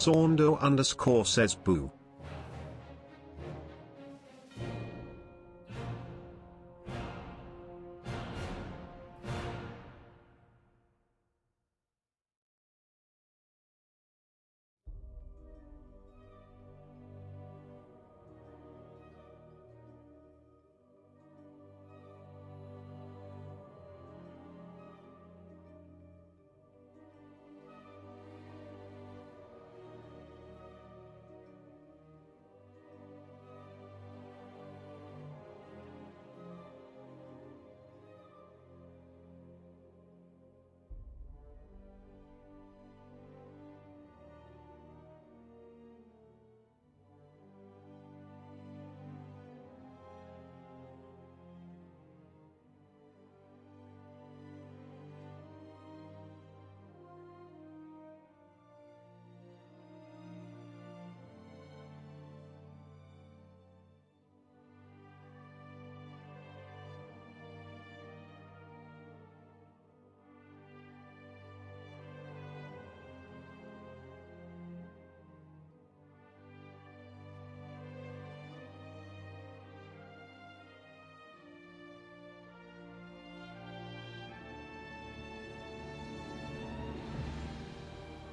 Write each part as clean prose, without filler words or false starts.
Saundo underscore says boo.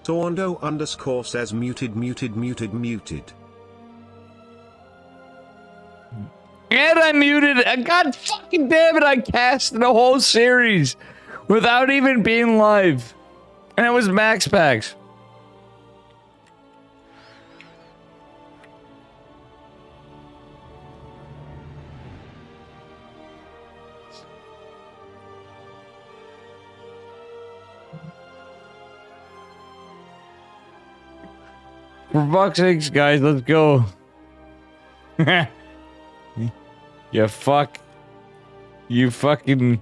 Saundo underscore says muted. And I muted it. God fucking damn it, I casted a whole series without even being live. And it was Max Packs. For fuck's sakes, guys, let's go. You fuck. You fucking...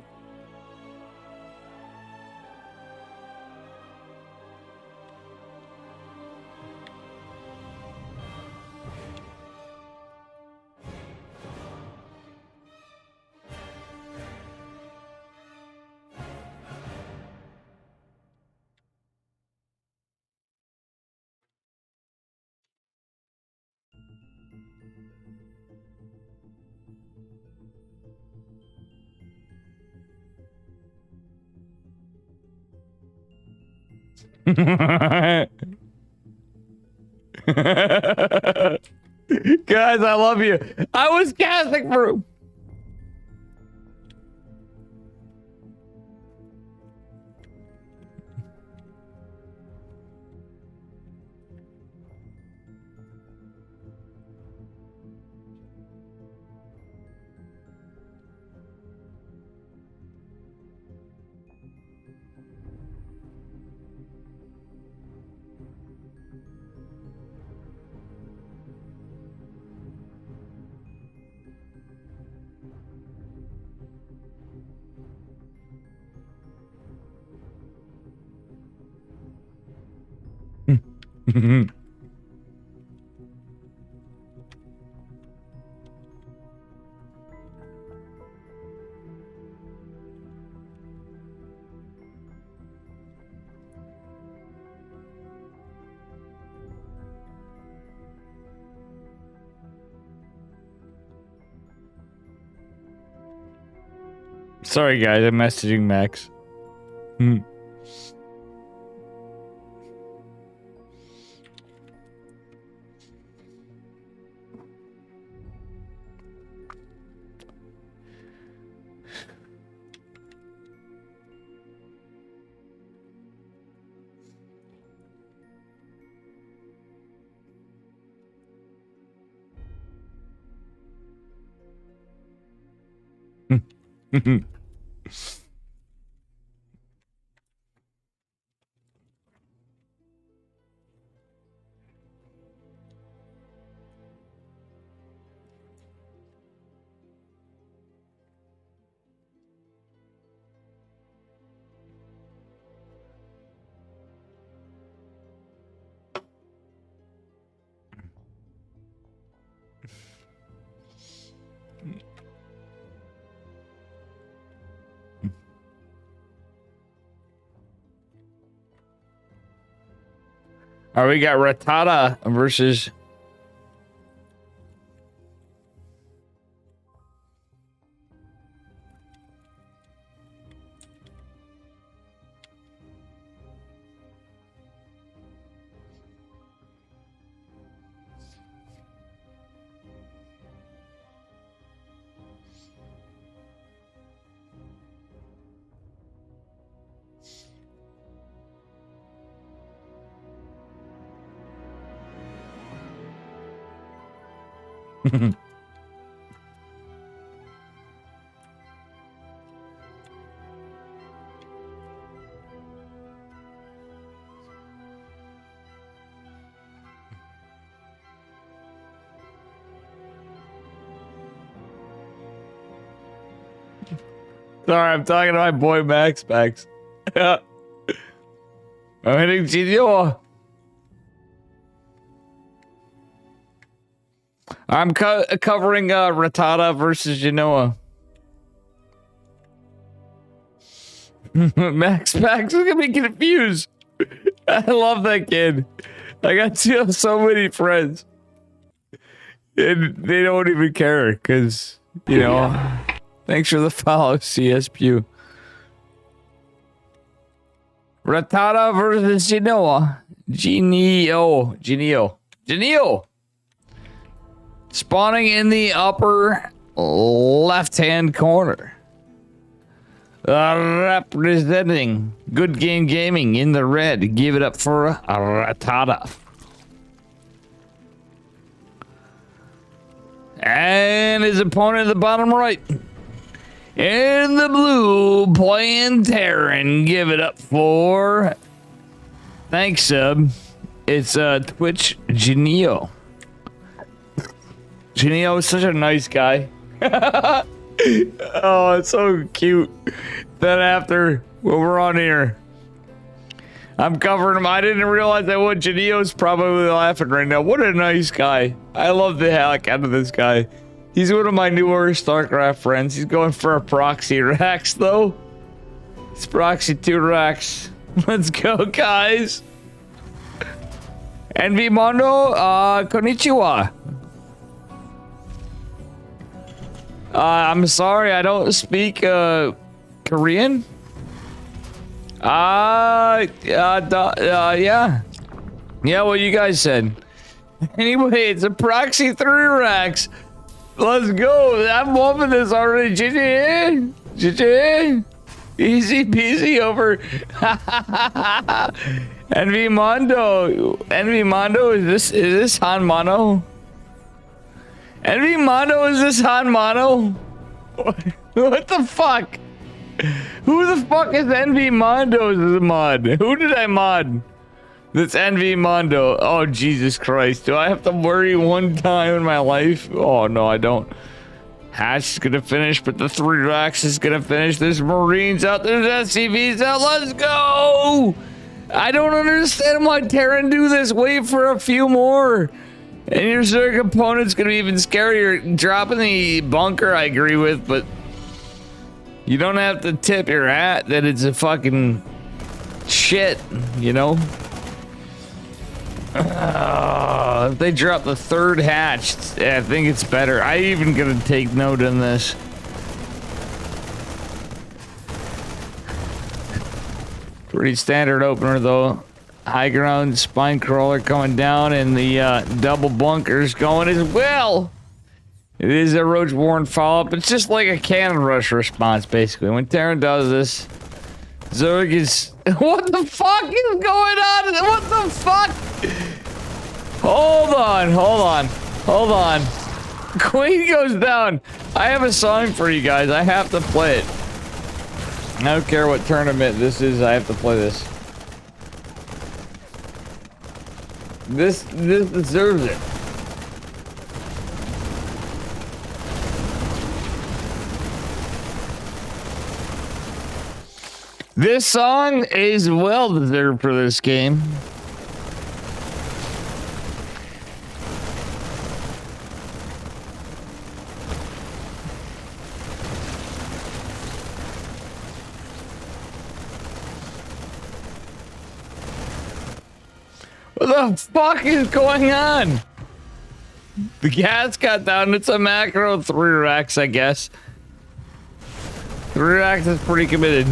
Guys, I love you. I was casting for... Sorry, guys, I'm messaging Max. All right, we got Rattata versus. Sorry, I'm talking to my boy Max. I'm hitting GDO. I'm covering Rattata versus Genoa. Max is gonna be confused. I love that kid. I got so many friends. And they don't even care because, you know, thanks for the follow, CSPU. Rattata versus Genoa. Genio. Spawning in the upper left-hand corner. Representing Good Game Gaming in the red. Give it up for Rattata. And his opponent in the bottom right. In the blue, playing Terran. Give it up for... Thanks, sub. It's Twitch Genio. Genio is such a nice guy. Oh, it's so cute that after when we're on here, I'm covering him. I didn't realize that what Genio's probably laughing right now. What a nice guy. I love the heck out of this guy. He's one of my newer StarCraft friends. He's going for a proxy Rax though. It's proxy 2 Rax. Let's go, guys. Envy Mondo, konnichiwa. I'm sorry, I don't speak Korean. Yeah. Yeah, what you guys said. Anyway, it's a proxy 3 Rax. Let's go. I'm loving this already. GG. Easy peasy over. Envy Mondo, is this Han Mono? Envy Mondo, is this Han Mono? What the fuck? Who the fuck is Envy Mondo as a mod? Who did I mod? That's Envy Mondo. Oh, Jesus Christ. Do I have to worry one time in my life? Oh, no, I don't. Hatch is gonna finish, but the 3 Rax is gonna finish. There's Marines out, there's SCVs out. Let's go! I don't understand why Terran do this. Wait for a few more. And your Zerg opponent's gonna be even scarier. Dropping the bunker, I agree with, but you don't have to tip your hat that it's a fucking shit, you know? If they drop the 3rd hatch, I think it's better. I even gonna take note on this. Pretty standard opener though. High ground, spine crawler coming down, and the double bunkers going as well. It is a Roach Warren follow-up. It's just like a cannon rush response, basically. When Terran does this, Zerg is... What the fuck is going on? What the fuck? Hold on. Queen goes down. I have a song for you guys. I have to play it. I don't care what tournament this is. I have to play this. This deserves it. This song is well deserved for this game. What the fuck is going on? The gas got down. It's a macro 3 racks, I guess. 3 racks is pretty committed.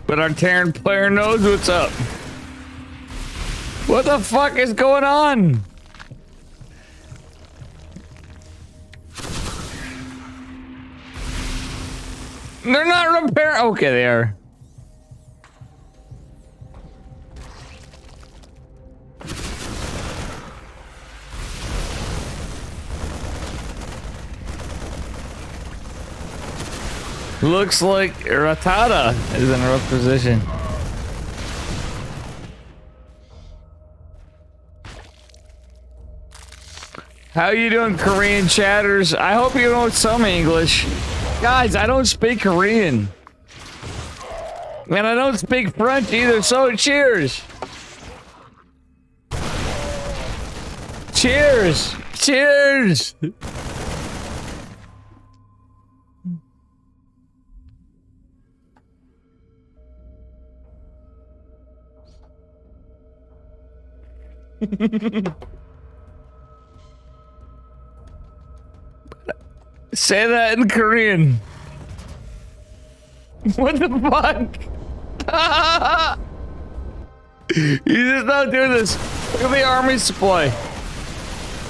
But our Terran player knows what's up. What the fuck is going on? They're not repairing. Okay, they are. Looks like Rattata is in a rough position. How you doing, Korean chatters? I hope you know some English. Guys, I don't speak Korean. And I don't speak French either, so cheers. Cheers. Cheers. Say that in Korean. What the fuck? You just don't do this. Look at the army supply.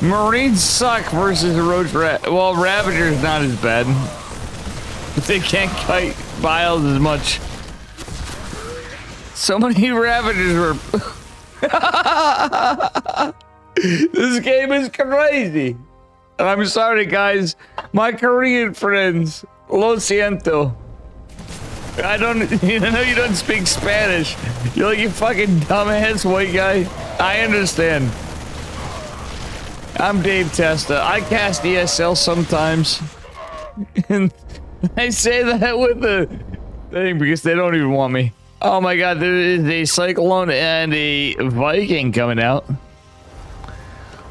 Marines suck versus Roach Rat. Well, Ravager's not as bad. But they can't fight Vials as much. So many Ravagers were... This game is crazy. And I'm sorry, guys. My Korean friends. Lo siento. I don't... You know you don't speak Spanish. You're like, you fucking dumbass white guy. I understand. I'm Dave Testa. I cast ESL sometimes. And I say that with the thing because they don't even want me. Oh my god, there is a Cyclone and a Viking coming out.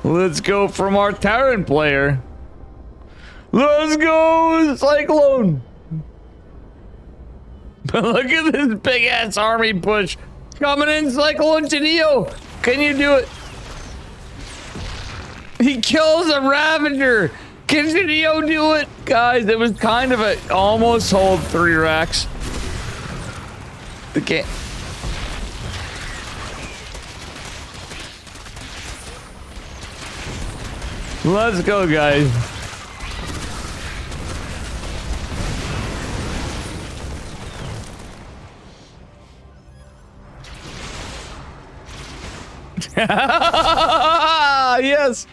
Let's go from our Terran player. Let's go, Cyclone! Look at this big ass army push. Coming in, Cyclone Genio! Can you do it? He kills a Ravager! Can Genio do it? Guys, it was kind of a almost hold 3 racks. The game. Let's go, guys. Yes.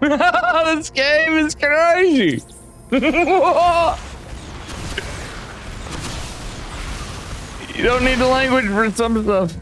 This game is crazy. You don't need the language for some stuff.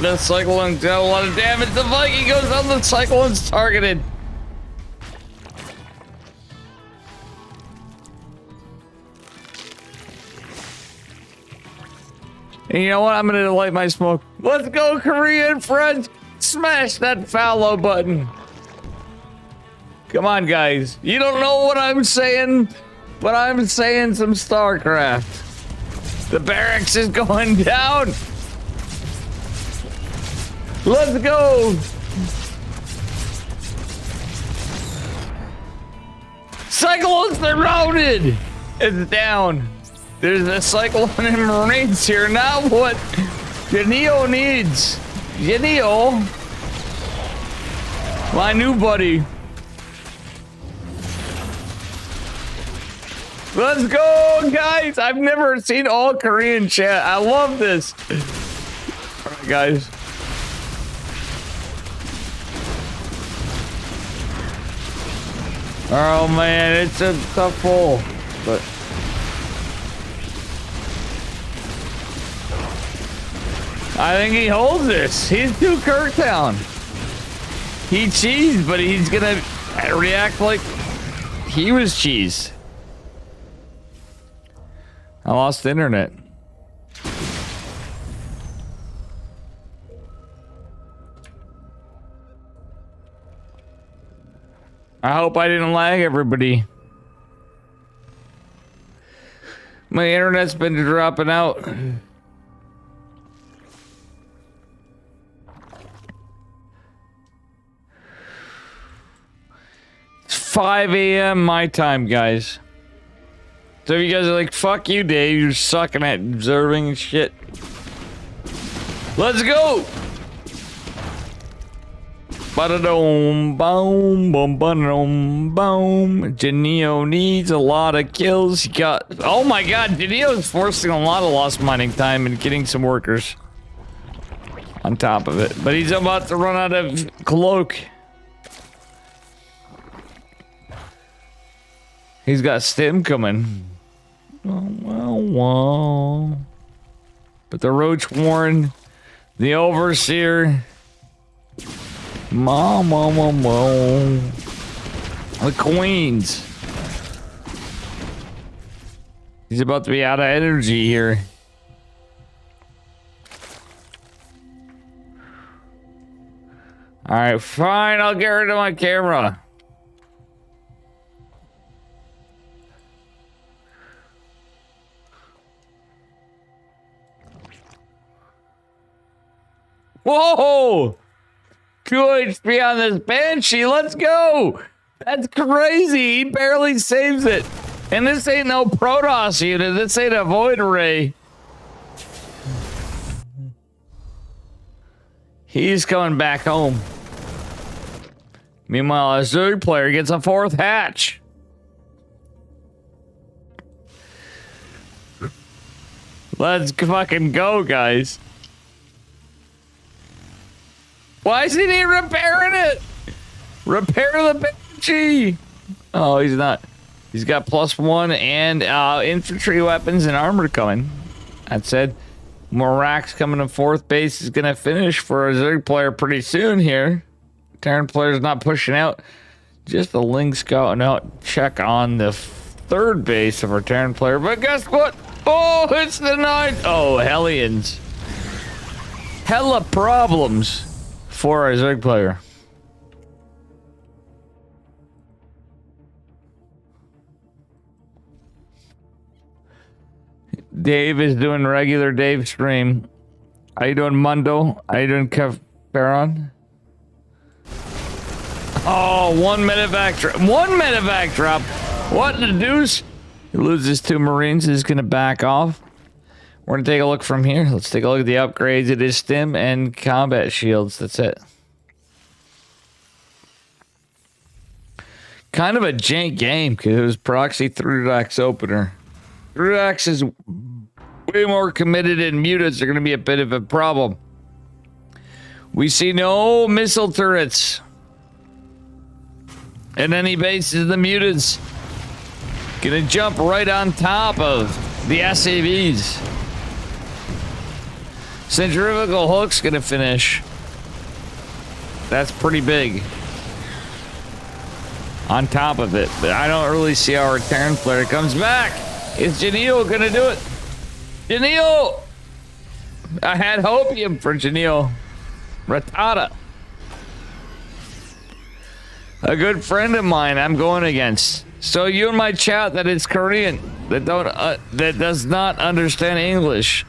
The Cyclone did a lot of damage. The Viking goes on. The Cyclone's targeted. And you know what? I'm gonna light my smoke. Let's go, Korean friends! Smash that follow button. Come on, guys. You don't know what I'm saying, but I'm saying some StarCraft. The barracks is going down. Let's go! Cyclone's surrounded! It's down. There's a Cyclone and Marines here, not what Genio needs. Genio. My new buddy. Let's go, guys! I've never seen all Korean chat. I love this. All right, guys. Oh man, it's a tough pull, but I think he holds this. He's too Kirktown. He cheesed, but he's gonna react like he was cheesed. I lost the internet. I hope I didn't lag everybody. My internet's been dropping out. It's 5 a.m. my time, guys. So if you guys are like, fuck you, Dave, you're sucking at observing and shit. Let's go! Ba-da-dum, boom, boom, ba-da-dum, boom. Janio needs a lot of kills. He got... Oh my god, Janio's forcing a lot of lost mining time and getting some workers on top of it. But he's about to run out of cloak. He's got stim coming. Well. But the Roach Warren, the Overseer, the Queens. He's about to be out of energy here. Alright, fine, I'll get rid of my camera. Whoa! 2 HP on this Banshee, let's go! That's crazy, he barely saves it. And this ain't no Protoss unit, this ain't a Void Ray. He's coming back home. Meanwhile, a Zerg player gets a 4th hatch. Let's fucking go, guys. Why isn't he repairing it? Repair the Banshee. Oh, he's not. He's got +1 and infantry weapons and armor coming. That said, Morak's coming to 4th base is gonna finish for a Zerg player pretty soon here. Terran player's not pushing out. Just the Ling scouting out. Check on the 3rd base of our Terran player. But guess what? Oh, it's the 9th. Oh, Hellions. Hella problems for our Zerg player. Dave is doing regular Dave stream. How you doing, Mundo? How you doing, Baron? Oh, 1 medevac drop. 1 medevac drop. What the deuce? He loses 2 Marines. He's gonna back off. We're gonna take a look from here. Let's take a look at the upgrades. It is stim and combat shields. That's it. Kind of a jank game because it was proxy 3-Dax opener. 3-Dax is way more committed, and mutants are going to be a bit of a problem. We see no missile turrets. And any bases, the mutants gonna jump right on top of the SAVs. Centrifugal Hook's gonna finish. That's pretty big. On top of it, but I don't really see how our Terran player comes back. Is Janelle gonna do it? Janelle! I had hopium for Janelle. Rattata. A good friend of mine I'm going against. So you in my chat that is Korean, that does not understand English,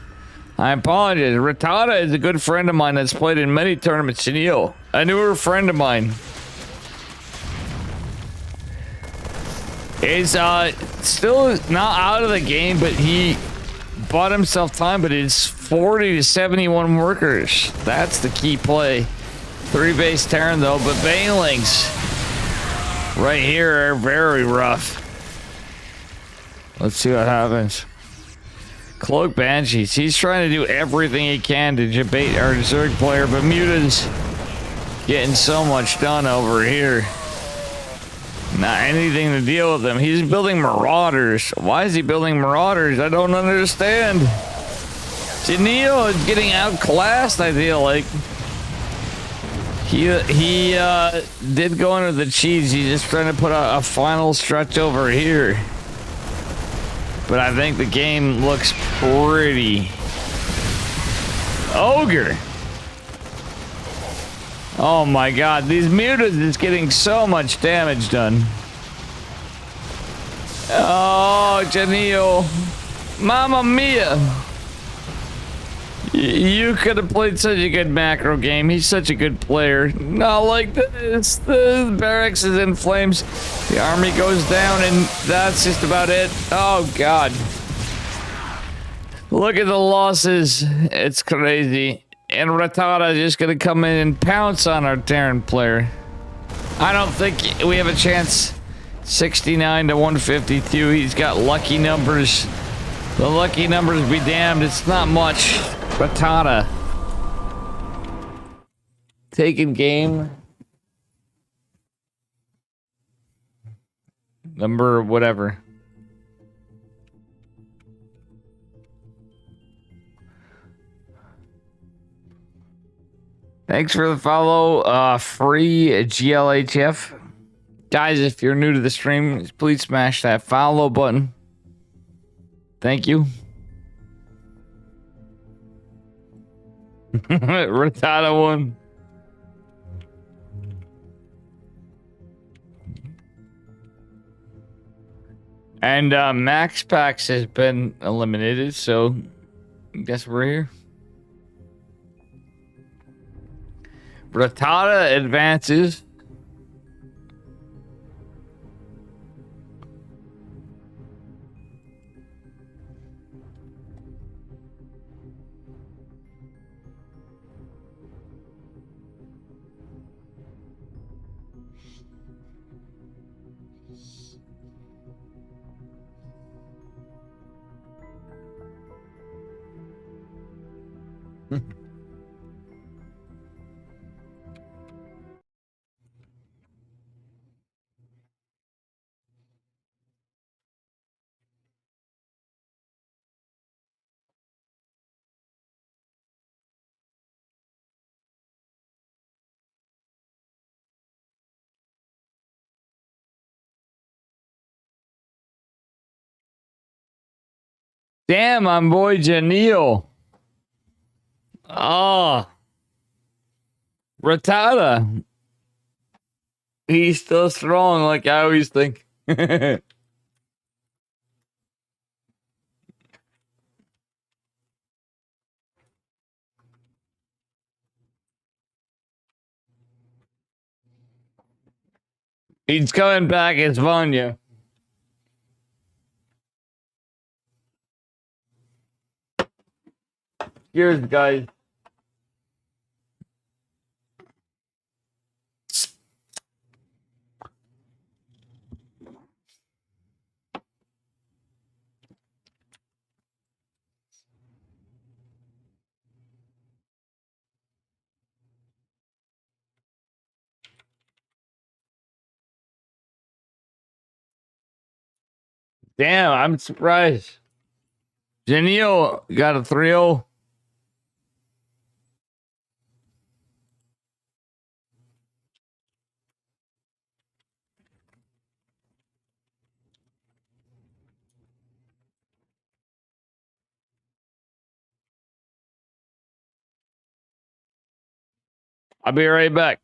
I apologize. Rattata is a good friend of mine that's played in many tournaments. Janelle, a newer friend of mine. Is still not out of the game, but he bought himself time, but it's 40 to 71 workers. That's the key play. 3 base Terran though, but Banelings right here are very rough. Let's see what happens. Cloak Banshees. He's trying to do everything he can to debate our Zerg player, but Muta's getting so much done over here. Not anything to deal with him. He's building Marauders. Why is he building Marauders? I don't understand. Janio is getting outclassed, I feel like. He did go under the cheese. He's just trying to put a final stretch over here. But I think the game looks pretty. Ogre. Oh my god, these mutas is getting so much damage done. Oh, Janio. Mamma mia. You could have played such a good macro game. He's such a good player. Not like this. The barracks is in flames. The army goes down and that's just about it. Oh god. Look at the losses. It's crazy. And Rattata is just gonna come in and pounce on our Terran player. I don't think we have a chance. 69 to 152. He's got lucky numbers. The lucky numbers be damned. It's not much. Rattata. Taking game. Number whatever. Thanks for the follow, free GLHF. Guys, if you're new to the stream, please smash that follow button. Thank you. Rattata won. And Max Pax has been eliminated, so I guess we're here. Rattata advances. Damn, my boy Janil. Oh. Rattata. He's still strong, like I always think. He's coming back as Vanya. Cheers, guys. Damn, I'm surprised. Janio got a 3-0. I'll be right back.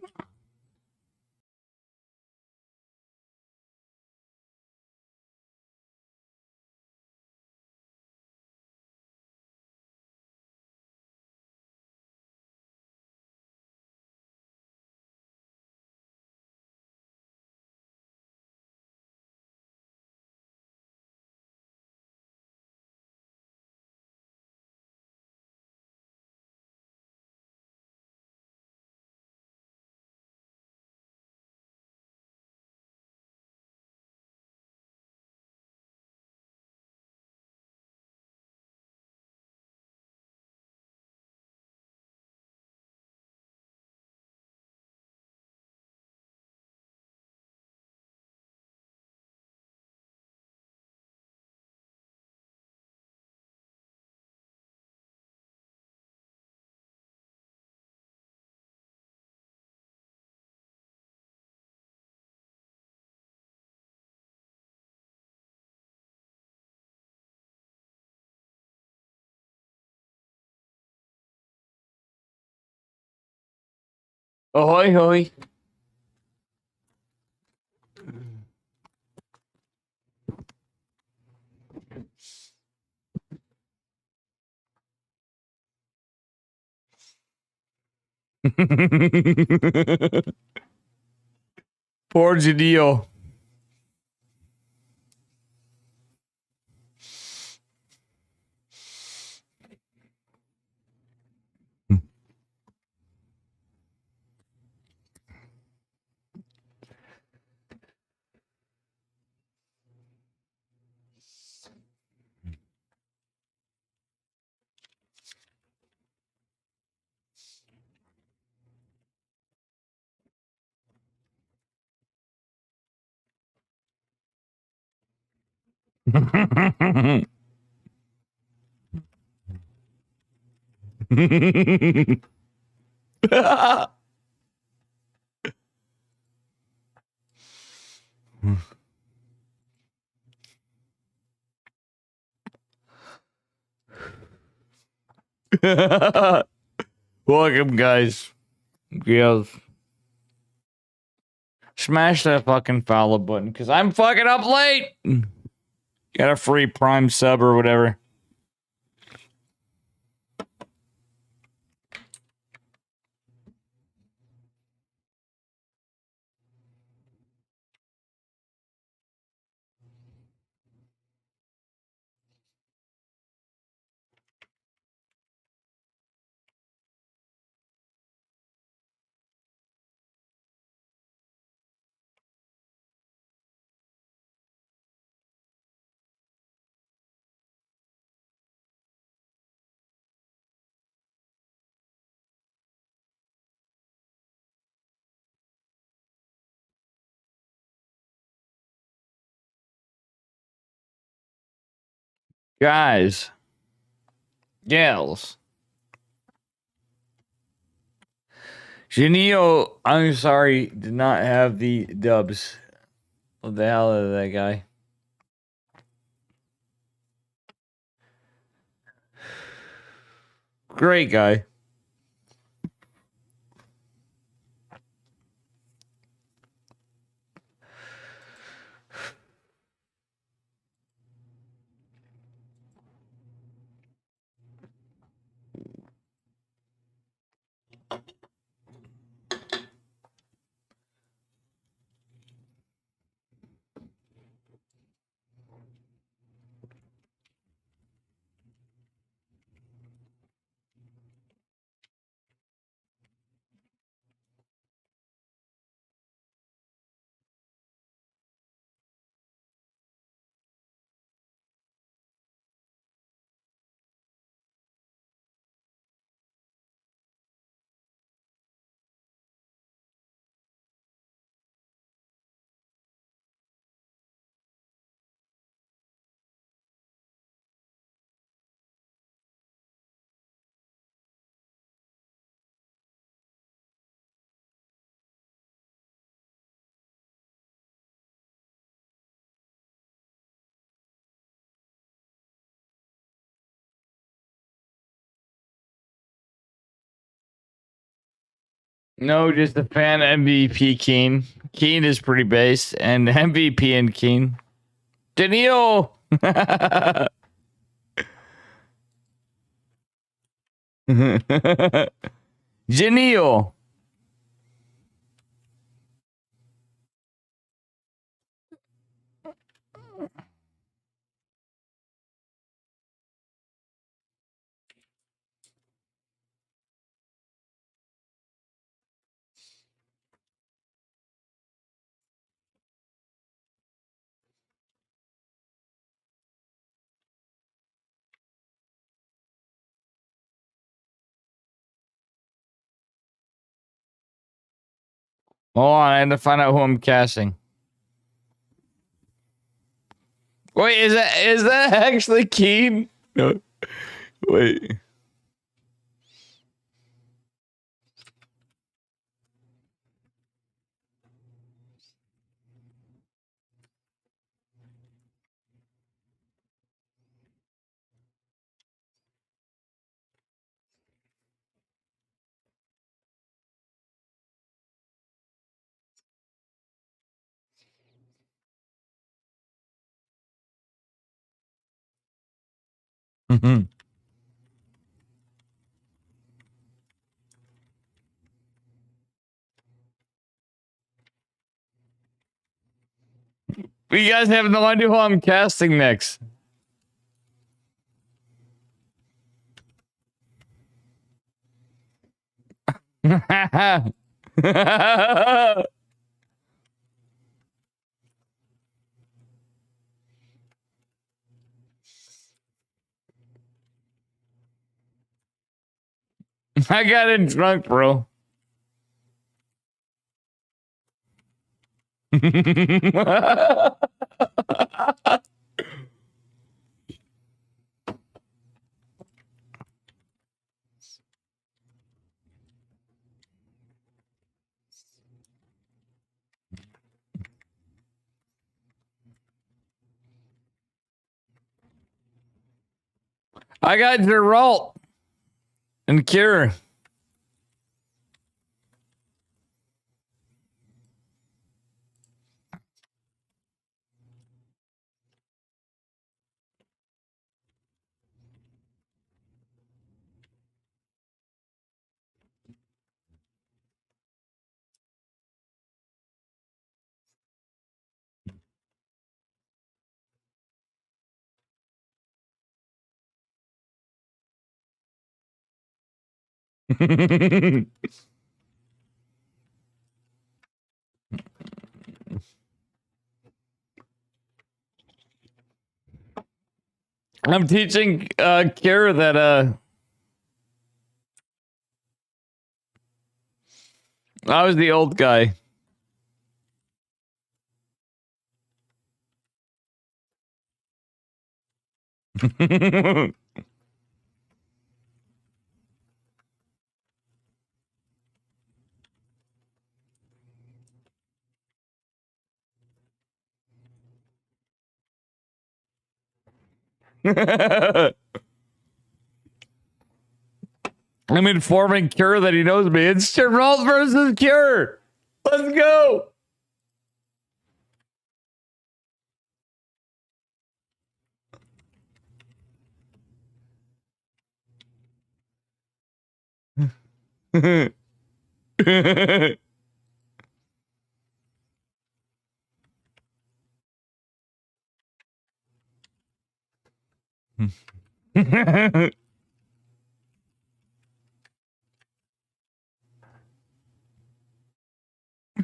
Ahoy, hoy. Poor Judeo. Welcome, guys. Yes. Smash that fucking follow button, because I'm fucking up late. Got a free Prime sub or whatever. Guys. Gals. Genio, I'm sorry, did not have the dubs. What the hell is that guy? Great guy. No, just a fan MVP Keen. Keen is pretty base, and MVP and Keen. Genio! Genio! Hold on, I had to find out who I'm casting. Wait, is that actually Keen? No. Wait. You guys have no idea who I'm casting next. I got it drunk, bro. I got Geralt and Cure. I'm teaching Kira that I was the old guy. I'm informing Cure that he knows me. It's Geralt versus Cure. Let's go.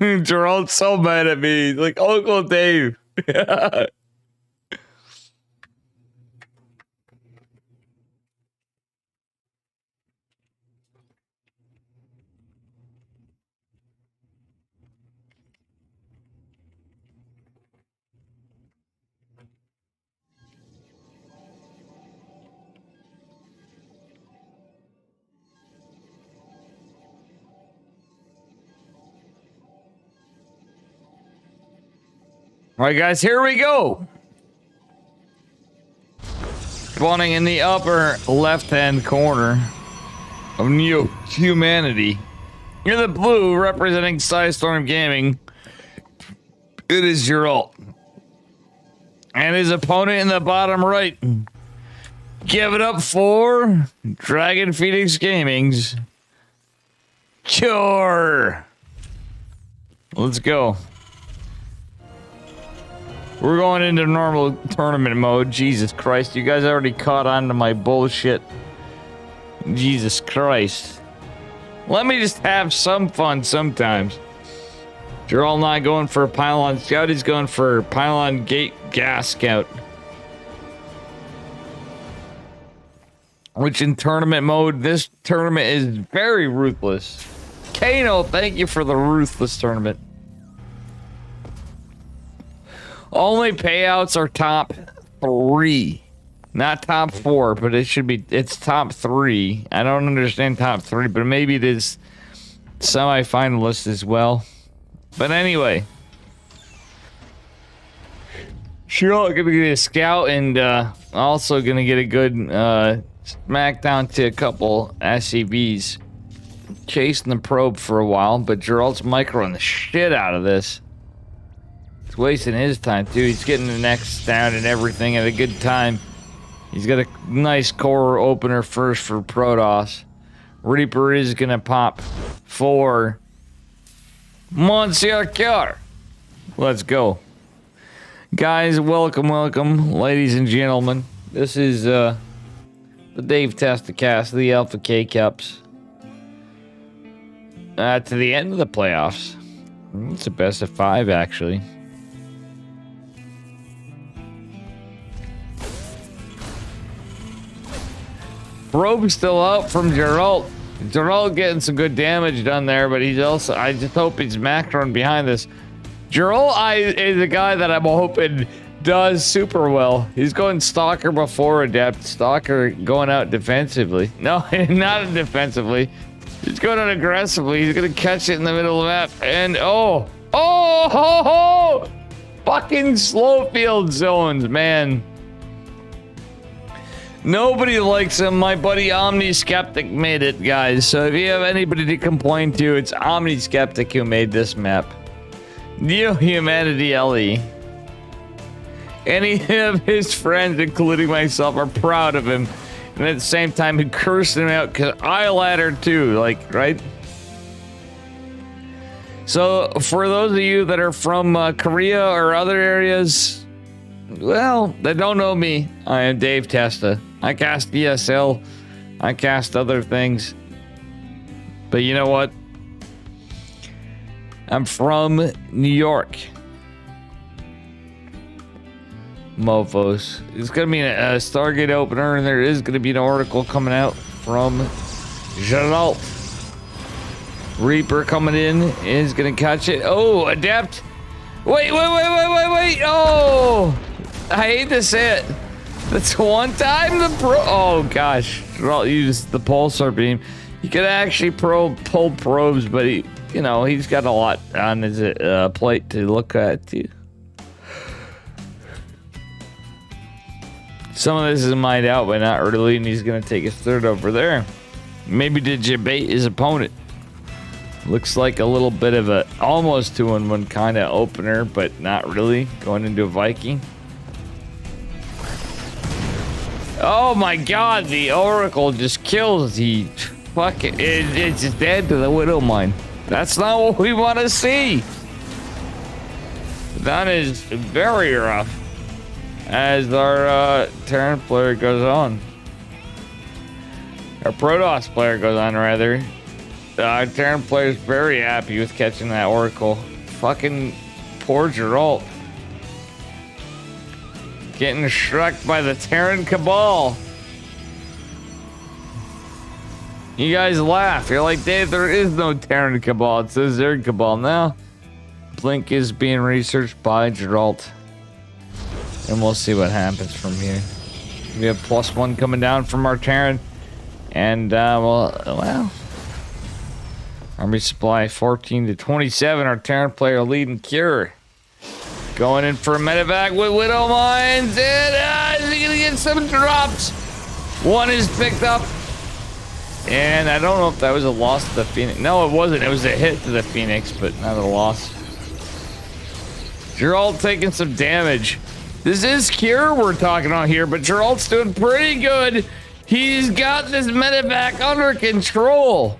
Gerald's so mad at me. Like, Uncle Dave. All right, guys, here we go. Spawning in the upper left-hand corner of New Humanity. In the blue, representing Psystorm Gaming, it is Geralt. And his opponent in the bottom right. Give it up for Dragon Phoenix Gaming's Cure. Let's go. We're going into normal tournament mode. Jesus Christ, you guys already caught on to my bullshit. Jesus Christ. Let me just have some fun sometimes. You're all not going for a Pylon Scout, he's going for Pylon Gate Gas Scout. Which in tournament mode, this tournament is very ruthless. Kano, thank you for the ruthless tournament. Only payouts are top 3. Not top 4, but it should be, it's top 3. I don't understand top 3, but maybe it is semi-finalist as well. But anyway. Sure, gonna get a scout and also gonna get a good smackdown to a couple SCVs. Chasing the probe for a while, but Geralt's microing the shit out of this. He's wasting his time too. He's getting the next down and everything at a good time. He's got a nice core opener first for Protoss. Reaper is gonna pop for Monsieur Cure. Let's go. Guys, welcome, ladies and gentlemen. This is the Dave Testacast, the Alpha K Cups. To the end of the playoffs. It's a best of 5, actually. Probe's still out from Geralt. Geralt getting some good damage done there, but he's also... I just hope he's macroing behind this. Geralt is a guy that I'm hoping does super well. He's going Stalker before Adept. Stalker going out defensively. No, not defensively. He's going out aggressively. He's going to catch it in the middle of the map. And oh! Oh! Ho, ho! Fucking slow field zones, man. Nobody likes him. My buddy Omni Skeptic made it, guys. So if you have anybody to complain to, it's Omni Skeptic who made this map. Neo Humanity LE. Any of his friends, including myself, are proud of him. And at the same time, he cursed him out because I laddered too, like, right? So for those of you that are from Korea or other areas, well, they don't know me. I am Dave Testa. I cast ESL. I cast other things. But you know what? I'm from New York. Mofos. It's going to be a Stargate opener, and there is going to be an article coming out from Geralt. Reaper coming in is going to catch it. Oh, Adept. Wait. Oh, I hate to say it. That's one time the pro. Oh, gosh. Geralt used the pulsar beam. He could actually pull probes, but he, you know, he's got a lot on his plate to look at, too. Some of this is mined out, but not really, and he's going to take his third over there. Maybe to debate his opponent. Looks like a little bit of a almost 2-in-1 kind of opener, but not really. Going into a Viking. Oh my god, the Oracle just kills the... Fuck it, it's just dead to the Widow Mine. That's not what we want to see. That is very rough. As our Terran player goes on. Our Protoss player goes on, rather. Our Terran player is very happy with catching that Oracle. Fucking poor Geralt. Getting struck by the Terran Cabal. You guys laugh. You're like, Dave, there is no Terran Cabal. It says Zerg Cabal. Now, Blink is being researched by Geralt. And we'll see what happens from here. We have +1 coming down from our Terran. And, well... Army supply 14 to 27. Our Terran player leading Cure. Going in for a medevac with Widow Mines. And is he going to get some drops? One is picked up. And I don't know if that was a loss to the Phoenix. No, it wasn't. It was a hit to the Phoenix, but not a loss. Geralt taking some damage. This is Cure we're talking about here, but Geralt's doing pretty good. He's got this medevac under control.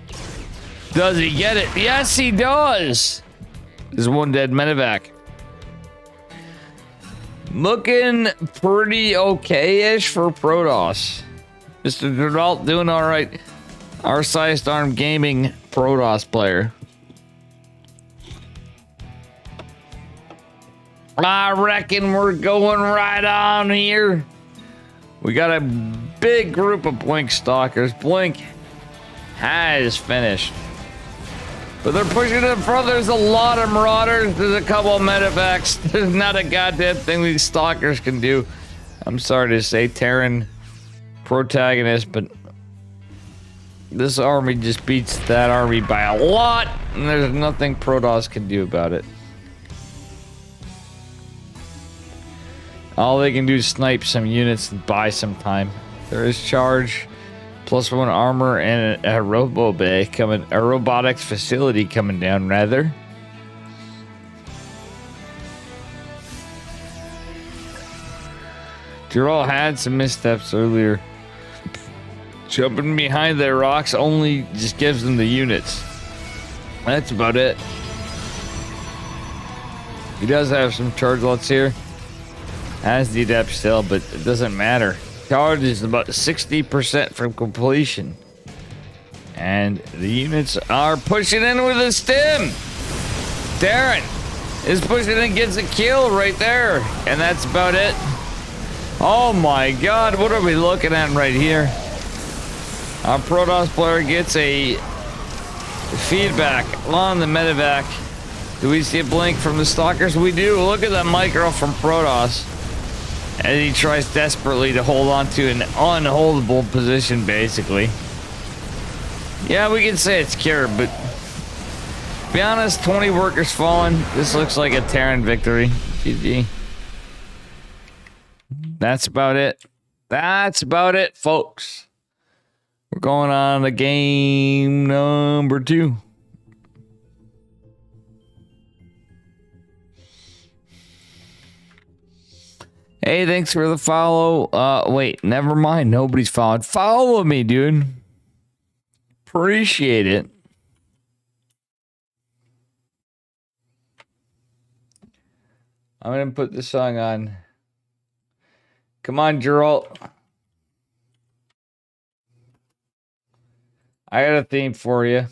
Does he get it? Yes, he does. There's one dead medevac. Looking pretty okay-ish for Protoss. Mr. Geralt doing all right. Our Sized Arm Gaming Protoss player. I reckon we're going right on here. We got a big group of Blink Stalkers. Blink has finished. But they're pushing it in front. There's a lot of Marauders. There's a couple of medevacs. There's not a goddamn thing these Stalkers can do. I'm sorry to say, Terran protagonist, but this army just beats that army by a lot, and there's nothing Protoss can do about it. All they can do is snipe some units and buy some time. There is charge, +1 armor, and a robo bay coming, a robotics facility coming down, rather. Geralt had some missteps earlier. Jumping behind the rocks only just gives them the units. That's about it. He does have some chargelets here. Has the adept still, but it doesn't matter. Charge is about 60% from completion. And the units are pushing in with a stim. Darren is pushing in, gets a kill right there. And that's about it. Oh my god, what are we looking at right here? Our Protoss player gets a feedback on the medevac. Do we see a blink from the Stalkers? We do. Look at that micro from Protoss. As he tries desperately to hold on to an unholdable position, basically. Yeah, we can say it's Cure, but to be honest, 20 workers fallen. This looks like a Terran victory. GG. That's about it. That's about it, folks. We're going on to game number 2. Hey, thanks for the follow. Wait, never mind. Nobody's followed. Follow me, dude. Appreciate it. I'm going to put the song on. Come on, Geralt. I got a theme for you.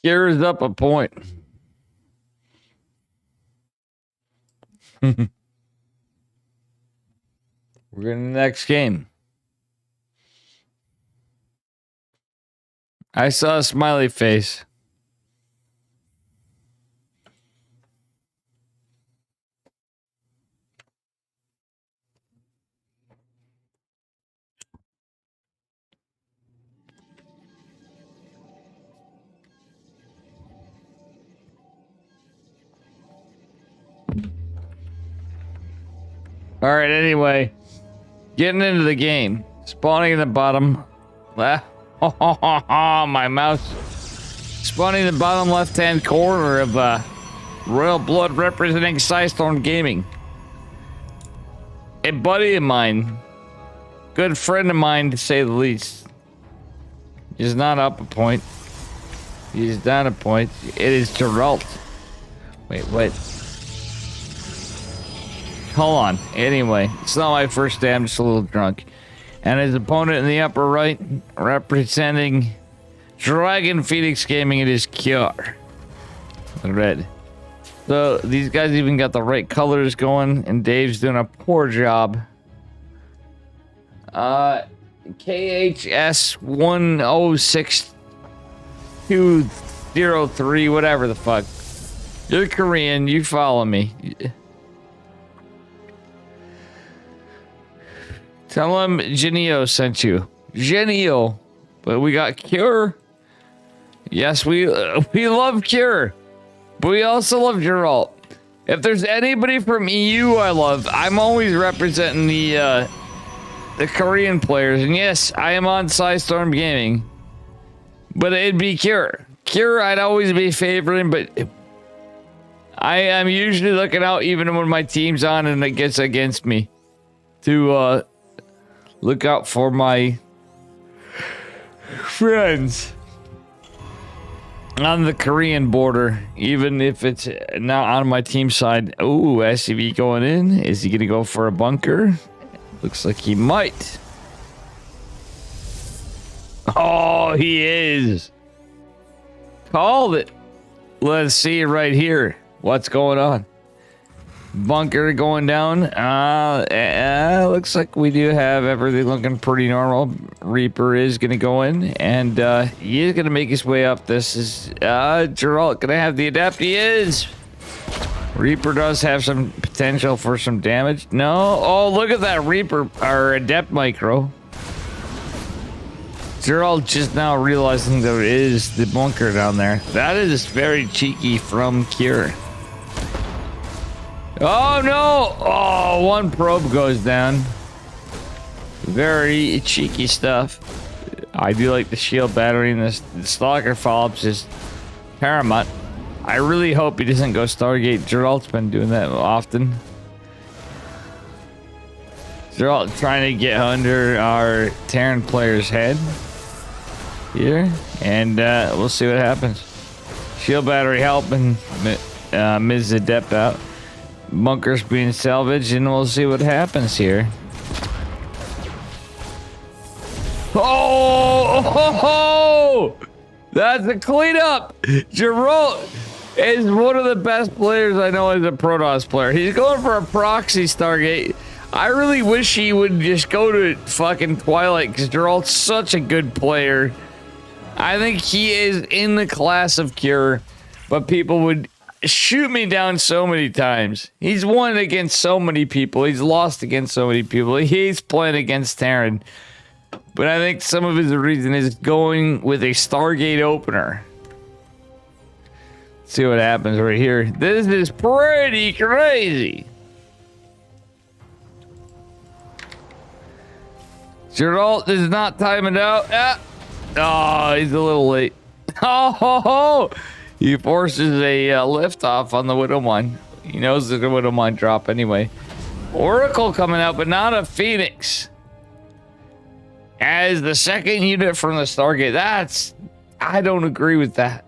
Gears up a point. We're in the next game. I saw a smiley face. All right, anyway, getting into the game. Spawning in the bottom. My mouse. Spawning in the bottom left-hand corner of Royal Blood representing Psystorm Gaming. A buddy of mine, good friend of mine to say the least. He's not up a point. He's down a point. It is Geralt. Wait, what? Hold on. Anyway, it's not my first day. I'm just a little drunk. And his opponent in the upper right, representing Dragon Phoenix Gaming, it is Cure. Red. So these guys even got the right colors going, and Dave's doing a poor job. KHS 106203, whatever the fuck. You're Korean, you follow me. Tell him Genio sent you. Genio. But we got Cure. Yes, we love Cure. But we also love Geralt. If there's anybody from EU I love, I'm always representing the Korean players. And yes, I am on Psystorm Gaming. But it'd be Cure. Cure I'd always be favoring, but I am usually looking out even when my team's on and it gets against me. To look out for my friends on the Korean border, even if it's not on my team side. Oh, SCV going in. Is he gonna go for a bunker? Looks like he might. Oh, he is. Called it. Let's see right here what's going on. Bunker going down. Looks like we do have everything looking pretty normal. Reaper is going to go in, and he is going to make his way up. This is Geralt going to have the adapt. He is. Reaper does have some potential for some damage. No. Oh, look at that Reaper, or adept micro. Geralt just now realizing there is the bunker down there. That is very cheeky from Cure. Oh no! Oh, one probe goes down. Very cheeky stuff. I do like the shield battery, and the Stalker follow-ups is paramount. I really hope he doesn't go Stargate. Geralt's been doing that often. Geralt trying to get under our Terran player's head here, and we'll see what happens. Shield battery helping Ms. Adept out. Bunkers being salvaged, and we'll see what happens here. Oh! That's a cleanup! Geralt is one of the best players I know as a Protoss player. He's going for a proxy Stargate. I really wish he would just go to fucking Twilight, because Geralt's such a good player. I think he is in the class of Cure, but people would shoot me down so many times. He's won against so many people. He's lost against so many people. He's playing against Terran. But I think some of his reason is going with a Stargate opener. Let's see what happens right here. This is pretty crazy. Geralt does not time it out. Oh, he's a little late. Oh, he forces a liftoff on the Widowmine. He knows there's a Widowmine drop anyway. Oracle coming out, but not a Phoenix. As the second unit from the Stargate. I don't agree with that.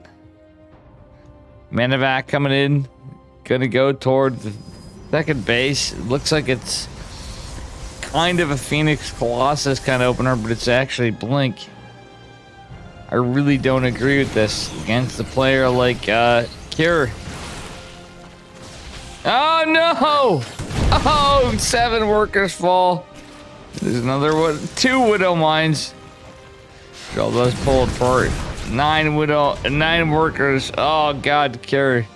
Manivac coming in. Gonna go toward the second base. It looks like it's kind of a Phoenix Colossus kind of opener, but it's actually Blink. I really don't agree with this against a player like Cure. Oh no! Oh, 7 workers fall. There's another one. 2 Widowmines. Girl does pull apart. 9 workers. Oh god, Cure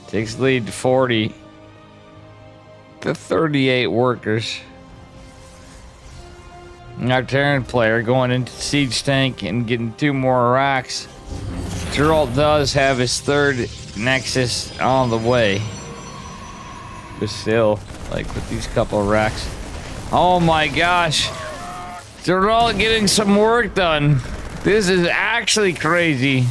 takes lead 40 to 38 workers. Our Terran player going into Siege Tank and getting 2 more racks. Geralt does have his 3rd Nexus on the way. But still, like with these couple of racks. Oh my gosh. Geralt getting some work done. This is actually crazy.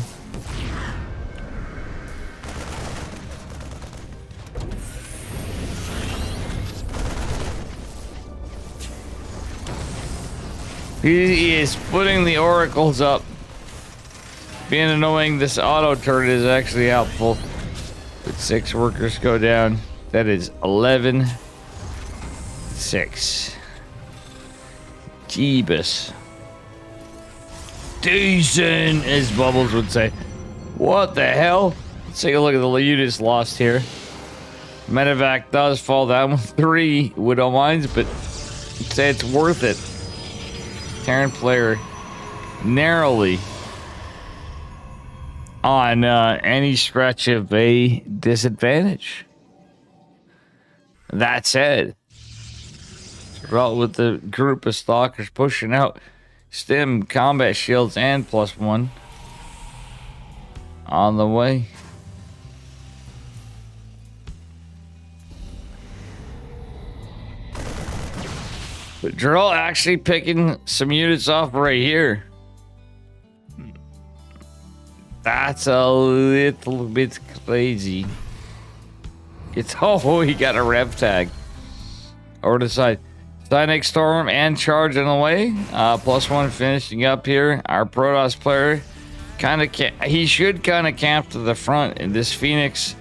He is putting the oracles up. Being annoying, this auto turret is actually helpful. But 6 workers go down. That is 11. 6. Jeebus. Decent, as Bubbles would say. What the hell? Let's take a look at the units lost here. Medevac does fall down with 3 Widowmines, but I'd say it's worth it. Terran player narrowly on any stretch of a disadvantage. That said, with the group of stalkers pushing out stim combat shields and +1 on the way. But Geralt actually picking some units off right here. That's a little bit crazy. Oh, he got a rev tag. Over to the side. Cynic Storm and Charge on the way. +1 finishing up here. Our Protoss player he should kind of camp to the front, and this Phoenix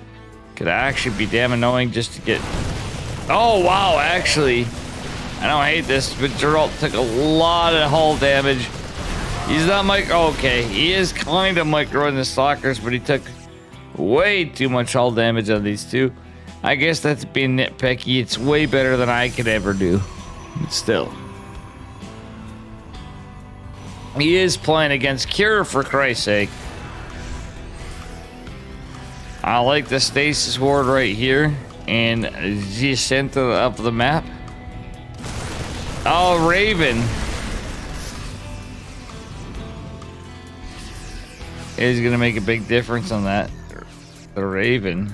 could actually be damn annoying just to get. Oh wow, actually. I don't hate this, but Geralt took a lot of hull damage. He's not okay, he is kind of microing the Stalkers, but he took way too much hull damage on these 2. I guess that's being nitpicky. It's way better than I could ever do. But still. He is playing against Cure, for Christ's sake. I like the Stasis Ward right here in the center of the map. Oh, Raven is going to make a big difference on that. The Raven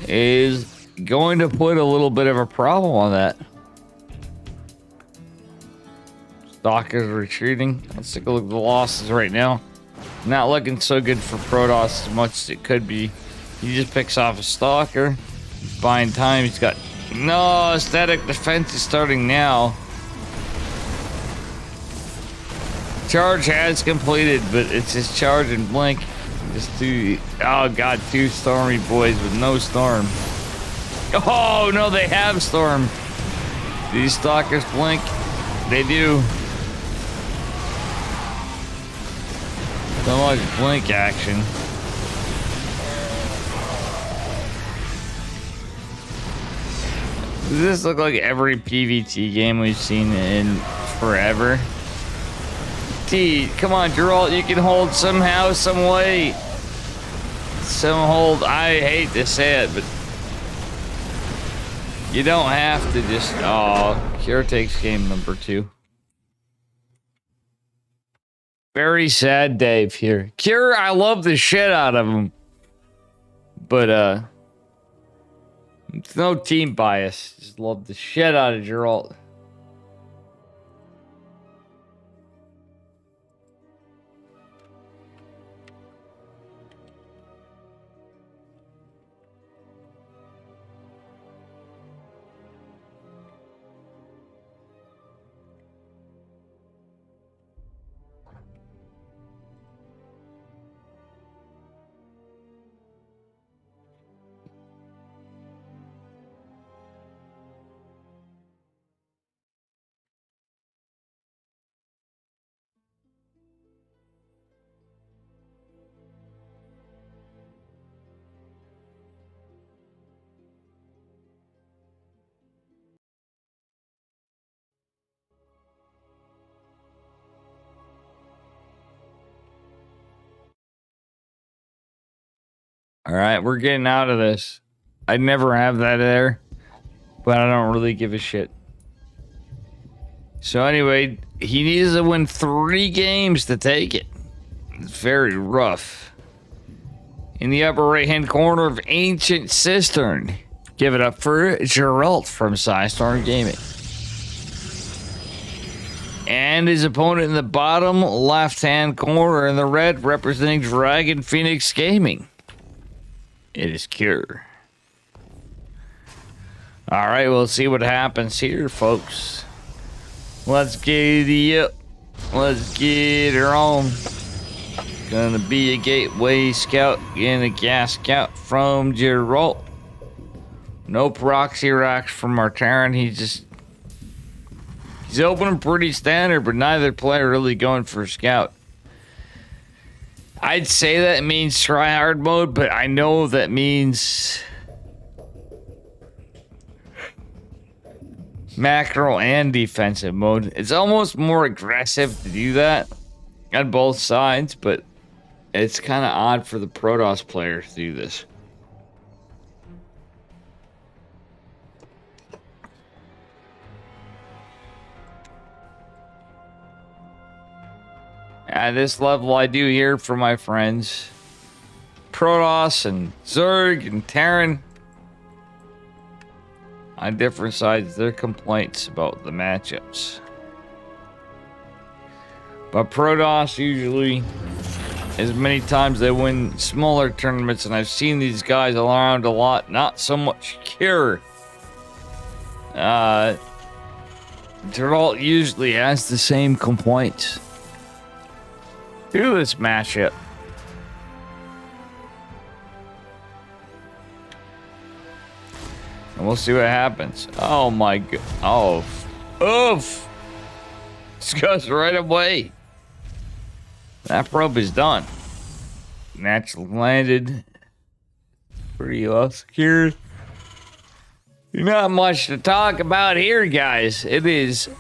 is going to put a little bit of a problem on that. Stalker's retreating. Let's take a look at the losses right now. Not looking so good for Protoss as much as it could be. He just picks off a Stalker. He's buying time. He's got... No, static defense is starting now. Charge has completed, but it's just charge and blink. Just two... Oh, God, two Stormy boys with no Storm. Oh, no, they have Storm. These Stalkers blink. They do. So much blink action. Does this look like every PvT game we've seen in forever? T, come on, Geralt, you can hold somehow, some way. Some hold. I hate to say it, but you don't have to just... Oh, Cure takes game number 2. Very sad Dave here. Cure, I love the shit out of him. But, it's no team bias. Just love the shit out of Geralt. All right, we're getting out of this. I'd never have that there, but I don't really give a shit. So anyway, he needs to win 3 games to take it. It's very rough. In the upper right-hand corner of Ancient Cistern, give it up for Geralt from Psystorm Gaming. And his opponent in the bottom left-hand corner in the red, representing Dragon Phoenix Gaming. It is Cure. All right, we'll see what happens here, folks. Let's get it up. Let's get her on. Gonna be a gateway scout and a gas scout from Geralt. No proxy racks from our Terran. He's opening pretty standard, but neither player really going for a scout. I'd say that means try hard mode, but I know that means macro and defensive mode. It's almost more aggressive to do that on both sides, but it's kind of odd for the Protoss players to do this. At this level, I do hear from my friends Protoss and Zerg and Terran on different sides, their complaints about the matchups. But Protoss usually, as many times they win smaller tournaments, and I've seen these guys around a lot, not so much Cure. Geralt usually has the same complaints. Do this matchup. And we'll see what happens. Oh my god. Oh. Oof. This goes right away. That probe is done. Naturally landed. Pretty well secured. Not much to talk about here, guys. It is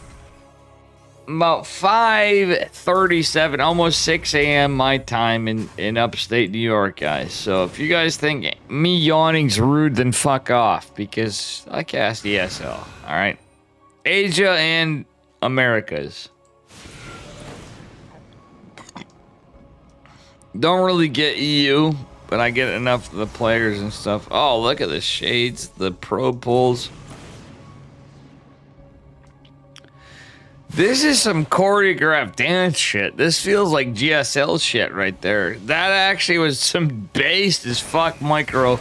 about 5:37, almost 6 a.m. my time in upstate New York, guys. So if you guys think me yawning's rude, then fuck off, because I cast ESL. All right, Asia and Americas. Don't really get EU, but I get enough of the players and stuff. Oh, look at the shades, the probe pulls. This is some choreographed dance shit. This feels like GSL shit right there. That actually was some based as fuck micro.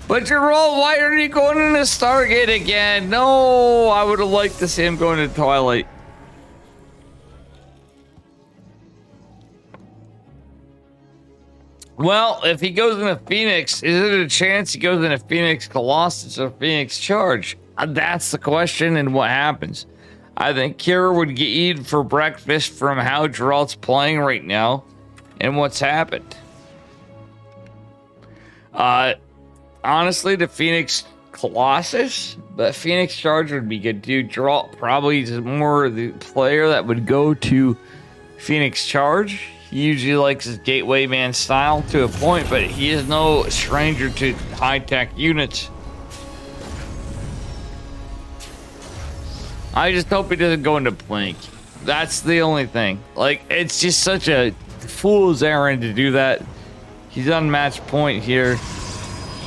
But Geralt, why are you going into Stargate again? No, I would have liked to see him going to Twilight. Well, if he goes into Phoenix, is it a chance he goes into Phoenix Colossus or Phoenix Charge? That's the question and what happens. I think Kira would get eaten for breakfast from how Geralt's playing right now and what's happened. Honestly, the Phoenix Colossus, but Phoenix Charge would be good too. Geralt probably is more the player that would go to Phoenix Charge. He usually likes his gateway man style to a point, but he is no stranger to high-tech units. I just hope he doesn't go into Blink. That's the only thing. Like, it's just such a fool's errand to do that. He's on match point here.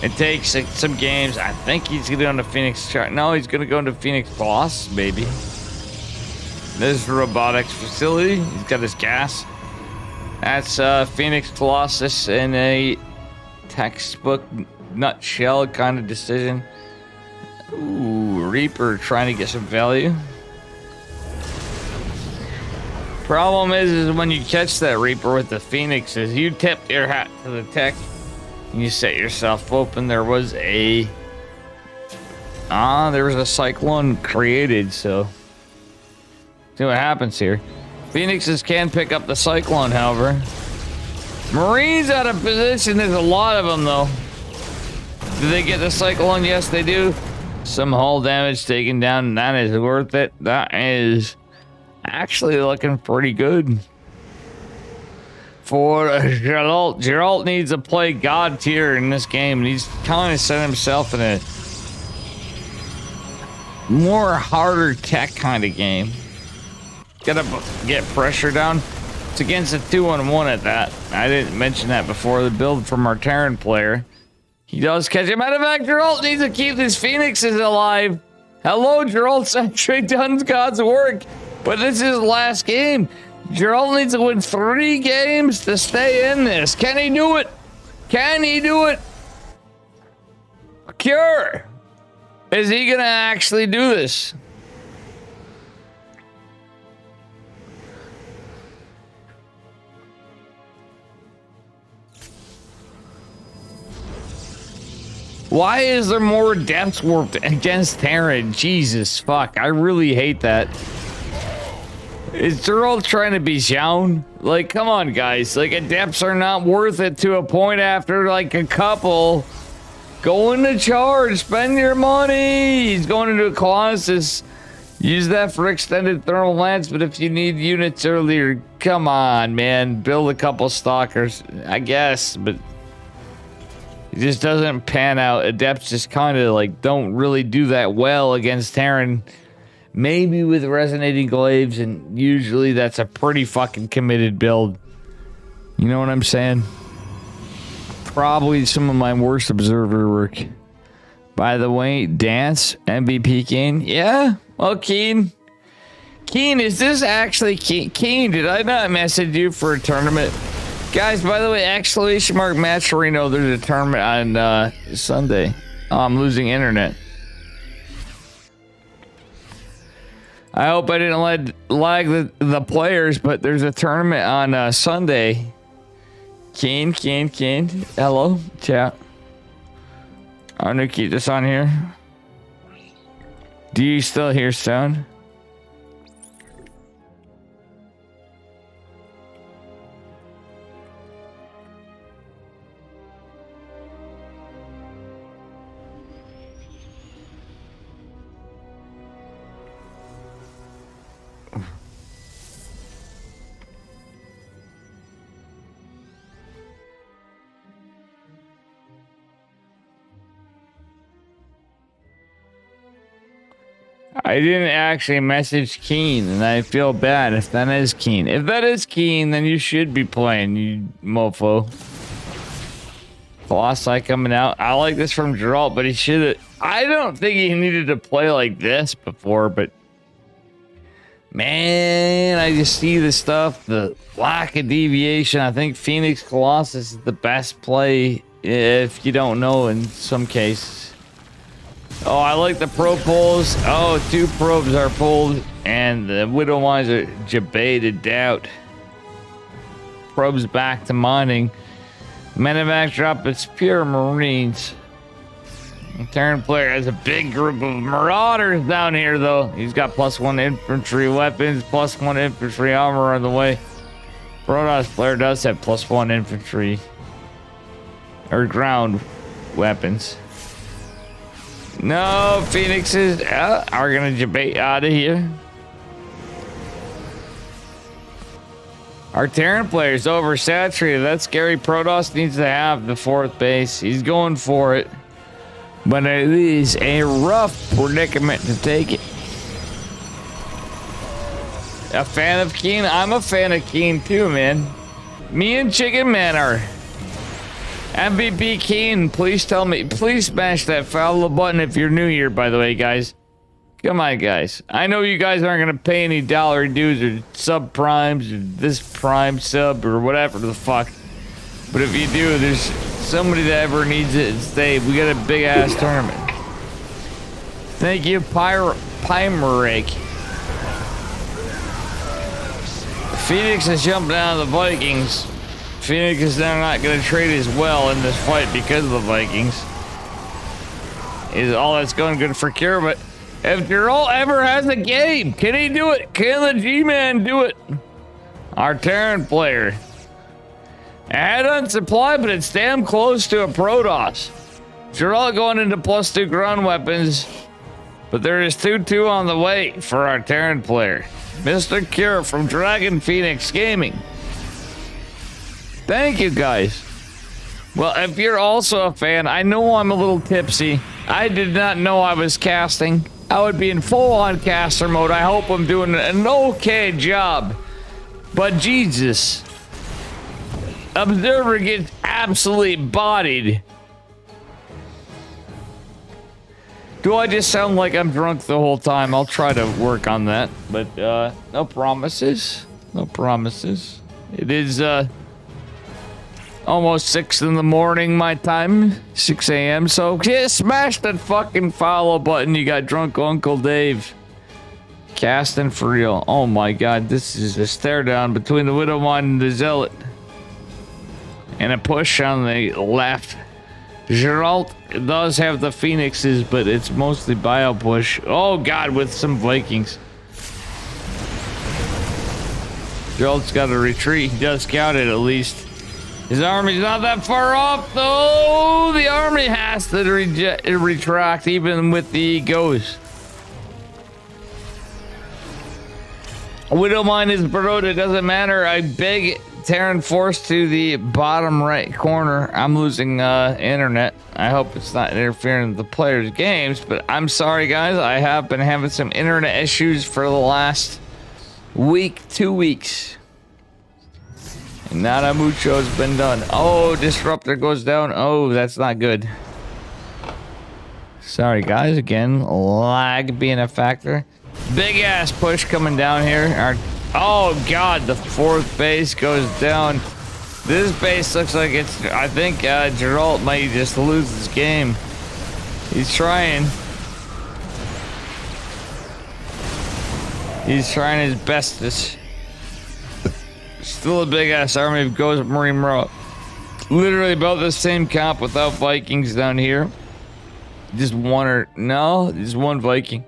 It takes some games. I think he's going to go into Phoenix Charge. No, he's going to go into Phoenix Boss, maybe. This is robotics facility. He's got his gas. That's Phoenix Colossus in a textbook nutshell kind of decision. Ooh, Reaper trying to get some value. Problem is when you catch that Reaper with the Phoenixes, you tip your hat to the tech and you set yourself open. There was a cyclone created, so see what happens here. Phoenixes can pick up the cyclone, however. Marines out of position. There's a lot of them, though. Do they get the cyclone? Yes, they do. Some hull damage taken down, and that is worth it. That is actually looking pretty good for Geralt. Geralt needs to play God tier in this game, and he's kind of set himself in a more harder tech kind of game. Gotta get pressure down. It's against a 2-on-1 at that. I didn't mention that before. The build from our Terran player. He does catch him. Matter of fact, Geralt needs to keep his Phoenixes alive. Hello, Geralt's actually done God's work. But this is his last game. Geralt needs to win 3 games to stay in this. Can he do it? Can he do it? Cure. Is he gonna actually do this? Why is there more depths warped against Terran? Jesus fuck, I really hate that. Is Geralt trying to be shown? Like, come on, guys. Like, adepts are not worth it to a point after, like, a couple. Go into charge. Spend your money. He's going into a Colossus. Use that for extended thermal lance, but if you need units earlier, come on, man. Build a couple stalkers, I guess, but it just doesn't pan out. Adepts just kind of, like, don't really do that well against Terran. Maybe with resonating glaives, and usually that's a pretty fucking committed build. You know what I'm saying? Probably some of my worst observer work. By the way, Dance, MVP Keen. Yeah? Well, Keen. Keen, is this actually Keen? Keen, did I not message you for a tournament? Guys, by the way, exclamation mark Matcherino, there's a tournament on Sunday. Oh, I'm losing internet. I hope I didn't lag the players, but there's a tournament on Sunday. Keen. Hello, chat. I'm gonna keep this on here. Do you still hear sound? I didn't actually message Keen, and I feel bad if that is Keen. If that is Keen, then you should be playing, you mofo. Colossi coming out. I like this from Geralt, but he should have... I don't think he needed to play like this before, but... Man, I just see the stuff, the lack of deviation. I think Phoenix Colossus is the best play if you don't know in some cases. Oh, I like the probe pulls. Oh, 2 probes are pulled, and the Widow Mines are debated out. Probes back to mining. Medevac drop its pure Marines. Terran player has a big group of Marauders down here, though. He's got +1 infantry weapons, +1 infantry armor on the way. Protoss player does have +1 infantry or ground weapons. No, Phoenixes are gonna debate out of here. Our Terran player's oversaturated. That scary Protoss needs to have the 4th base. He's going for it. But it is a rough predicament to take it. A fan of Keen? I'm a fan of Keen too, man. Me and Chicken Man are. MVP Keen, please tell me. Please smash that follow button if you're new here, by the way, guys. Come on, guys. I know you guys aren't going to pay any dollar dues or sub primes or this prime sub or whatever the fuck. But if you do, there's somebody that ever needs it instead. We got a big ass tournament. Thank you, Pymerake. Phoenix is jumping down the Vikings. Phoenix is now not going to trade as well in this fight because of the Vikings. Is all that's going good for Cure, but if Geralt ever has a game, can he do it? Can the G-Man do it? Our Terran player. Ahead on supply, but it's damn close to a Protoss. Geralt going into +2 ground weapons, but there is 2-2 on the way for our Terran player. Mr. Cure from Dragon Phoenix Gaming. Thank you, guys. Well, if you're also a fan, I know I'm a little tipsy. I did not know I was casting. I would be in full-on caster mode. I hope I'm doing an okay job. But Jesus. Observer gets absolutely bodied. Do I just sound like I'm drunk the whole time? I'll try to work on that. But, no promises. No promises. It is, almost 6 in the morning my time, 6 a.m. So yeah, smash that fucking follow button. You got drunk Uncle Dave casting for real. Oh my god, this is a stare down between the Widowmine and the Zealot, and a push on the left. Geralt does have the Phoenixes, but it's mostly bio push. Oh god, with some Vikings. Geralt's got to retreat. He does scout it at least. His army's not that far off, though. The army has to retract, even with the Ghost. Widowmine is borrowed. It doesn't matter. I beg Terran force to the bottom right corner. I'm losing internet. I hope it's not interfering with the players' games, but I'm sorry, guys. I have been having some internet issues for the last week, 2 weeks. Not a mucho's been done. Oh, disruptor goes down. Oh, that's not good. Sorry, guys. Again, lag being a factor. Big ass push coming down here. Oh god, the 4th base goes down. This base looks like it's. I think Geralt might just lose this game. He's trying. He's trying his bestest. Still a big ass army of Ghost Marine Marauder. Literally about the same comp without Vikings down here. Just one or no, just one Viking.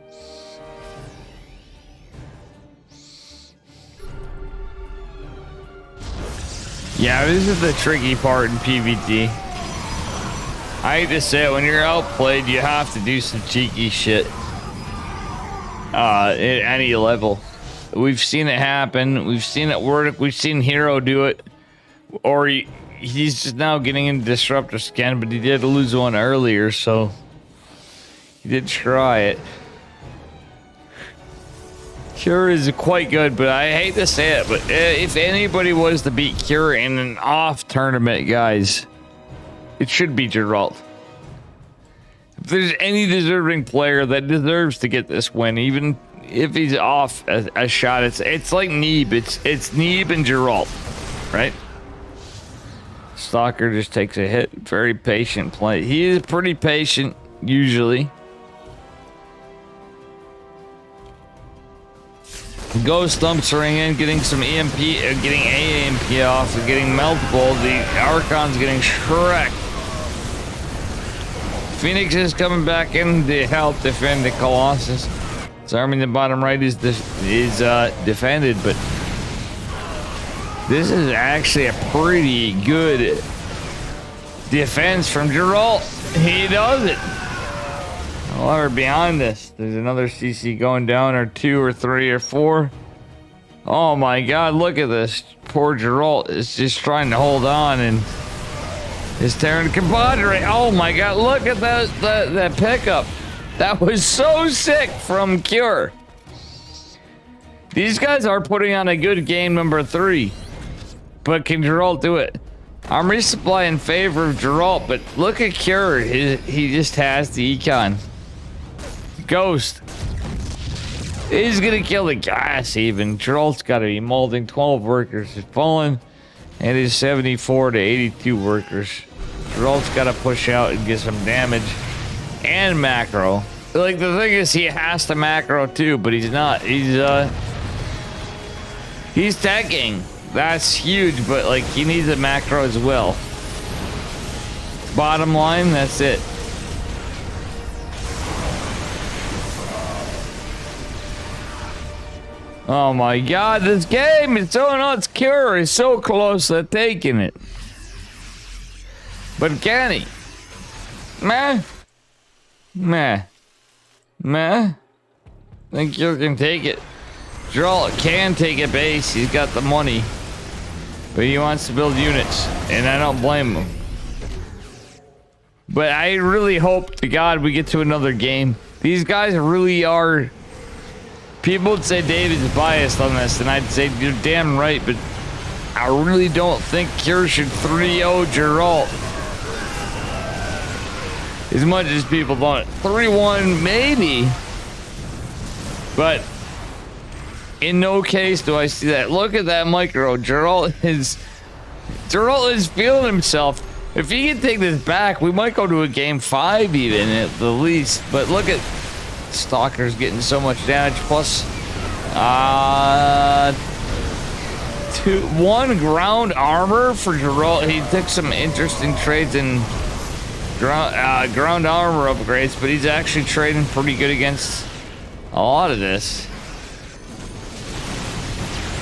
Yeah, this is the tricky part in PvT. I hate to say it, when you're outplayed, you have to do some cheeky shit. At any level. We've seen it happen. We've seen it work. We've seen Hero do it. Or he's just now getting into Disruptor Scan, but he did lose one earlier, so he did try it. Cure is quite good, but I hate to say it, but if anybody was to beat Cure in an off tournament, guys, it should be Geralt. If there's any deserving player that deserves to get this win, even if he's off a shot, it's like Neeb. It's Neeb and Geralt, right? Stalker just takes a hit. Very patient play. He is pretty patient usually. Ghost dumps ring in, getting some EMP, getting AMP off, getting multiple. The Archon's getting Shrek. Phoenix is coming back in to help defend the Colossus. His army in the bottom right is defended, but this is actually a pretty good defense from Geralt. He does it. However, behind this, there's another CC going down, or 2 or 3 or 4. Oh my god, look at this. Poor Geralt is just trying to hold on, and his Terran compadre. Oh my god, look at that pickup. That was so sick from Cure. These guys are putting on a good game number 3. But can Geralt do it? I'm resupply in favor of Geralt, but look at Cure. He just has the econ. Ghost. He's gonna kill the gas even. Geralt's gotta be molding. 12 workers is fallen. And it's 74 to 82 workers. Geralt's gotta push out and get some damage. And macro. Like, the thing is, he has to macro too, but he's not. He's tanking. That's huge, but like, he needs a macro as well. Bottom line, that's it. Oh my god, this game is so nuts. Cure is so close to taking it. But can he? Meh. Meh. Meh. I think Cure can take it. Geralt can take a base. He's got the money. But he wants to build units. And I don't blame him. But I really hope to God we get to another game. These guys really are... People would say David's biased on this, and I'd say you're damn right, but I really don't think Cure should 3-0 Geralt. As much as people don't. 3-1 maybe. But in no case do I see that. Look at that micro. Geralt is feeling himself. If he can take this back, we might go to a game 5 even at the least. But look at Stalker's getting so much damage, plus 1 ground armor for Geralt. He took some interesting trades in ground armor upgrades, but he's actually trading pretty good against a lot of this.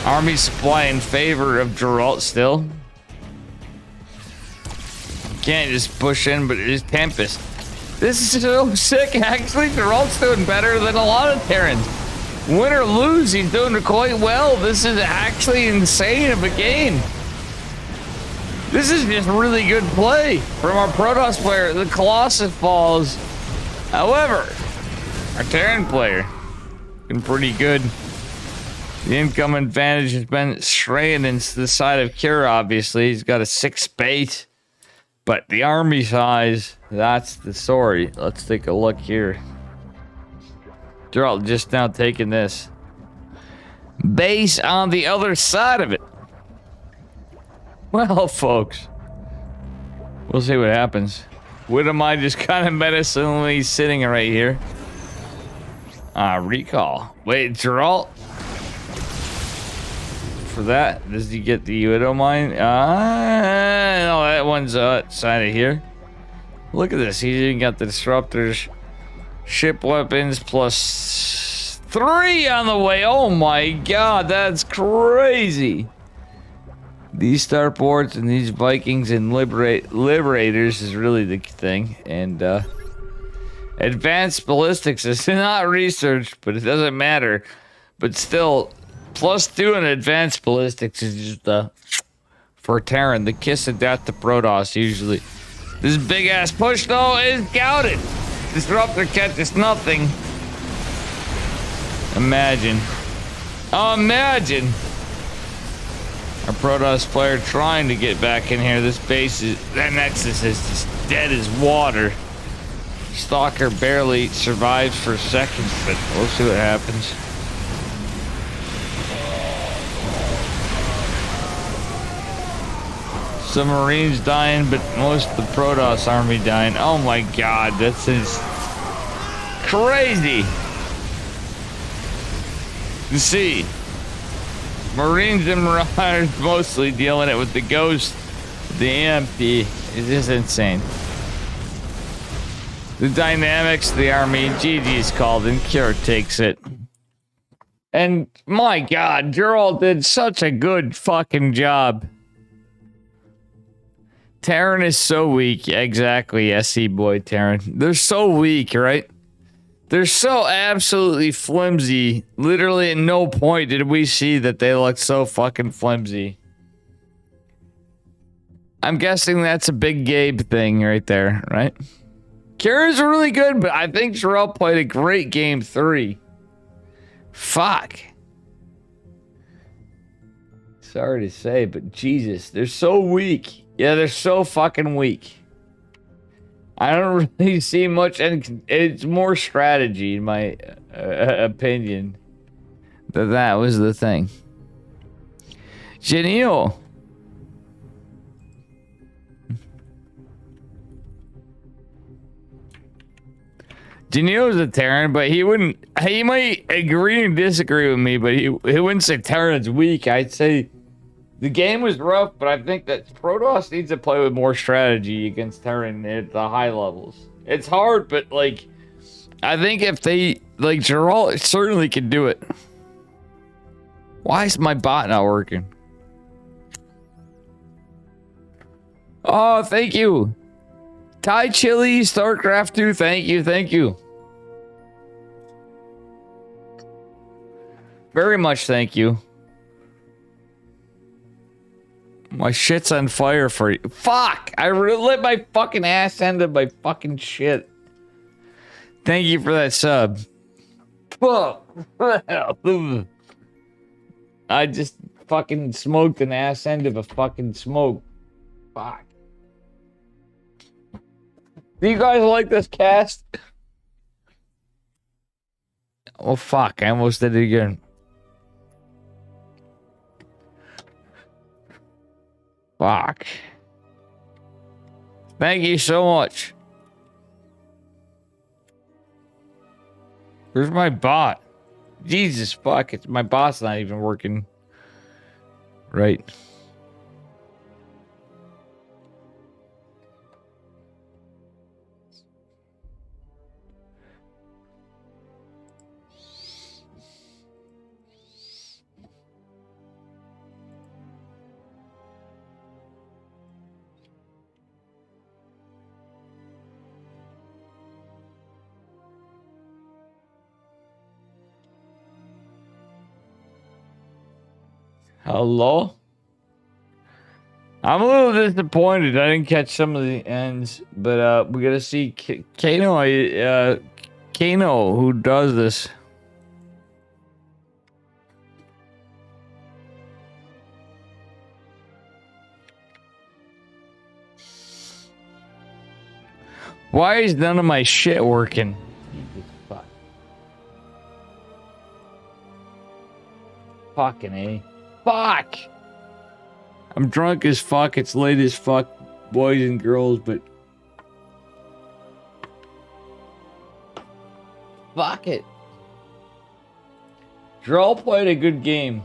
Army supply in favor of Geralt still. Can't just push in, but it is Tempest. This is so sick, actually. Geralt's doing better than a lot of Terrans. Win or lose, he's doing quite well. This is actually insane of a game. This is just really good play from our Protoss player. The Colossus falls. However, our Terran player been pretty good. The income advantage has been straying into the side of Cure, obviously. He's got a 6 base. But the army size, that's the story. Let's take a look here. Geralt just now taking this base on the other side of it. Well, folks, we'll see what happens. Widowmine just kind of menacingly sitting right here. Recall. Wait, Geralt? For that, does he get the Widowmine? No, that one's outside of here. Look at this. He's even got the disruptors, ship weapons, plus 3 on the way. Oh my god, that's crazy. These starports and these Vikings and liberators is really the thing. And advanced ballistics is not researched, but it doesn't matter. But still, +2 in advanced ballistics is just for Terran, the kiss of death to Protoss usually. This big ass push though is scouted. Disruptor catches nothing. Imagine. Imagine. Our Protoss player trying to get back in here. This base is, that Nexus is just dead as water. Stalker barely survives for seconds, but we'll see what happens. most of the Marines dying, but most of the Protoss army dying. Oh my god, this is crazy. You see, Marines and Marauders mostly dealing it with the Ghost, the EMP. It's just insane. The dynamics of the army, GG's called, and Cure takes it. And my god, Gerald did such a good fucking job. Terran is so weak. Exactly, SC boy Terran. They're so weak, right? They're so absolutely flimsy. Literally at no point did we see that they looked so fucking flimsy. I'm guessing that's a big Gabe thing right there, right? Kira's really good, but I think Jarrell played a great game 3. Fuck. Sorry to say, but Jesus, they're so weak. Yeah, they're so fucking weak. I don't really see much, and it's more strategy, in my opinion. That was the thing. Genio. Genio's a Terran, but he might agree and disagree with me, but he wouldn't say Terran's weak. I'd say the game was rough, but I think that Protoss needs to play with more strategy against Terran at the high levels. It's hard, but like, I think if they, like, Geralt certainly could do it. Why is my bot not working? Oh, thank you. Thai Chili, StarCraft 2, thank you, thank you. Very much thank you. My shit's on fire for you. Fuck! I lit my fucking ass end of my fucking shit. Thank you for that sub. Fuck. I just fucking smoked an ass end of a fucking smoke. Fuck. Do you guys like this cast? Oh fuck, I almost did it again. Fuck. Thank you so much. Where's my bot? Jesus fuck, it's my bot's not even working. Right. Hello? I'm a little disappointed. I didn't catch some of the ends, but we gotta see Kano, Kano, who does this. Why is none of my shit working? Fuck. Fucking A. Fuck! I'm drunk as fuck. It's late as fuck, boys and girls, but... Fuck it. Droll played a good game.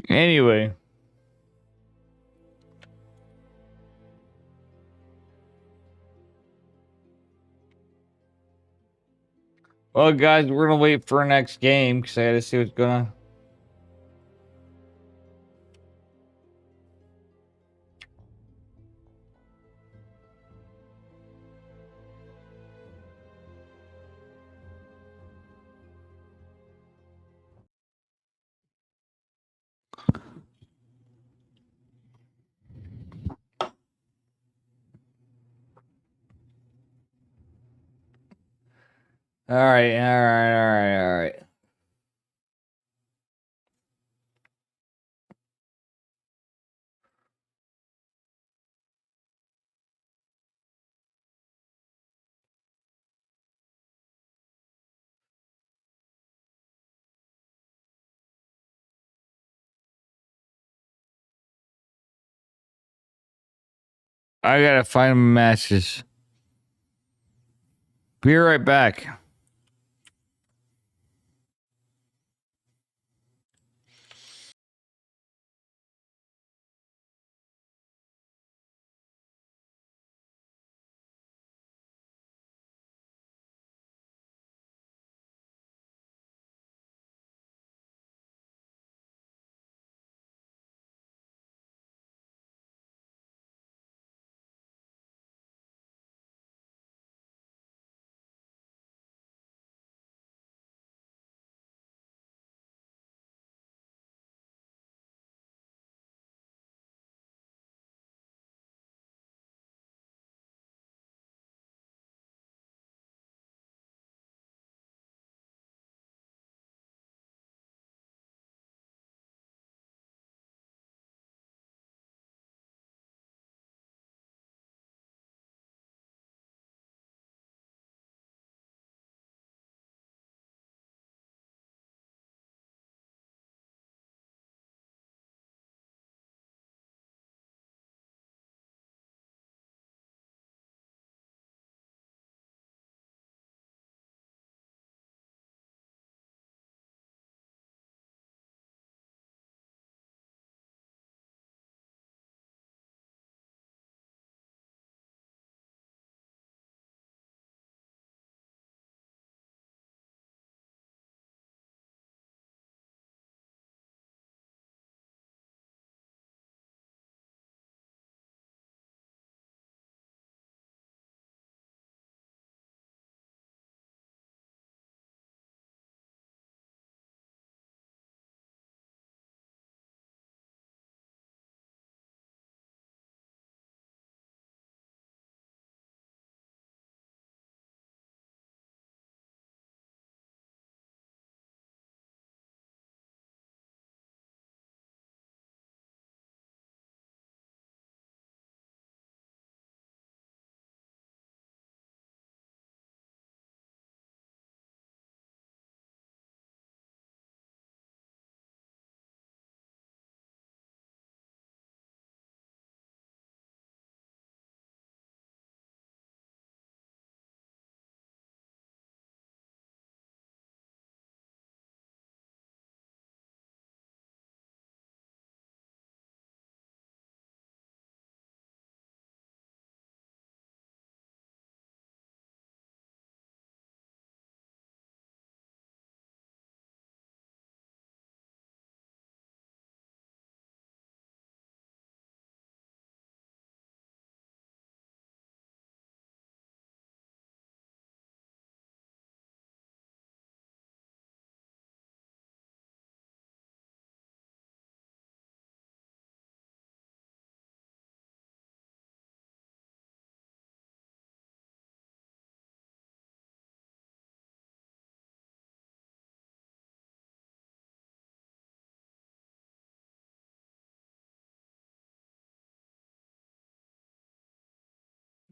Anyway. Well, guys, we're gonna wait for our next game because I gotta see what's gonna. All right, all right, all right, all right. I gotta find matches. Be right back.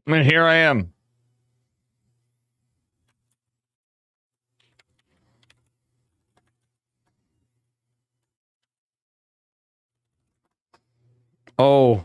And here I am. Oh.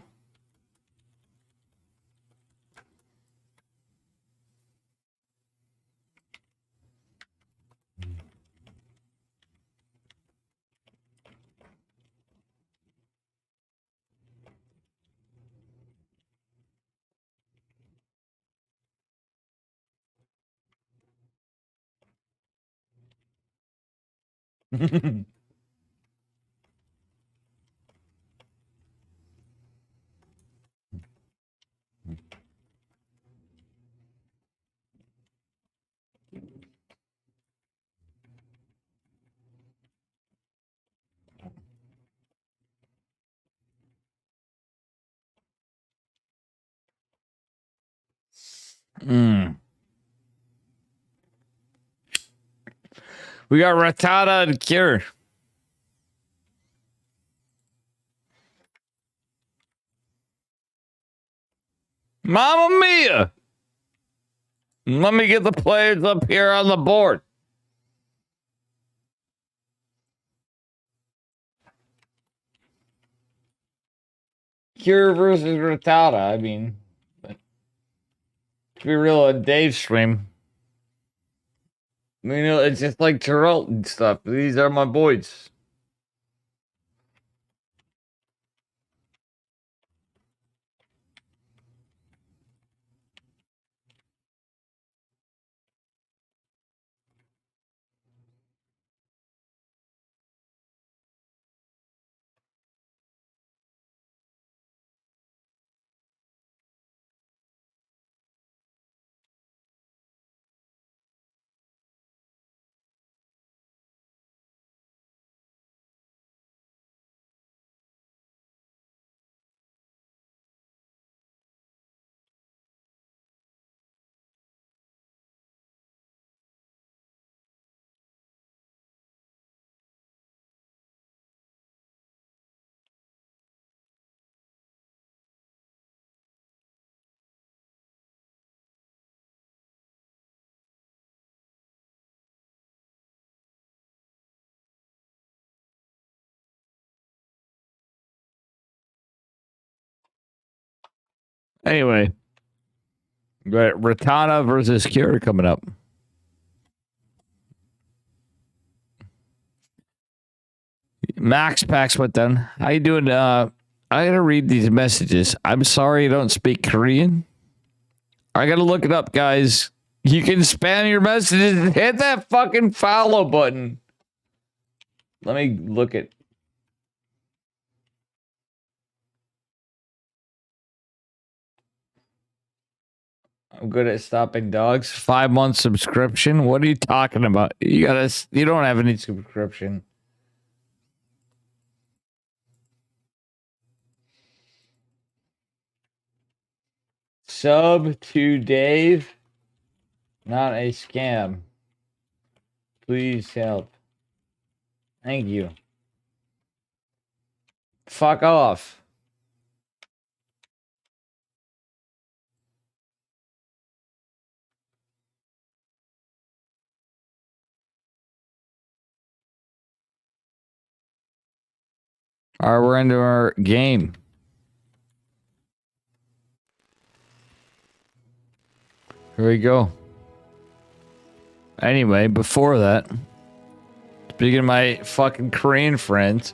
Mm. We got Rattata and Cure. Mamma mia! Let me get the players up here on the board. Cure versus Rattata. I mean, to be real, on Dave's stream. You know, it's just like Terrell and stuff. These are my boys. Anyway, Rattata versus Cure coming up. Max Pax went down. How you doing? I gotta read these messages. I'm sorry I don't speak Korean. I gotta look it up, guys. You can spam your messages. Hit that fucking follow button. Let me look at. I'm good at stopping dogs. 5-month subscription. What are you talking about? You don't have any subscription. Sub to Dave. Not a scam. Please help. Thank you. Fuck off. All right, we're into our game. Here we go. Anyway, before that, speaking of my fucking Korean friends,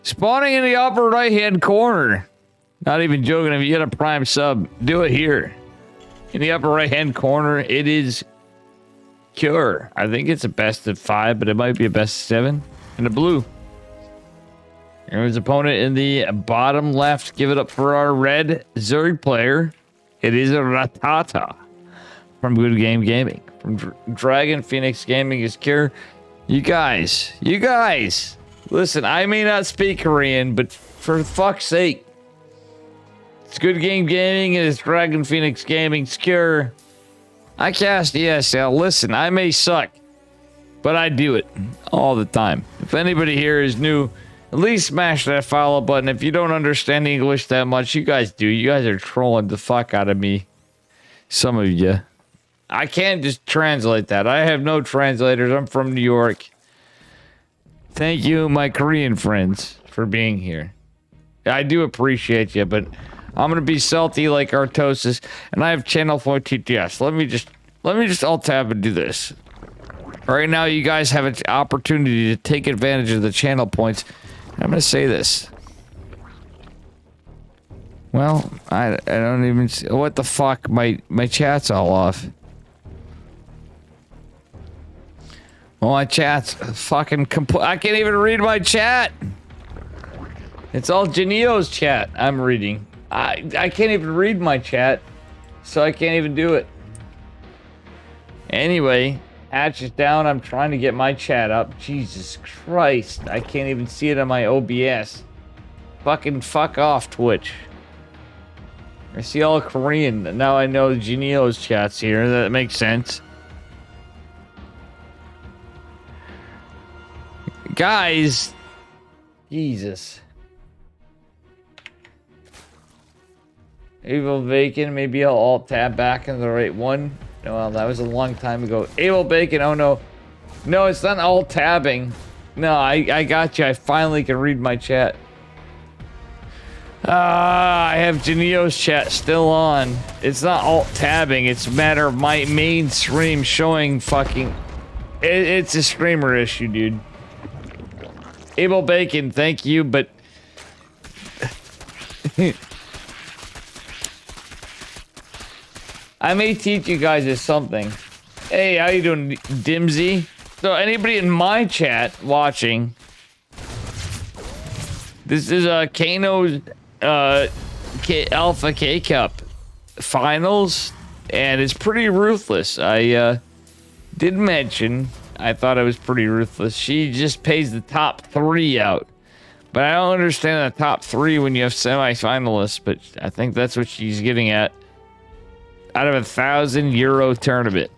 spawning in the upper right-hand corner. Not even joking. If you get a Prime sub, do it here. In the upper right-hand corner, it is Cure. I think it's a best of 5, but it might be a best of 7. And a blue. And his opponent in the bottom left. Give it up for our red Zerg player. It is a Rattata from Good Game Gaming. From Dragon Phoenix Gaming is Cure. You guys. Listen, I may not speak Korean, but for fuck's sake. It's Good Game Gaming and it's Dragon Phoenix Gaming. Cure. I cast ESL. Listen, I may suck, but I do it all the time. If anybody here is new, at least smash that follow button. If you don't understand English that much, you guys do. You guys are trolling the fuck out of me. Some of you. I can't just translate that. I have no translators. I'm from New York. Thank you, my Korean friends, for being here. I do appreciate you, but I'm gonna be salty like Artosis, and I have channel 4 TTS. Let me just alt tab and do this. Right now, you guys have an opportunity to take advantage of the channel points. I'm gonna say this. Well, I don't even see, what the fuck, my chat's all off. Well, my chat's fucking I can't even read my chat. It's all Janio's chat I'm reading. I can't even read my chat, so I can't even do it. Anyway, Hatch is down. I'm trying to get my chat up. Jesus Christ. I can't even see it on my OBS. Fucking fuck off, Twitch. I see all Korean. Now I know Janio's chat's here. That makes sense. guys. Jesus. Evil Bacon, maybe I'll alt tab back in the right one. No, well, that was a long time ago. Evil Bacon, oh no. No, it's not alt tabbing. No, I got you. I finally can read my chat. I have Janio's chat still on. It's not alt tabbing. It's a matter of my main stream showing fucking... It's a streamer issue, dude. Evil Bacon, thank you, but... I may teach you guys something. Hey, how you doing, Dimsy? So anybody in my chat watching, this is Kano's Alpha K Cup finals, and it's pretty ruthless. I did mention I thought it was pretty ruthless. She just pays the top 3 out, but I don't understand the top 3 when you have semi-finalists. But I think that's what she's getting at. Out of €1,000 tournament.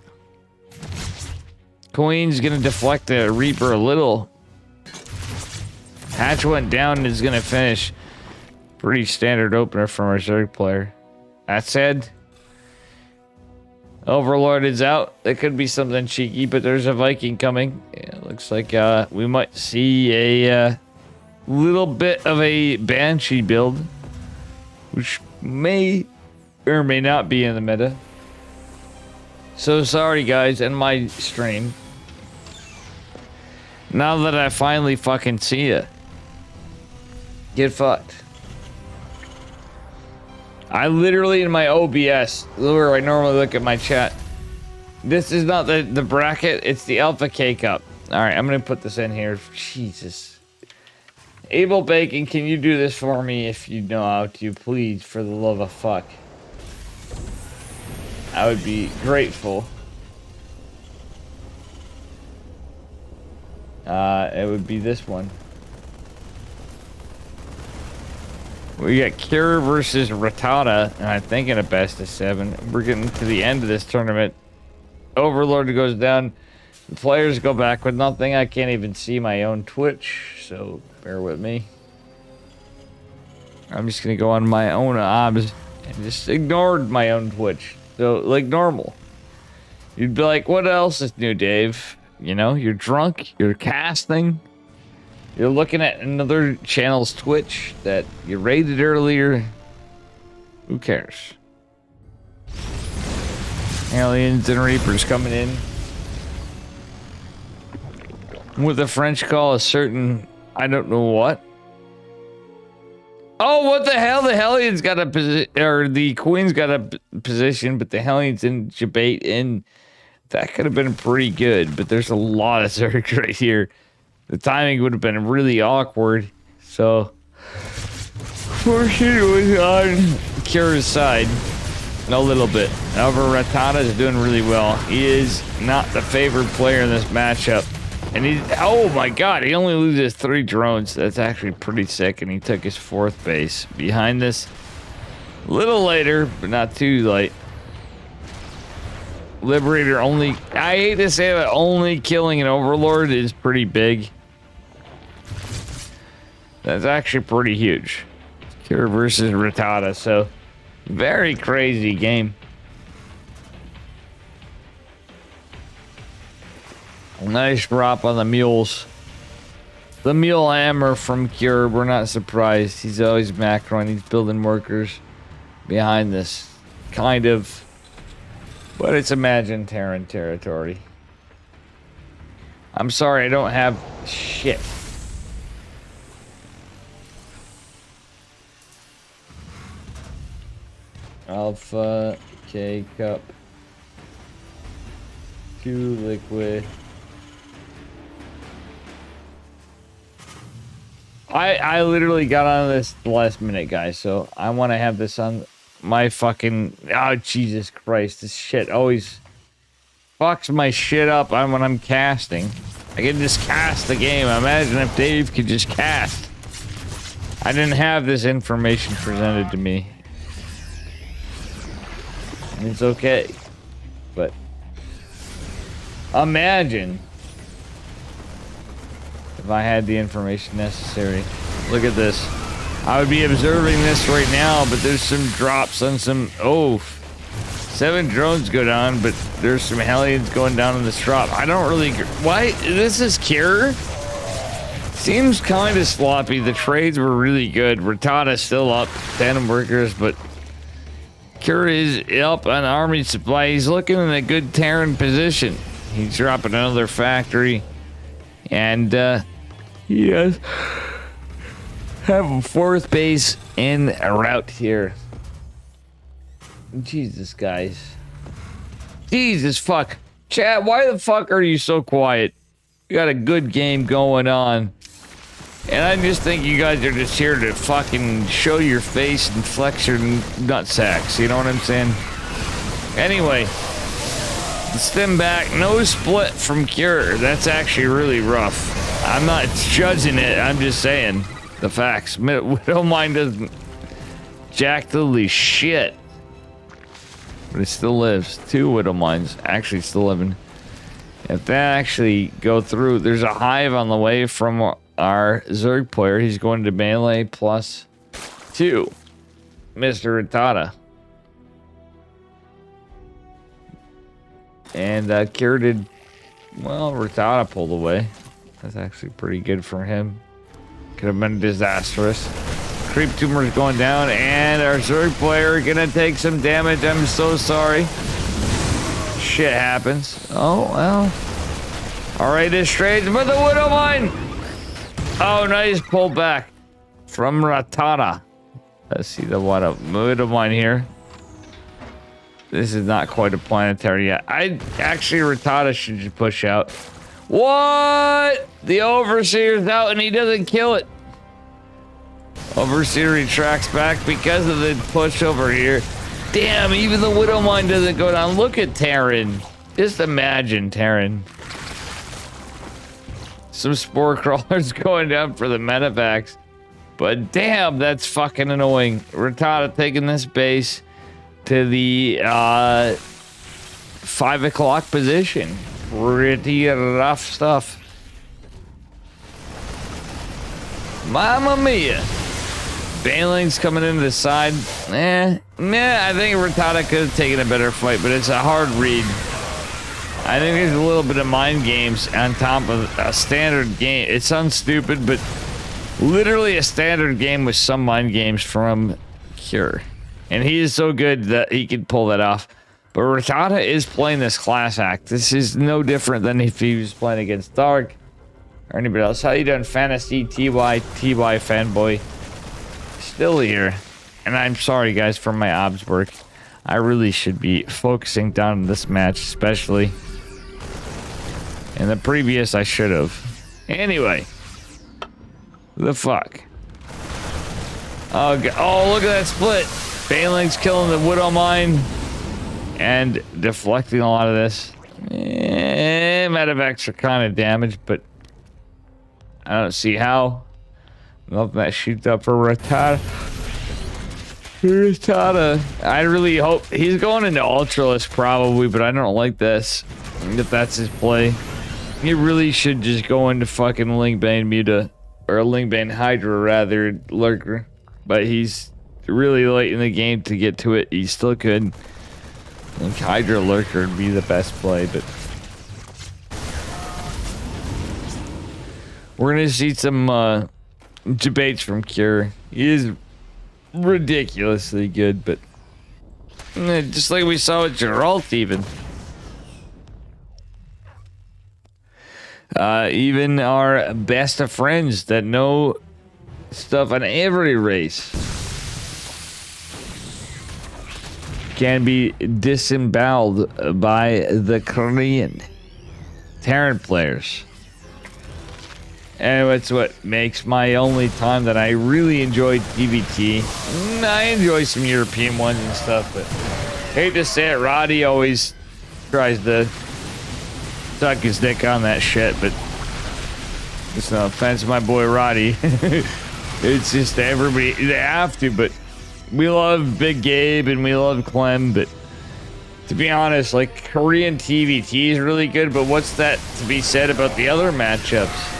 Queen's gonna deflect the Reaper a little. Hatch went down and is gonna finish. Pretty standard opener from our Zerg player. That said, Overlord is out. That could be something cheeky, but there's a Viking coming. Yeah, looks like we might see a little bit of a Banshee build, which may or may not be in the meta. So sorry guys, in my stream. Now that I finally fucking see ya, get fucked. I literally in my OBS, where I normally look at my chat, this is not the bracket, it's the Alpha K Cup. Alright, I'm gonna put this in here. Jesus. Abel Bacon, can you do this for me if you know how to, please, for the love of fuck? I would be grateful. It would be this one. We got Cure versus Rattata, and I'm thinking a best of 7. We're getting to the end of this tournament. Overlord goes down. The players go back with nothing. I can't even see my own Twitch, so bear with me. I'm just gonna go on my own obs and just ignored my own Twitch. So, like normal. You'd be like, what else is new, Dave? You know, you're drunk, you're casting, you're looking at another channel's Twitch that you rated earlier. Who cares? Aliens and Reapers coming in. With the French call a certain, I don't know what. Oh, what the hell? The Hellions got a position, or the Queen's got a position, but the Hellions didn't debate in. That could have been pretty good, but there's a lot of Zerg right here. The timing would have been really awkward, so Fortune was on Cure's side a little bit. However, Rattata is doing really well. He is not the favored player in this matchup. And he, oh my god, he only loses 3 drones. That's actually pretty sick, and he took his 4th base. Behind this, a little later, but not too late. Liberator only, I hate to say that, only killing an Overlord is pretty big. That's actually pretty huge. Cure versus Rattata, so very crazy game. Nice drop on the mules. The mule hammer from Cure, we're not surprised. He's always macroing, he's building workers behind this. Kind of. But it's Imagine Terran territory. I'm sorry, I don't have shit. Alpha K Cup. 2 liquid. I literally got on this the last minute, guys, so I want to have this on my fucking... Oh, Jesus Christ. This shit always fucks my shit up when I'm casting. I can just cast the game. Imagine if Dave could just cast. I didn't have this information presented to me. And it's okay. But imagine if I had the information necessary. Look at this. I would be observing this right now, but there's some drops on some... Oh, 7 drones go down, but there's some Hellions going down in this drop. I don't really... Why? This is Cure? Seems kind of sloppy. The trades were really good. Rattata's still up. Tandem workers, but... Cure is up on army supply. He's looking in a good Terran position. He's dropping another factory. And, he does have a 4th base in a route here. Jesus, guys. Jesus, fuck. Chat, why the fuck are you so quiet? You got a good game going on. And I just think you guys are just here to fucking show your face and flex your nutsacks. You know what I'm saying? Anyway. Stem back. No split from Cure. That's actually really rough. I'm not judging it. I'm just saying the facts. Widowmine doesn't jack the shit. But it still lives. 2 Widowmines actually still living. If that actually go through, there's a hive on the way from our Zerg player. He's going to melee plus 2. Mr. Rattata. And Cure did... Well, Rattata pulled away. That's actually pretty good for him. Could have been disastrous. Creep tumor's going down, and our Zerg player gonna take some damage. I'm so sorry. Shit happens. Oh, well. Alright, this trades, but the Widowmine! Oh, nice pull back from Rattata. Let's see the Widowmine here. This is not quite a planetary yet. Actually, Rattata should just push out. What? The Overseer's out and he doesn't kill it. Overseer retracts back because of the push over here. Damn, even the Widowmine doesn't go down. Look at Terran. Just imagine Terran. Some Spore Crawlers going down for the medevacs. But damn, that's fucking annoying. Rattata taking this base to the 5 o'clock position. Pretty rough stuff. Mamma mia. Baneling's coming into the side. I think Rattata could have taken a better fight, but it's a hard read. I think there's a little bit of mind games on top of a standard game. It sounds stupid, but literally a standard game with some mind games from Cure. And he is so good that he can pull that off. But Rattata is playing this class act. This is no different than if he was playing against Dark or anybody else. How you doing, Fantasy TY fanboy? Still here. And I'm sorry, guys, for my obs work. I really should be focusing down on this match, especially. In the previous, I should have. Anyway. The fuck? Oh, look at that split. Baneling's killing the Widowmine and deflecting a lot of this. Medevacs are kind of damaged, but I don't see how. Nothing that shoots up for Rattata. I really hope he's going into Ultralisk probably, but I don't like this. If that's his play, he really should just go into fucking Lingbane Muta or Lingbane Hydra rather, Lurker. But he's really late in the game to get to it. He still could. I think Hydra Lurker would be the best play, but we're gonna see some debates from Cure. He is ridiculously good, but just like we saw with Geralt, even our best of friends that know stuff on every race can be disemboweled by the Korean Terran players. And it's what makes my only time that I really enjoyed TVT. I enjoy some European ones and stuff, but hate to say it, Roddy always tries to suck his dick on that shit, but it's no offense to my boy Roddy. It's just everybody, they have to, but we love Big Gabe and we love Clem, but to be honest, like, Korean TVT is really good, but what's that to be said about the other matchups?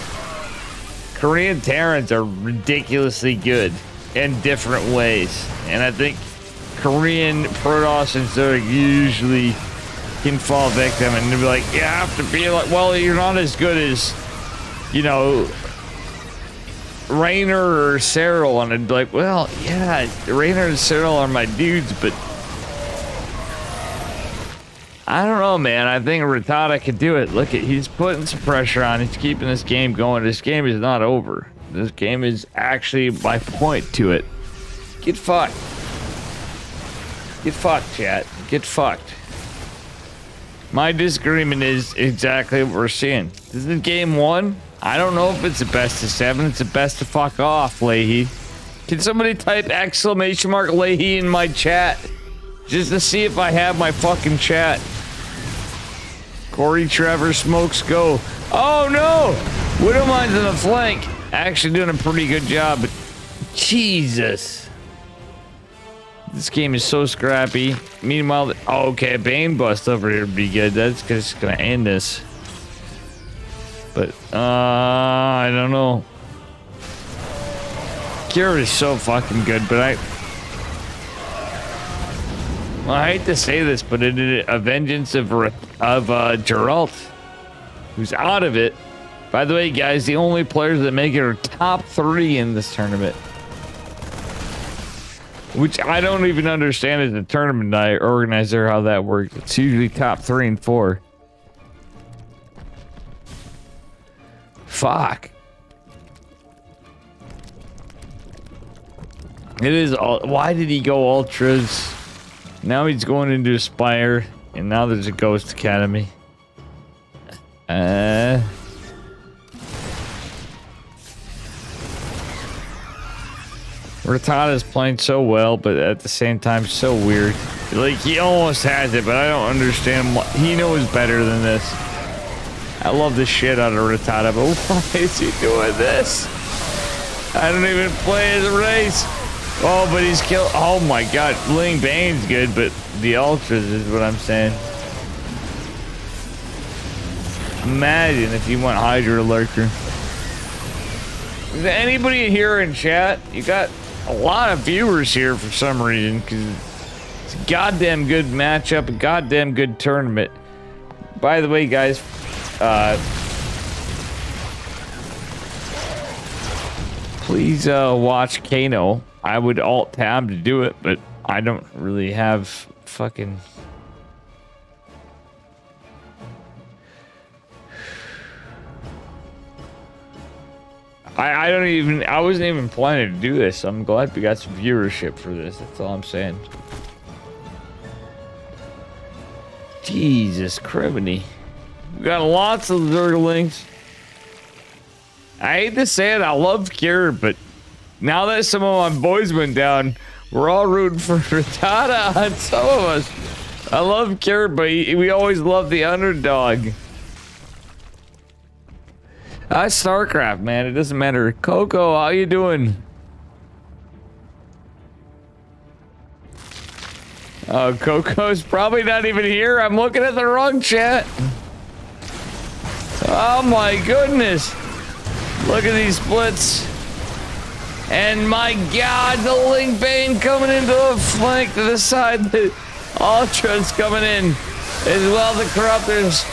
Korean Terrans are ridiculously good in different ways. And I think Korean Protoss and Zerg usually can fall victim, and they'll be like, you have to be like, well, you're not as good as, you know, Raynor or Cyril. And I'd be like, well, yeah, Raynor and Cyril are my dudes, but I don't know, man. I think Rattata could do it. Look, he's putting some pressure on. He's keeping this game going. This game is not over. This game is actually my point to it. Get fucked. Get fucked, chat. Get fucked. My disagreement is exactly what we're seeing. This is game 1. I don't know if it's the best of 7. It's the best to fuck off, Leahy. Can somebody type exclamation mark Leahy in my chat? Just to see if I have my fucking chat. Corey, Trevor, Smokes, go. Oh no! Widowmine's in the flank. Actually doing a pretty good job, but Jesus. This game is so scrappy. Meanwhile, oh, okay, Bane bust over here would be good. That's just gonna end this. But, I don't know. Kira is so fucking good, but well, I hate to say this, but it is a vengeance of Geralt, who's out of it. By the way, guys, the only players that make it are top 3 in this tournament. Which I don't even understand as a tournament organizer how that works. It's usually top 3 and 4. Fuck. It is all. Why did he go ultras? Now he's going into Aspire, and now there's a Ghost Academy. Rattata's playing so well, but at the same time, so weird. Like, he almost has it, but I don't understand why. He knows better than this. I love the shit out of Rattata, but why is he doing this? I don't even play as a race. Oh, but he's killed. Oh my god, Ling Bane's good, but the ultras is what I'm saying. Imagine if you went Hydra Lurker. Is there anybody here in chat? You got a lot of viewers here for some reason, because it's a goddamn good matchup, a goddamn good tournament. By the way, guys, please watch Kano. I would alt tab to do it, but I don't really have fucking... I wasn't even planning to do this. I'm glad we got some viewership for this. That's all I'm saying. Jesus criminy. We got lots of Zerglings. I hate to say it, I love Kira, but now that some of my boys went down, we're all rooting for Rattata on some of us. I love Kira, but we always love the underdog. That's StarCraft, man. It doesn't matter. Coco, how you doing? Oh, Coco's probably not even here. I'm looking at the wrong chat. Oh my goodness. Look at these splits. And my god, the Ling Bane coming into the flank to the side. The Ultra's coming in. As well, the Corruptors.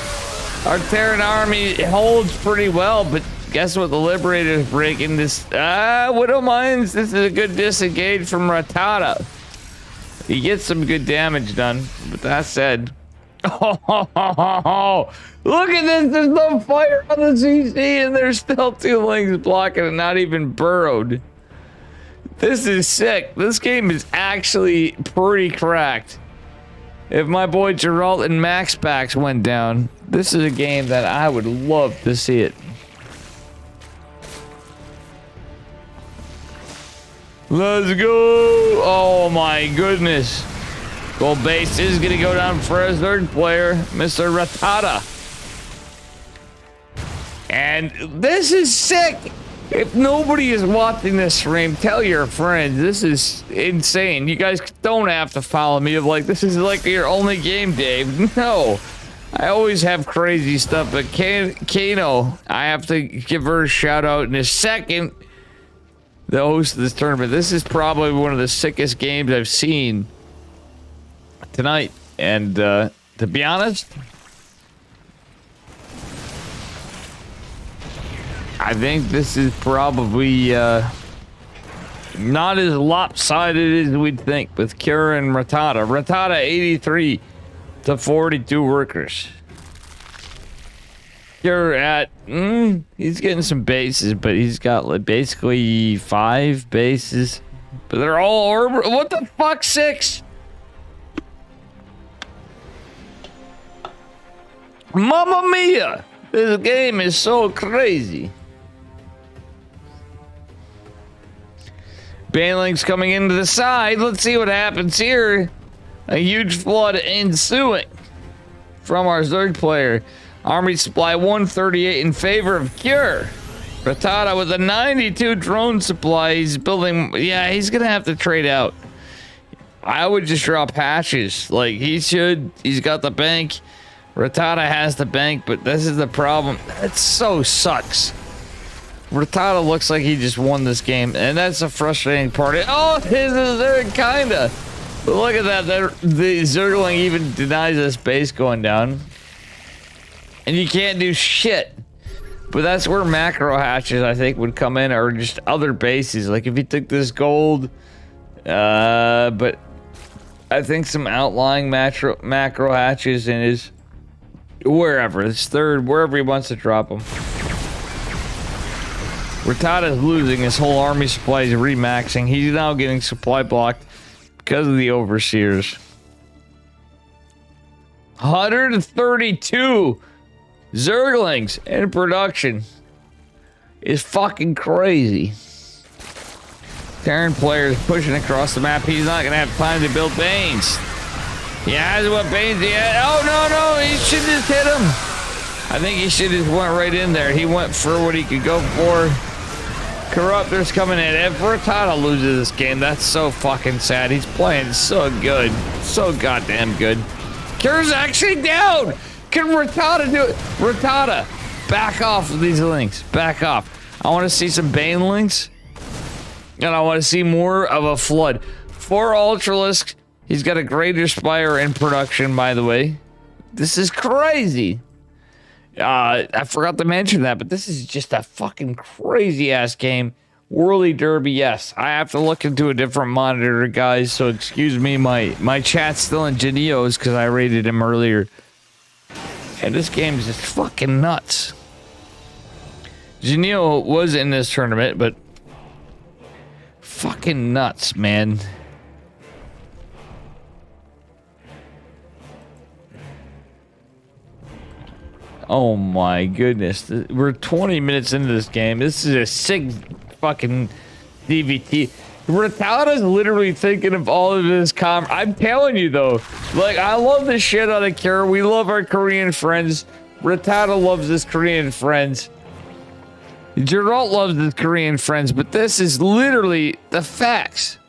Our Terran army holds pretty well, but guess what? The Liberators breaking this. Widowmines. This is a good disengage from Rattata. He gets some good damage done. But that said, look at this. There's no fire on the CC, and there's still 2 Lings blocking and not even burrowed. This is sick. This game is actually pretty cracked. If my boy Geralt and Max Pax went down, this is a game that I would love to see it. Let's go! Oh my goodness. Gold base is gonna go down for a 3rd player, Mr. Rattata. And this is sick! If nobody is watching this stream, tell your friends. This is insane. You guys don't have to follow me. Like, this is like your only game, Dave. No. I always have crazy stuff, but Kano, I have to give her a shout out in a second. The host of this tournament. This is probably one of the sickest games I've seen tonight. And to be honest, I think this is probably not as lopsided as we'd think with Kira and Rattata. Rattata 83 to 42 workers. You're at, he's getting some bases, but he's got like basically 5 bases. But they're all orbital. What the fuck, 6? Mamma mia! This game is so crazy. Baneling's coming into the side. Let's see what happens here. A huge flood ensuing from our Zerg player. Army supply 138 in favor of Cure. Rattata with a 92 drone supply. He's building. Yeah, he's gonna have to trade out. I would just drop hatches. Like he should. He's got the bank. Rattata has the bank, but this is the problem. It so sucks. Rattata looks like he just won this game, and that's a frustrating part. Oh, his is there, kinda. But look at that. The Zergling even denies us base going down. And you can't do shit. But that's where macro hatches, I think, would come in, or just other bases. Like if you took this gold, but I think some outlying macro hatches in his wherever, his third, wherever he wants to drop them. Rattata's losing his whole army supply. He's remaxing. He's now getting supply blocked because of the overseers. 132 Zerglings in production is fucking crazy. Terran players pushing across the map. He's not gonna have time to build Banes. He has what Banes he had. Oh no, he should just hit him. I think he should just went right in there. He went for what he could go for. Corruptor's coming in. If Rattata loses this game, that's so fucking sad. He's playing so good. So goddamn good. Cure's actually down! Can Rattata do it? Rattata, back off of these links. Back off. I want to see some Banelings. And I want to see more of a flood. 4 Ultralisks. He's got a Greater Spire in production, by the way. This is crazy. I forgot to mention that, but this is just a fucking crazy ass game. Whirly Derby, yes. I have to look into a different monitor, guys, so excuse me. My chat's still in Geneos because I rated him earlier. And this game is just fucking nuts. Geneo was in this tournament, but fucking nuts, man. Oh my goodness. We're 20 minutes into this game. This is a sick fucking DVT. Rattata's literally thinking of all of this I'm telling you though, like I love this shit out of Cure. We love our Korean friends. Rattata loves his Korean friends. Geralt loves his Korean friends, but this is literally the facts.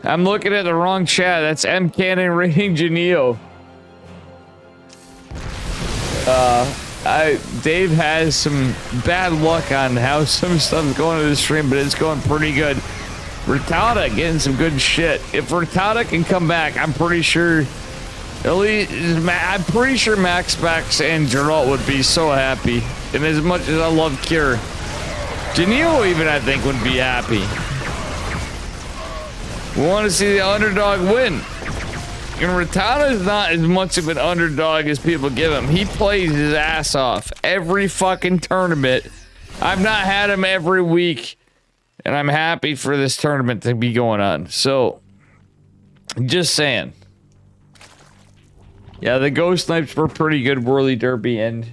I'm looking at the wrong chat. That's M Cannon rating Geneo. Dave has some bad luck on how some stuff's going to the stream, but it's going pretty good. Rattata getting some good shit. If Rattata can come back, I'm pretty sure Max Pax and Geralt would be so happy. And as much as I love Cure, Geneo even I think would be happy. We want to see the underdog win. And Rattata is not as much of an underdog as people give him. He plays his ass off every fucking tournament. I've not had him every week, and I'm happy for this tournament to be going on. So, just saying. Yeah, the Ghost Snipes were pretty good. Whirly Derby and...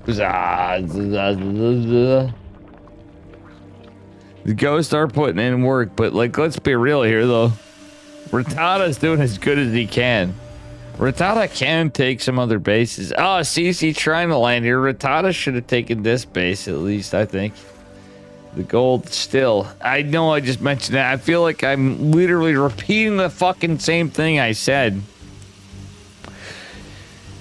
The Ghosts are putting in work, but like, let's be real here though. Rattata's doing as good as he can. Rattata can take some other bases. Oh, CC trying to land here. Rattata should have taken this base at least, I think. The gold still. I know I just mentioned that. I feel like I'm literally repeating the fucking same thing I said.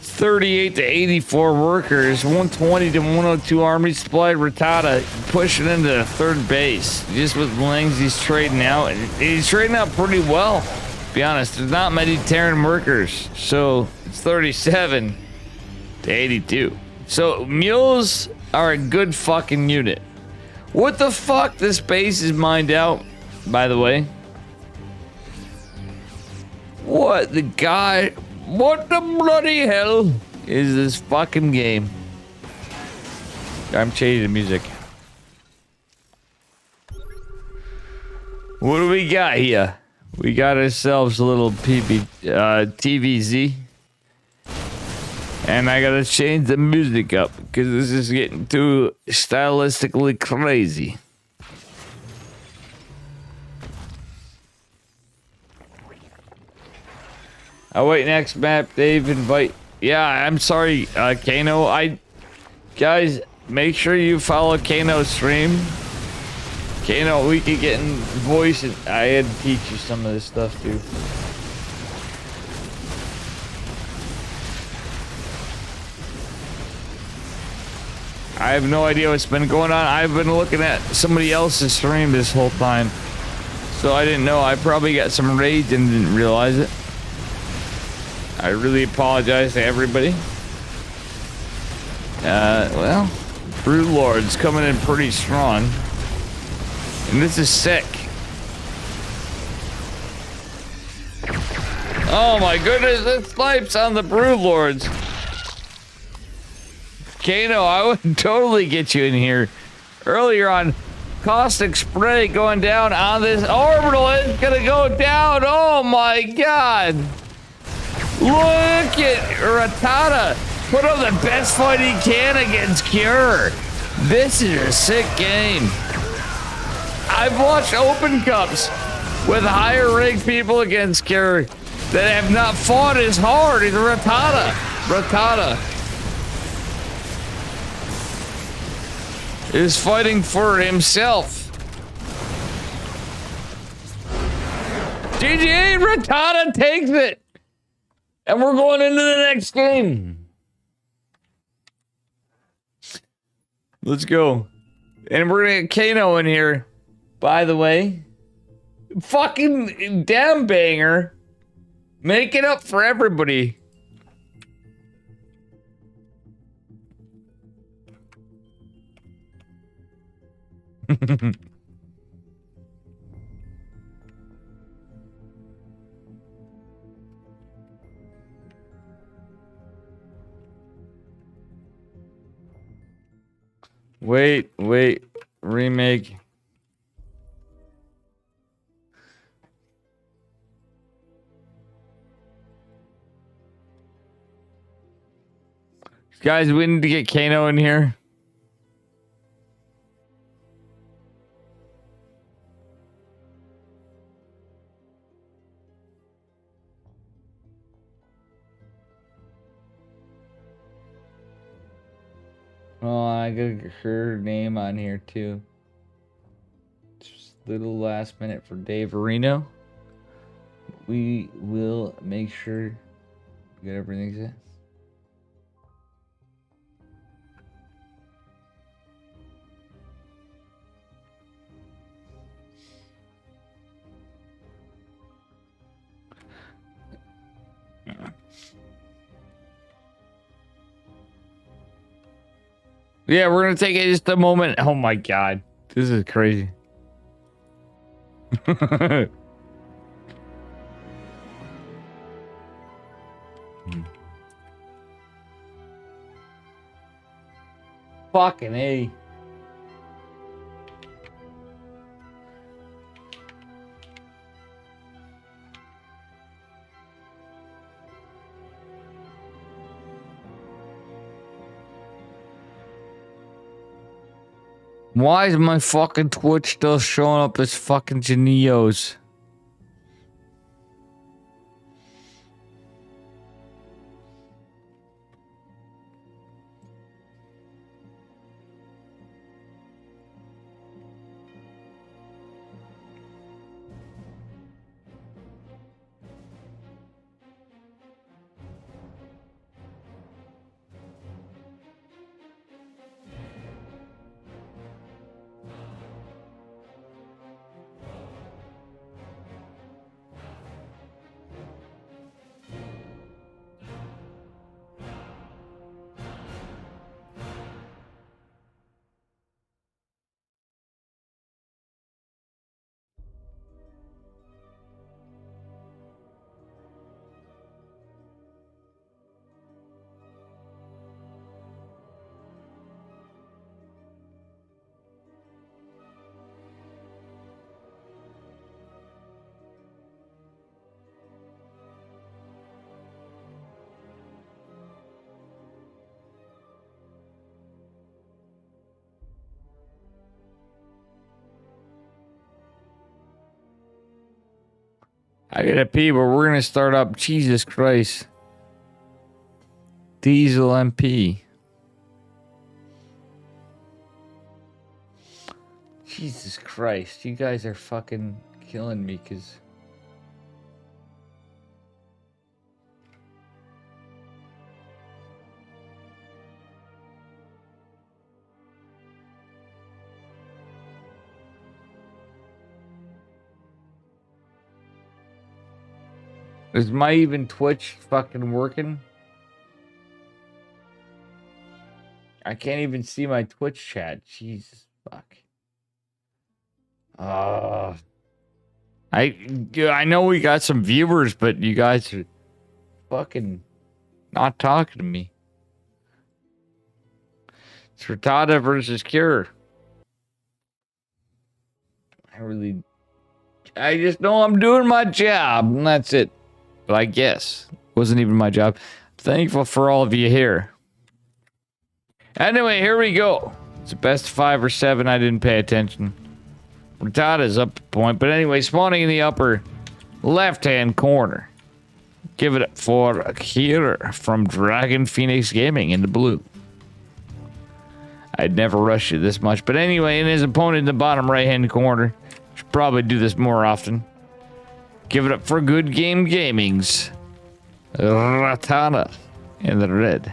38 to 84 workers, 120 to 102 army supplied Rattata pushing into third base. Just with Lings, he's trading out. And he's trading out pretty well, to be honest. There's not many Terran workers. So it's 37 to 82. So mules are a good fucking unit. What the fuck? This base is mined out, by the way. What the guy? What the bloody hell is this fucking game? I'm changing the music. What do we got here? We got ourselves a little TVZ. And I gotta change the music up because this is getting too stylistically crazy. Oh wait, next map, Dave, invite. Yeah, I'm sorry, Kano. Guys, make sure you follow Kano's stream. Kano, we could get in voice. I had to teach you some of this stuff too. I have no idea what's been going on. I've been looking at somebody else's stream this whole time, so I didn't know. I probably got some rage and didn't realize it. I really apologize to everybody. Well, Brood Lord's coming in pretty strong. And this is sick. Oh my goodness, it snipes on the Brood Lords. Kano, I would totally get you in here. Earlier on, caustic spray going down on this orbital. It's gonna go down. Oh my god. Look at Rattata. Put up the best fight he can against Cure. This is a sick game. I've watched Open Cups with higher ranked people against Cure that have not fought as hard as Rattata. Rattata is fighting for himself. GG, Rattata takes it. And we're going into the next game. Let's go. And we're gonna get Kano in here, by the way. Fucking damn banger. Make it up for everybody. Wait, remake. Guys, we need to get Kano in here. Oh, I gotta get her name on here too. Just a little last minute for Dave Areno. We will make sure we get everything set. Yeah, we're gonna take it just a moment. Oh my god, this is crazy. Fucking A. Why is my fucking Twitch still showing up as fucking Janios? I gotta pee, but we're gonna start up. Jesus Christ. Diesel MP. Jesus Christ. You guys are fucking killing me, because... Is my even Twitch fucking working? I can't even see my Twitch chat. Jesus fuck. I know we got some viewers, but you guys are fucking not talking to me. It's Rattata versus Cure. I just know I'm doing my job, and that's it. But I guess it wasn't even my job. Thankful for all of you here. Anyway, here we go. It's a best of 5 or 7. I didn't pay attention. Rattata's up a point. But anyway, spawning in the upper left-hand corner. Give it up for Akira from Dragon Phoenix Gaming in the blue. I'd never rush you this much. But anyway, and his opponent in the bottom right-hand corner. Should probably do this more often. Give it up for Good Game Gaming's Rattata in the red.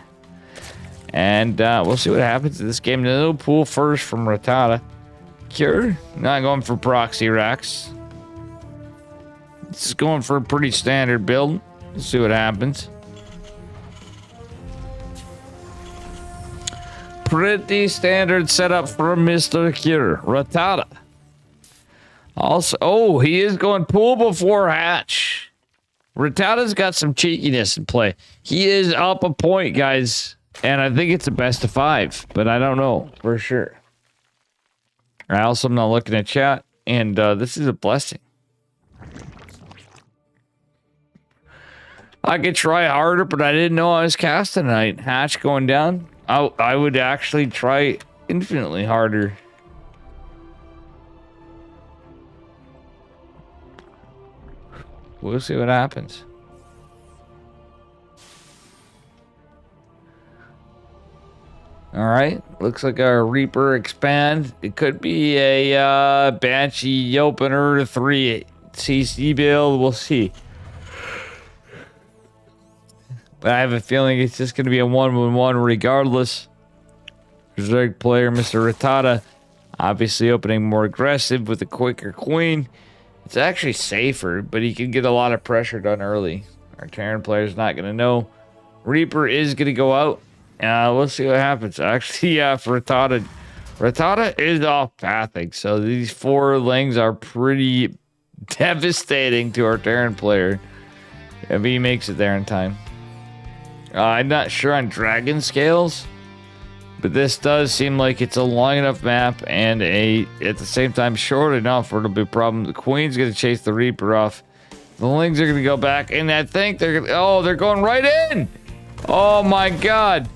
And we'll see what happens in this game. No pool first from Rattata. Cure, not going for proxy racks. This is going for a pretty standard build. We'll see what happens. Pretty standard setup for Mr. Cure. Rattata. Also, oh, he is going pool before hatch. Rattata's got some cheekiness in play. He is up a point, guys. And I think it's a best of 5, but I don't know for sure. I also am not looking at chat, and this is a blessing. I could try harder, but I didn't know I was casting tonight. Hatch going down. I would actually try infinitely harder. We'll see what happens. Alright, looks like our Reaper expand. It could be a Banshee opener to 3 CC build. We'll see. But I have a feeling it's just going to be a 1-1 regardless. Berserk player, Mr. Rattata, obviously opening more aggressive with a quicker queen. It's actually safer, but he can get a lot of pressure done early. Our Terran player's not going to know. Reaper is going to go out. We'll see what happens. Actually, yeah, for Rattata. Rattata is off-pathing, so these 4 lings are pretty devastating to our Terran player if he makes it there in time. I'm not sure on dragon scales, but this does seem like it's a long enough map and at the same time short enough where it'll be a problem. The Queen's going to chase the Reaper off. The lings are going to go back, and I think they're going to... Oh, they're going right in! Oh my god!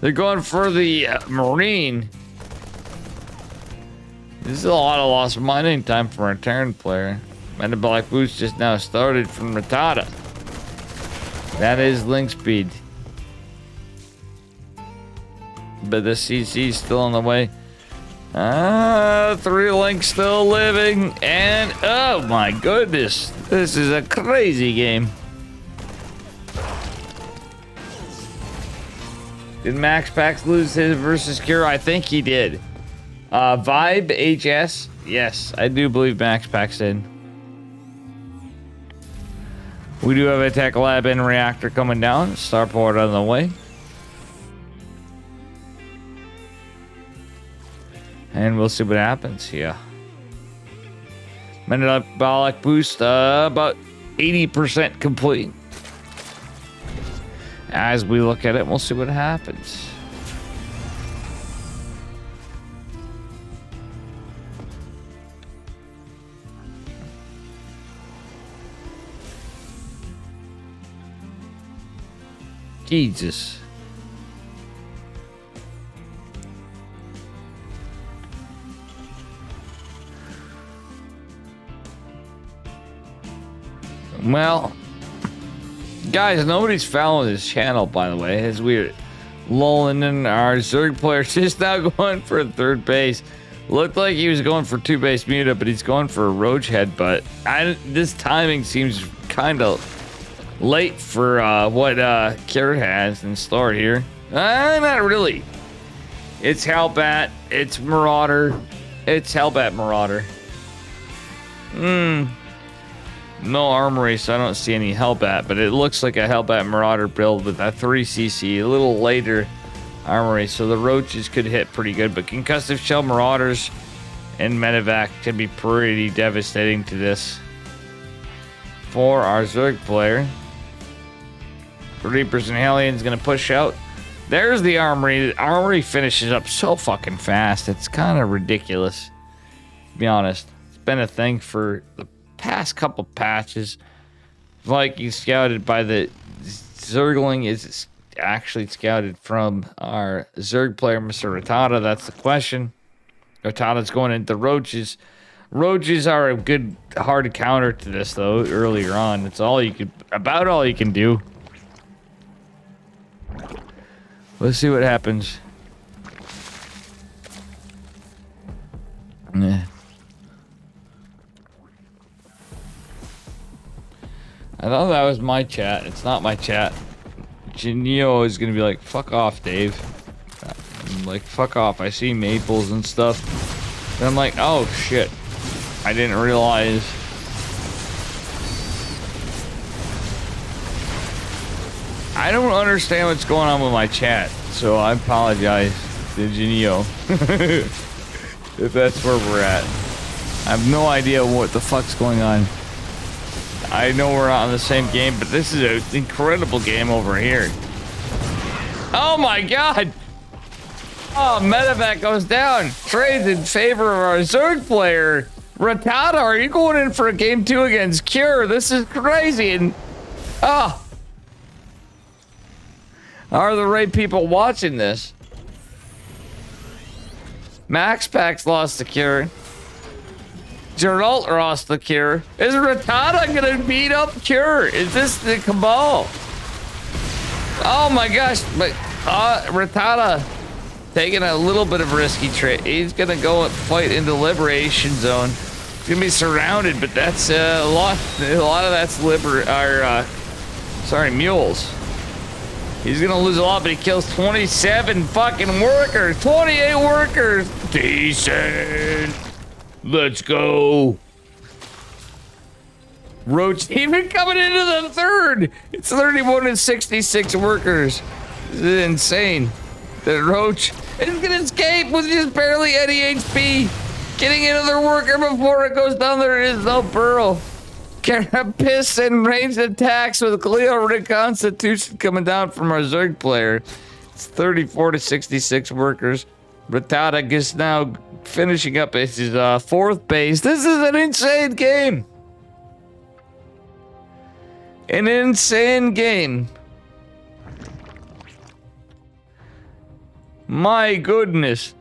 They're going for the Marine. This is a lot of lost mining time for a Terran player. Metabolic boost just now started from Rattata. That is link speed. But the CC's still on the way. 3 links still living. And oh my goodness. This is a crazy game. Did Max Pax lose his versus Cure? I think he did. Vibe HS? Yes, I do believe Max Pax did. We do have a Tech Lab and Reactor coming down. Starport on the way. And we'll see what happens here. Metabolic boost, about 80% complete. As we look at it, we'll see what happens. Jesus. Well, guys, nobody's following this channel, by the way, as we're lulling in our Zerg player just now going for third base. Looked like he was going for two base muta, but he's going for a roach headbutt. This timing seems kind of late for what Kira has in store here. Not really. It's Hellbat. It's Marauder. It's Hellbat Marauder. No armory, so I don't see any Hellbat, but it looks like a Hellbat Marauder build with a 3cc, a little later armory, so the roaches could hit pretty good, but concussive shell Marauders and Medivac can be pretty devastating to this. For our Zerg player, Reapers and Hellions gonna push out. There's the armory. The armory finishes up so fucking fast. It's kind of ridiculous, to be honest. It's been a thing for the past couple patches. Viking scouted by the Zergling is actually scouted from our Zerg player, Mr. Rattata. That's the question. Rattata's going into roaches. Roaches are a good hard counter to this though. Earlier on, it's all you could about all you can do. Let's see what happens. Yeah. I thought that was my chat. It's not my chat. Genio is gonna be like, fuck off, Dave. I'm like, fuck off. I see maples and stuff. And I'm like, oh shit. I didn't realize. I don't understand what's going on with my chat, so I apologize to Genio. If that's where we're at. I have no idea what the fuck's going on. I know we're not on the same game, but this is an incredible game over here. Oh my god! Oh, Medivac goes down. Trades in favor of our Zerg player. Rattata, are you going in for a game 2 against Cure? This is crazy. And oh, are the right people watching this? Max Pax lost to Cure. Geralt lost the Cure. Is Rattata gonna beat up Cure? Is this the Cabal? Oh my gosh, but Rattata taking a little bit of risky trade. He's gonna go and fight in the Liberation Zone. He's gonna be surrounded, but that's a lot of that's mules. He's gonna lose a lot, but he kills 27 fucking workers, 28 workers. Decent. Let's go. Roach even coming into the third. It's 31 and 66 workers. This is insane. The Roach is gonna escape with just barely any HP. Getting another worker before it goes down. There is no burrow. Carapace and ranged attacks with Cleo Reconstitution coming down from our Zerg player. It's 34 to 66 workers. Rattata is now finishing up his fourth base. This is an insane game. An insane game. My goodness.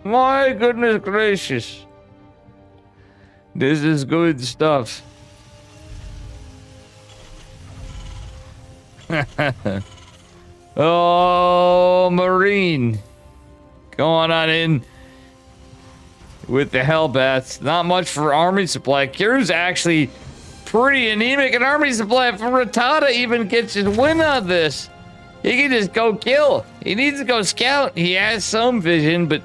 My goodness gracious. This is good stuff. Oh, Marine. Going on in with the Hellbats. Not much for army supply. Cure's actually pretty anemic in army supply. If Rattata even gets his win on this, he can just go kill. He needs to go scout. He has some vision, but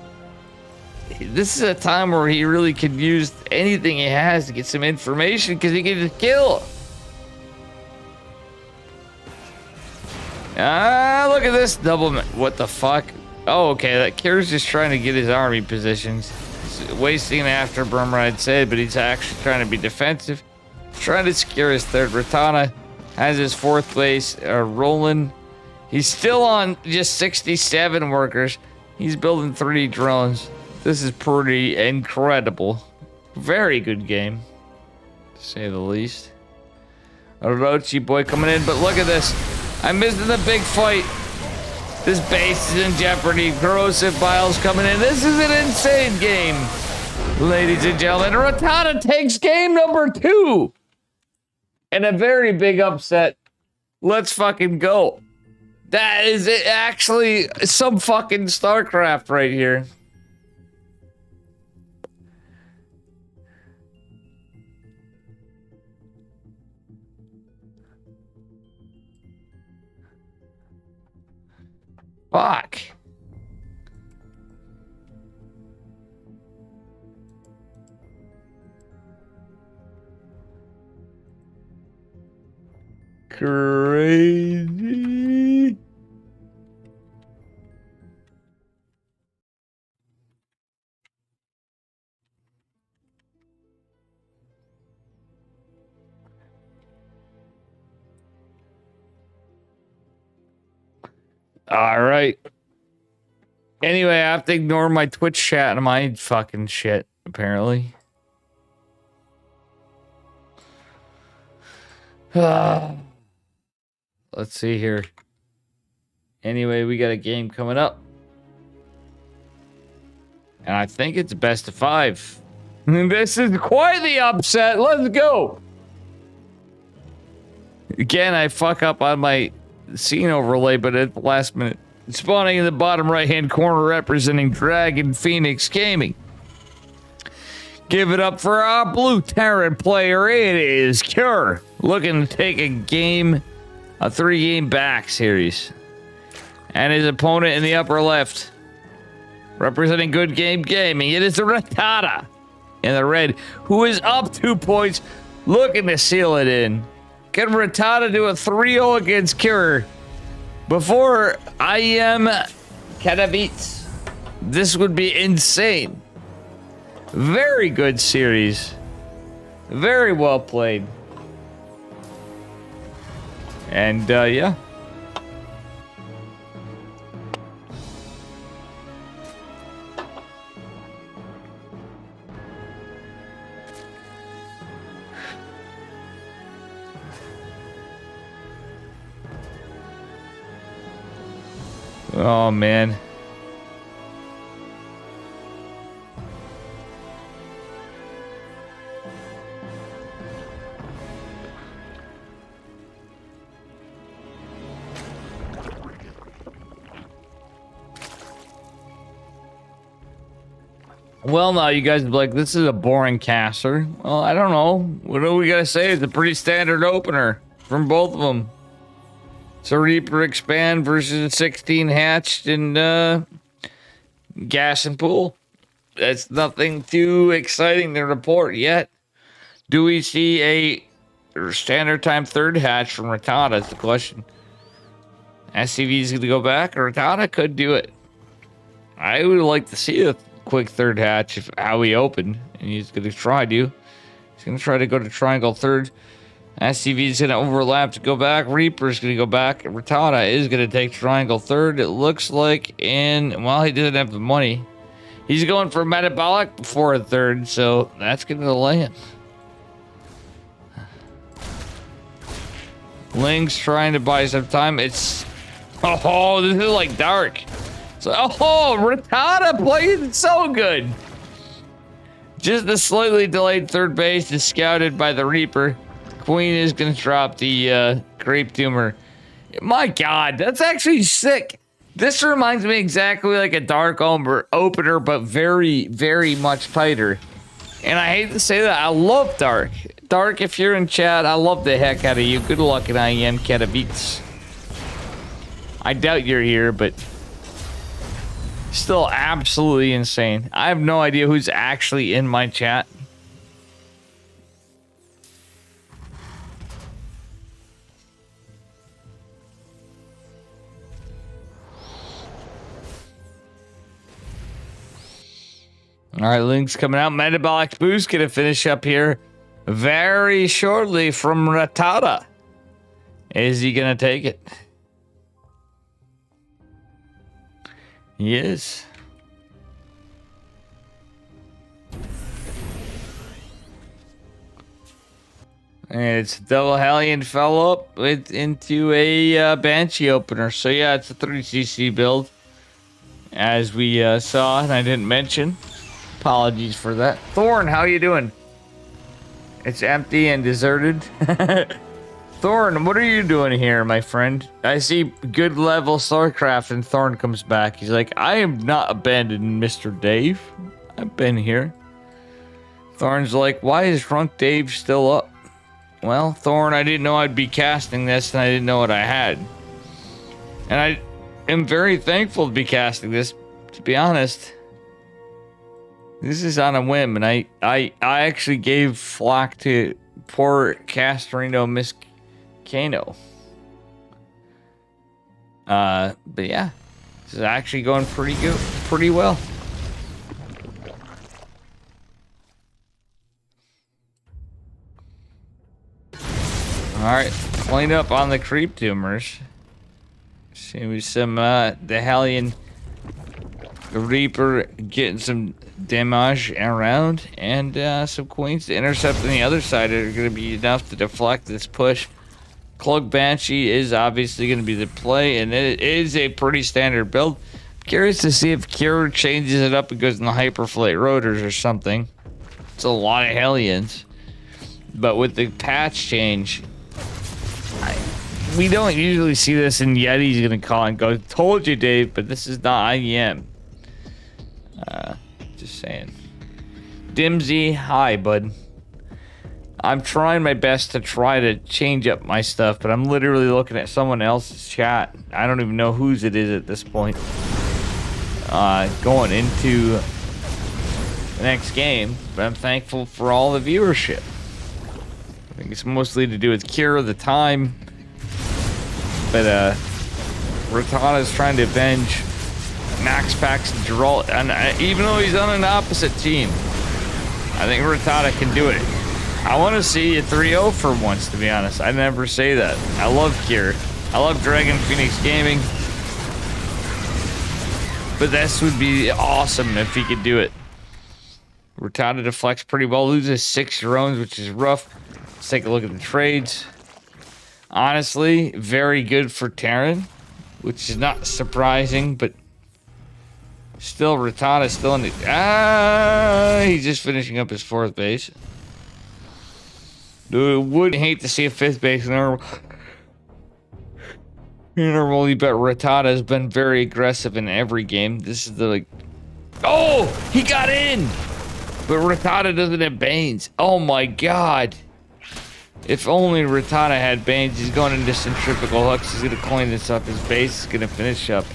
this is a time where he really could use anything he has to get some information because he can just kill. Ah, look at this double. What the fuck? Oh, okay. That Cure's just trying to get his army positions. He's wasting an afterburner, I'd say, but he's actually trying to be defensive. Trying to secure his third. Rattata has his fourth base. Roland. He's still on just 67 workers. He's building 3 drones. This is pretty incredible. Very good game, to say the least. Orochi boy coming in, but look at this. I'm missing the big fight. This base is in jeopardy. Corrosive Biles coming in. This is an insane game. Ladies and gentlemen, Rattata takes game number 2. And a very big upset. Let's fucking go. That is actually some fucking StarCraft right here. Fuck. Crazy. All right. Anyway, I have to ignore my Twitch chat and my fucking shit, apparently. Let's see here. Anyway, we got a game coming up. And I think it's best of 5. This is quite the upset. Let's go. Again, I fuck up on my scene overlay, but at the last minute. Spawning in the bottom right-hand corner representing Dragon Phoenix Gaming. Give it up for our Blue Terran player. It is Cure. Looking to take a 3-game back series. And his opponent in the upper left. Representing Good Game Gaming. It is the Rattata in the red, who is up 2 points. Looking to seal it in. Can Rattata do a 3-0 against Cure? Before IEM Katowice, this would be insane. Very good series. Very well played. And, yeah. Oh, man. Well, now you guys are like, this is a boring caster. Well, I don't know. What do we gotta say? It's a pretty standard opener from both of them. It's a Reaper Expand versus a 16 hatched and gas and pool. That's nothing too exciting to report yet. Do we see a standard time 3rd hatch from Rattata? Is the question. SCV is going to go back, or Rattata could do it. I would like to see a quick 3rd hatch if how he opened, and he's going to try to. He's going to try to go to triangle 3rd. SCV is going to overlap to go back. Reaper's going to go back. Rattata is going to take triangle 3rd. It looks like, and well, he doesn't have the money. He's going for metabolic before a 3rd, so that's going to delay him. Link's trying to buy some time. It's oh, this is like dark. So oh, Rattata played so good. Just a slightly delayed 3rd base is scouted by the Reaper. Queen is going to drop the Grape Tumor. My God, that's actually sick. This reminds me exactly like a Dark opener, but very, very much tighter. And I hate to say that, I love Dark. Dark, if you're in chat, I love the heck out of you. Good luck in IEM Katowice. I doubt you're here, but still absolutely insane. I have no idea who's actually in my chat. All right, Link's coming out. Metabolic Boost gonna finish up here very shortly from Rattata. Is he gonna take it? He is. And it's Double Hellion fell up into a Banshee opener. So yeah, it's a 3cc build. As we saw, and I didn't mention. Apologies for that. Thorn, how you doing? It's empty and deserted. Thorn, what are you doing here, my friend? I see good level StarCraft, and Thorn comes back. He's like, I am not abandoned, Mr. Dave. I've been here. Thorn's like, why is Drunk Dave still up? Well, Thorn, I didn't know I'd be casting this, and I didn't know what I had. And I am very thankful to be casting this, to be honest. This is on a whim, and I actually gave flack to poor Castorino Miss Kano. But yeah, this is actually going pretty well. Alright, clean up on the creep tumors. See some the Hellion Reaper getting some damage around, and some queens to intercept on the other side are going to be enough to deflect this push. Cloak Banshee is obviously going to be the play, and it is a pretty standard build. Curious to see if Cure changes it up and goes in the Hyperflate Rotors or something. It's a lot of Hellions. But with the patch change, we don't usually see this, and Yeti's going to call and go, told you, Dave, but this is not IEM. Just saying. Dimsy, hi, bud. I'm trying my best to try to change up my stuff, but I'm literally looking at someone else's chat. I don't even know whose it is at this point. Going into the next game, but I'm thankful for all the viewership. I think it's mostly to do with Cure, the time. But, Rattata's trying to avenge Max Pax and Geralt, and even though he's on an opposite team, I think Rattata can do it. I want to see a 3-0 for once, to be honest. I never say that. I love Cure. I love Dragon Phoenix Gaming. But this would be awesome if he could do it. Rattata deflects pretty well, loses 6 drones, which is rough. Let's take a look at the trades. Honestly, very good for Terran, which is not surprising, but still, Rattata still in the... he's just finishing up his 4th base. Dude, would hate to see a 5th base normally, but Rattata has been very aggressive in every game. This is the, like... Oh! He got in! But Rattata doesn't have Banes. Oh my god. If only Rattata had Banes. He's going into centrifugal hooks. He's gonna clean this up. His base is gonna finish up.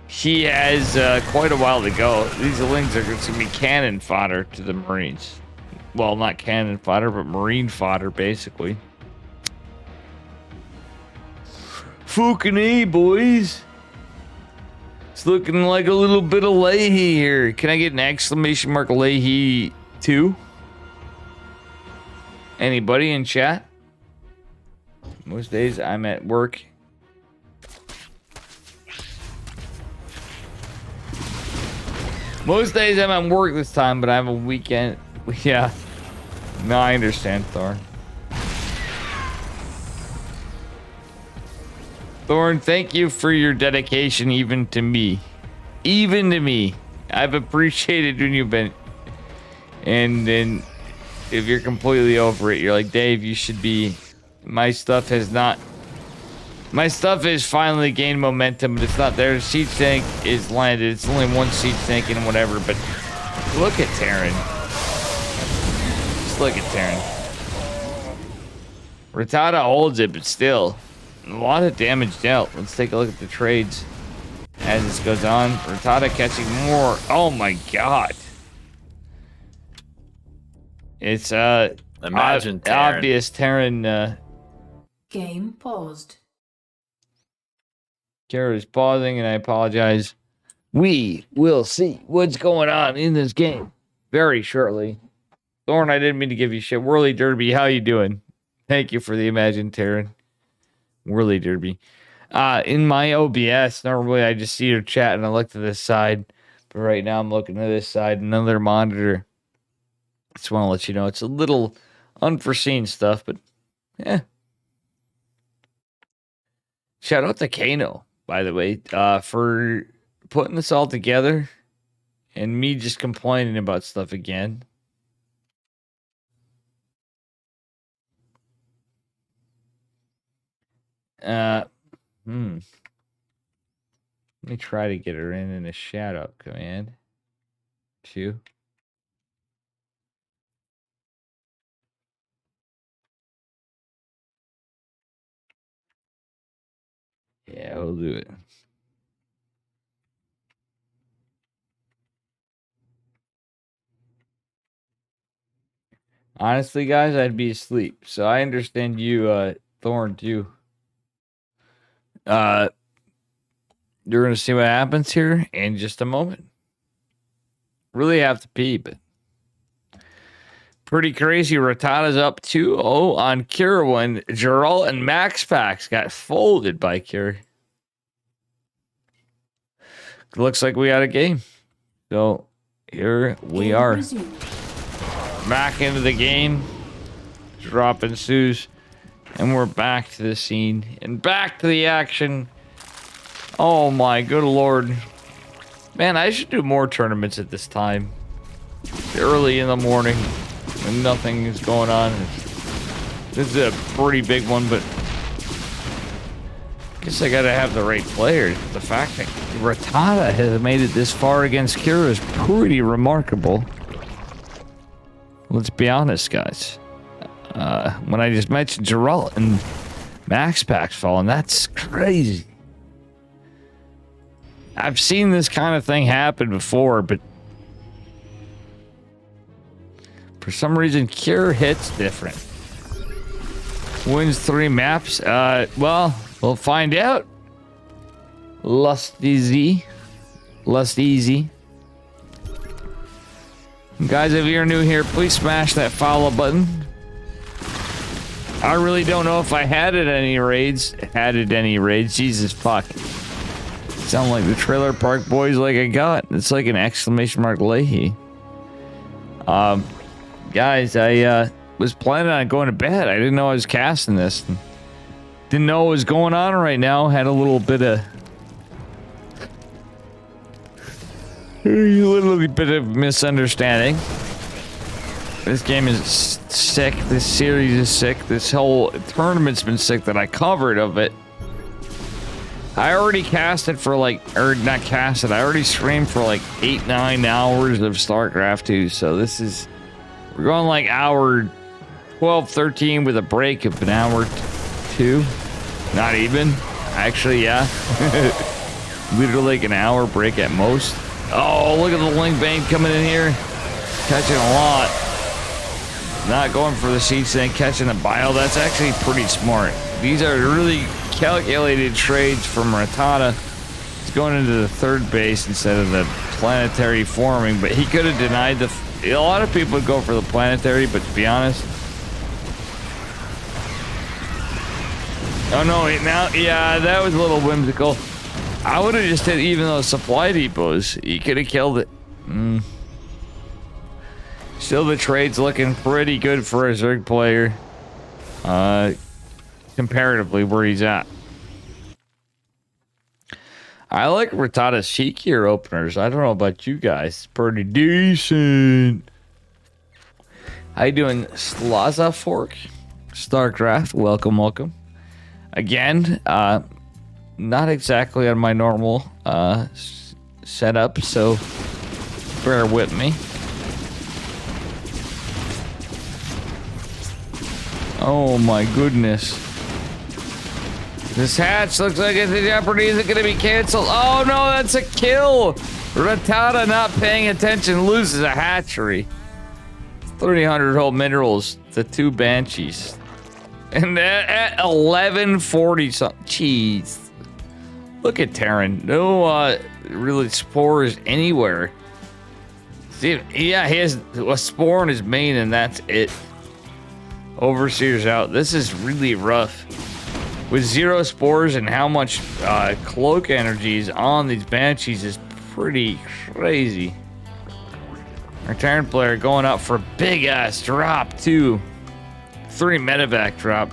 He has quite a while to go. These Lings are going to be cannon fodder to the Marines. Well, not cannon fodder, but Marine fodder, basically. Fucking A, boys. It's looking like a little bit of Leahy here. Can I get an exclamation mark Leahy 2? Anybody in chat? Most days I'm at work. Most days I'm at work this time, but I have a weekend. Yeah. No, I understand, Thorn. Thorn, thank you for your dedication even to me. Even to me. I've appreciated when you've been... And then if you're completely over it, you're like, Dave, you should be... My stuff has not... My stuff has finally gained momentum, but it's not there. Siege tank is landed. It's only one siege tank and whatever, but look at Terran. Just look at Terran. Rattata holds it, but still, a lot of damage dealt. Let's take a look at the trades as this goes on. Rattata catching more. Oh my god. It's imagine Terran. Obvious Terran. Game paused. Kara is pausing, and I apologize. We will see what's going on in this game very shortly. Thorn, I didn't mean to give you shit. Whirly Derby, how you doing? Thank you for the Imagine Terran. Whirly Derby. In my OBS, normally I just see your chat and I look to this side. But right now I'm looking to this side, another monitor. Just want to let you know it's a little unforeseen stuff, but yeah. Shout out to Kano, by the way, for putting this all together and me just complaining about stuff again. Let me try to get her in a shout out command. 2. Yeah, we'll do it. Honestly, guys, I'd be asleep. So I understand you, Thorn, too. You're going to see what happens here in just a moment. Really have to pee, but pretty crazy. Rattata's up 2-0 on Kira when Geralt and Max Pax got folded by Kira. Looks like we got a game. So here we are. Back into the game. Drop ensues. And we're back to the scene. And back to the action. Oh my good lord. Man, I should do more tournaments at this time. Early in the morning. When nothing is going on. This is a pretty big one, but I guess I gotta have the right players. The fact that Rattata has made it this far against Kira is pretty remarkable. Let's be honest, guys. When I just mentioned Geralt and Max Pax falling, that's crazy. I've seen this kind of thing happen before, but for some reason, Kira hits different. Wins 3 maps. Well, we'll find out. Lust easy. Guys, if you're new here, please smash that follow button. I really don't know if I had any raids. Jesus fuck. Sound like the Trailer Park Boys like I got. It's like an exclamation mark Leahy. Guys, I was planning on going to bed. I didn't know I was casting this. Didn't know what was going on right now. Had a little bit of misunderstanding. This game is sick. This series is sick. This whole tournament's been sick that I covered of it. I already casted for I already streamed for 8-9 hours of StarCraft 2. So we're going like hour 12, 13 with a break of an hour 2. Not even. Actually, yeah. Literally like an hour break at most. Oh, look at the Link Bane coming in here. Catching a lot. Not going for the seed snake, catching the bile. That's actually pretty smart. These are really calculated trades from Rattata. He's going into the third base instead of the planetary forming, but he could have denied a lot of people would go for the planetary, but to be honest. Oh no, yeah, that was a little whimsical. I would have just hit even those supply depots. He could have killed it. Still, the trade's looking pretty good for a Zerg player. Comparatively where he's at. I like Rattata's cheekier openers. I don't know about you guys. Pretty decent. How you doing, Slaza Fork? StarCraft, welcome. Again, not exactly on my normal setup, so bear with me. Oh my goodness. This hatch looks like it's in jeopardy. Is it going to be canceled? Oh no, that's a kill. Rattata not paying attention loses a hatchery. 300 whole minerals. The 2 banshees. And at 1140 something. Jeez. Look at Terran. No really spores anywhere. See, yeah, he has a spore in his main and that's it. Overseer's out. This is really rough. With 0 spores and how much cloak energy is on these banshees is pretty crazy. Our Terran player going up for a big ass drop too. 3 medevac drop.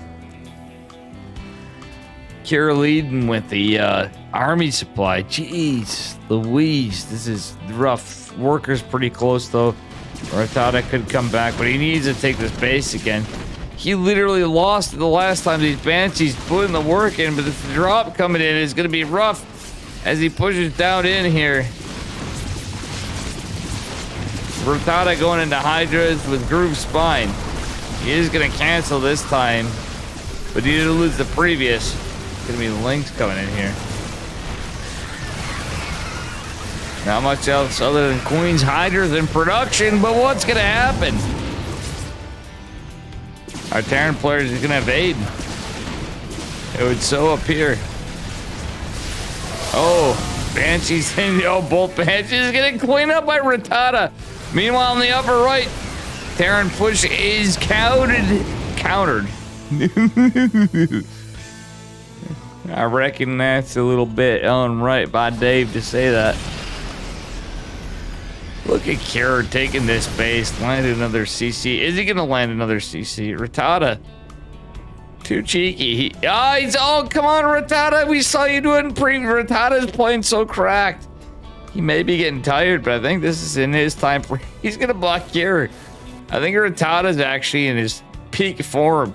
Kira leading with the army supply. Jeez Louise, this is rough. Workers pretty close though. Rattata could come back, but he needs to take this base again. He literally lost it the last time these Banshees put in the work in, but the drop coming in is going to be rough as he pushes down in here. Rattata going into Hydras with Groove Spine. He is going to cancel this time, but he did lose the previous. Going to be Lynx coming in here. Not much else other than Queen's Hydras in production, but what's going to happen? Our Terran players is going to evade. It would so appear. Oh, Banshee's in. Oh, both Banshees getting cleaned up by Rattata. Meanwhile, in the upper right, Terran push is countered. I reckon that's a little bit unright by Dave to say that. Look at Kira taking this base, land another CC. Is he gonna land another CC? Rattata, too cheeky. Oh, come on, Rattata. We saw you doing Rattata's playing so cracked. He may be getting tired, but I think this is in his time for. He's gonna block Kira. I think Rattata's actually in his peak form.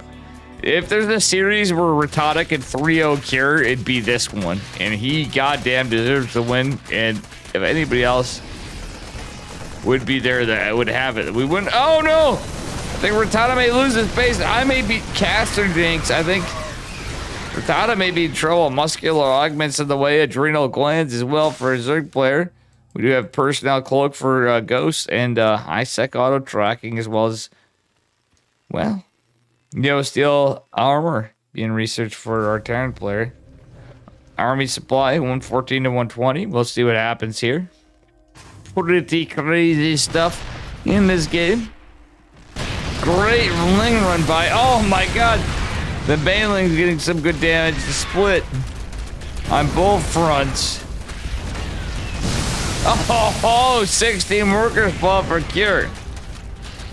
If there's a series where Rattata can 3-0 Kira, it'd be this one, and he goddamn deserves to win. And if anybody else would be there that would have it, we wouldn't. Oh no! I think Rattata may lose his base. I may beat Caster Jinx. I think Rattata may be in trouble. Muscular augments in the way. Adrenal glands as well for a Zerg player. We do have personnel cloak for Ghosts and high sec auto tracking as well as, well, Steel armor being researched for our Terran player. Army supply 114 to 120. We'll see what happens here. Pretty crazy stuff in this game. Great Ling run by. Oh my god. The Baneling's getting some good damage to split on both fronts. Oh, 16 workers fall for Cure.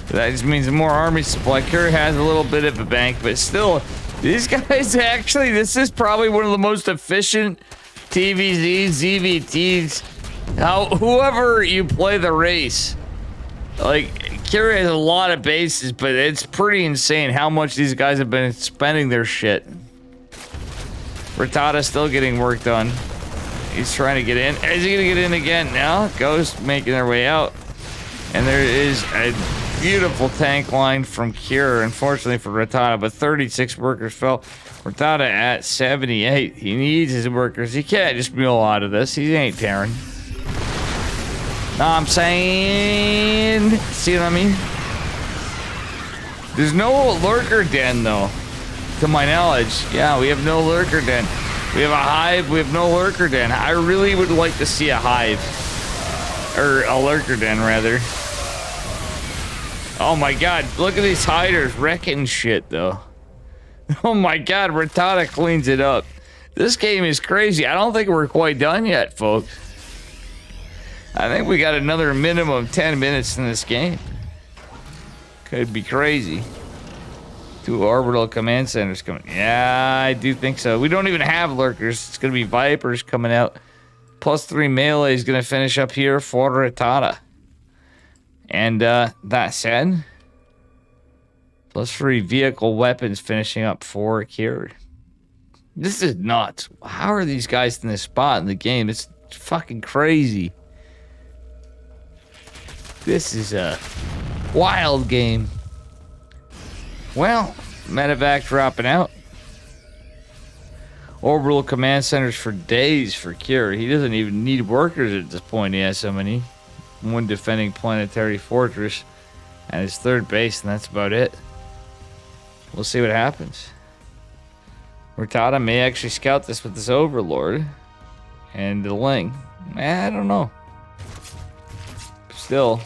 That just means more army supply. Cure has a little bit of a bank, but still, these guys actually, this is probably one of the most efficient TVZs, ZVTs. Whoever you play the race, like, Cure has a lot of bases, but it's pretty insane how much these guys have been spending their shit. Rattata's still getting work done. He's trying to get in. Is he gonna get in again? Now, Ghost making their way out. And there is a beautiful tank line from Cure, unfortunately for Rattata, but 36 workers fell. Rattata at 78. He needs his workers. He can't just mule out of this. He ain't Terran. Know what I'm saying? See what I mean? There's no lurker den, though, to my knowledge. Yeah, we have no lurker den. We have a hive. We have no lurker den. I really would like to see a hive. Or a lurker den, rather. Oh my god, look at these hiders wrecking shit, though. Oh my god, Rattata cleans it up. This game is crazy. I don't think we're quite done yet, folks. I think we got another minimum 10 minutes in this game. Could be crazy. 2 orbital command centers coming. Yeah, I do think so. We don't even have lurkers. It's going to be Vipers coming out. +3 melee is going to finish up here for Rattata. And that said, +3 vehicle weapons finishing up for Kira. This is nuts. How are these guys in this spot in the game? It's fucking crazy. This is a wild game. Well, medevac dropping out. Orbital command centers for days for Kira. He doesn't even need workers at this point. He has so many. 1 defending planetary fortress and his 3rd base, and that's about it. We'll see what happens. Rattata may actually scout this with this Overlord and the Ling. I don't know. Still,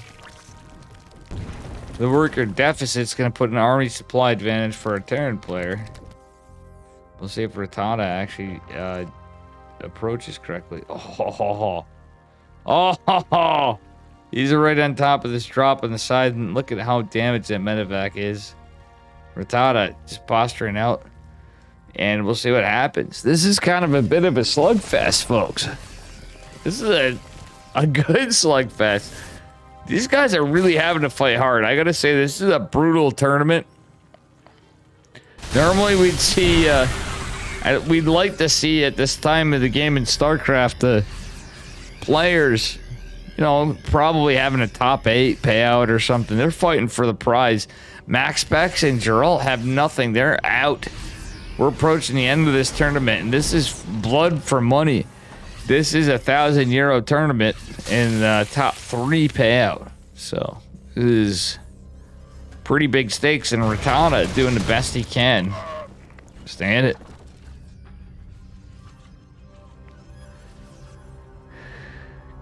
the worker deficit's going to put an army supply advantage for a Terran player. We'll see if Rattata actually approaches correctly. Oh, he's right on top of this drop on the side, and look at how damaged that medevac is. Rattata just posturing out. And we'll see what happens. This is kind of a bit of a slugfest, folks. This is a good slugfest. These guys are really having to fight hard. I gotta say, this is a brutal tournament. Normally we'd see, we'd like to see at this time of the game in StarCraft, the players, you know, probably having a top 8 payout or something. They're fighting for the prize. Max Specs and Geralt have nothing. They're out. We're approaching the end of this tournament, and this is blood for money. This is €1,000 tournament in the top 3 payout. So this is pretty big stakes, and Ratana doing the best he can. Stand it.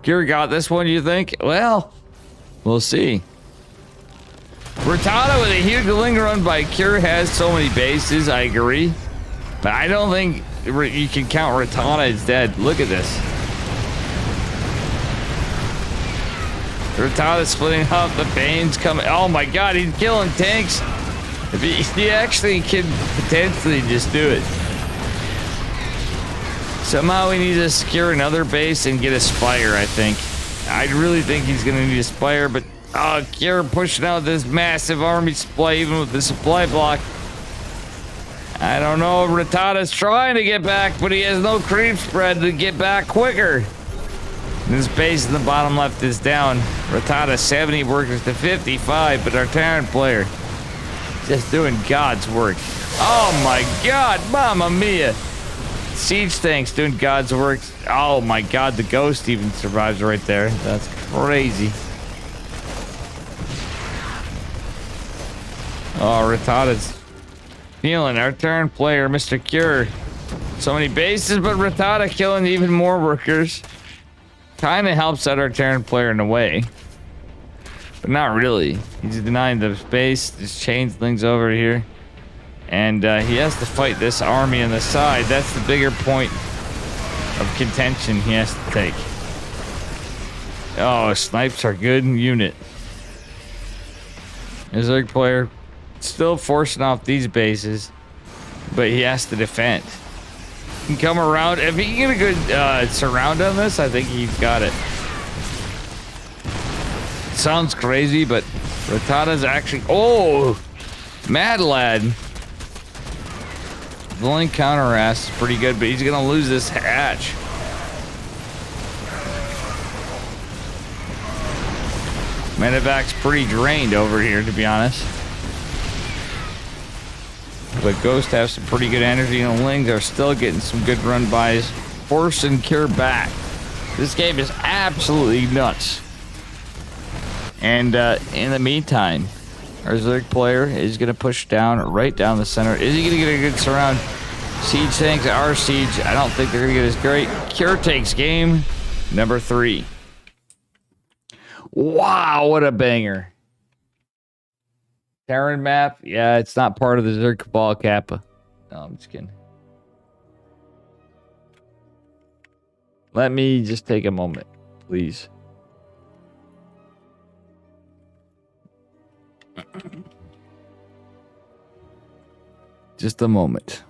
Kira got this one, you think? Well, we'll see. Ratana with a huge linger run by Kira has so many bases, I agree. But I don't think you can count Ratana as dead. Look at this. Ratana splitting up, the Bane's coming. Oh my god, he's killing tanks. If he actually can potentially just do it. Somehow we need to secure another base and get a Spire, I think. I really think he's going to need a Spire, but Kira pushing out this massive army supply, even with the supply block. I don't know. Ratana's trying to get back, but he has no creep spread to get back quicker. This base in the bottom left is down. Ratana 70 workers to 55, but our Terran player just doing God's work. Oh my god, mamma mia. Siege tanks doing God's work. Oh my god, the ghost even survives right there. That's crazy. Oh, Ratana's feeling our Terran player, Mr. Cure. So many bases, but Ratana killing even more workers. Kind of helps out our Terran player in a way. But not really. He's denying the space. Just chains things over here. And he has to fight this army on the side. That's the bigger point of contention he has to take. Oh, snipes are good unit. His other player still forcing off these bases, but he has to defend. He can come around. If he can get a good surround on this, I think he's got it. Sounds crazy, but Ratana's actually... Oh! Mad Lad. The link counter ass is pretty good, but he's going to lose this hatch. Medevac's pretty drained over here, to be honest. But Ghost has some pretty good energy, and the Lings are still getting some good run bys. Forcing Cure back. This game is absolutely nuts. And in the meantime, our Zerg player is going to push down, right down the center. Is he going to get a good surround? Siege tanks, our Siege, I don't think they're going to get as great. Cure takes game number 3. Wow, what a banger. Terran map? Yeah, it's not part of the Zerg Cabal Kappa. No, I'm just kidding. Let me just take a moment, please. Just a moment.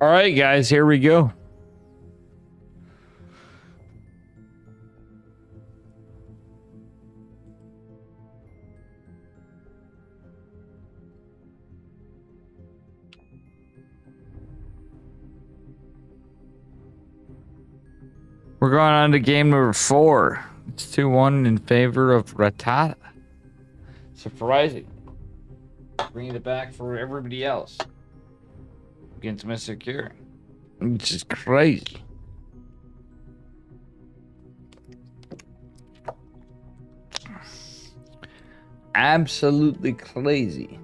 All right, guys, here we go. We're going on to game number 4. It's 2-1 in favor of Rattata. Surprising. Bringing it back for everybody else. Against Mr. Cure. Which is crazy. Absolutely crazy.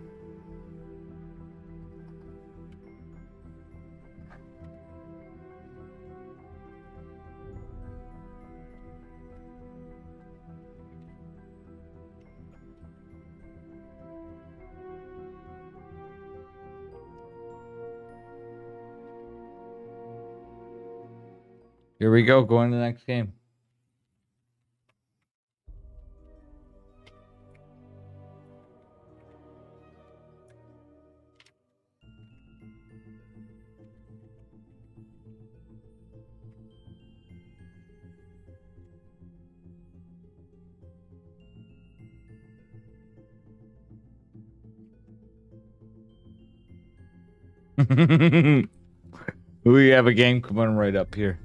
Here we go, going to the next game. We have a game coming right up here.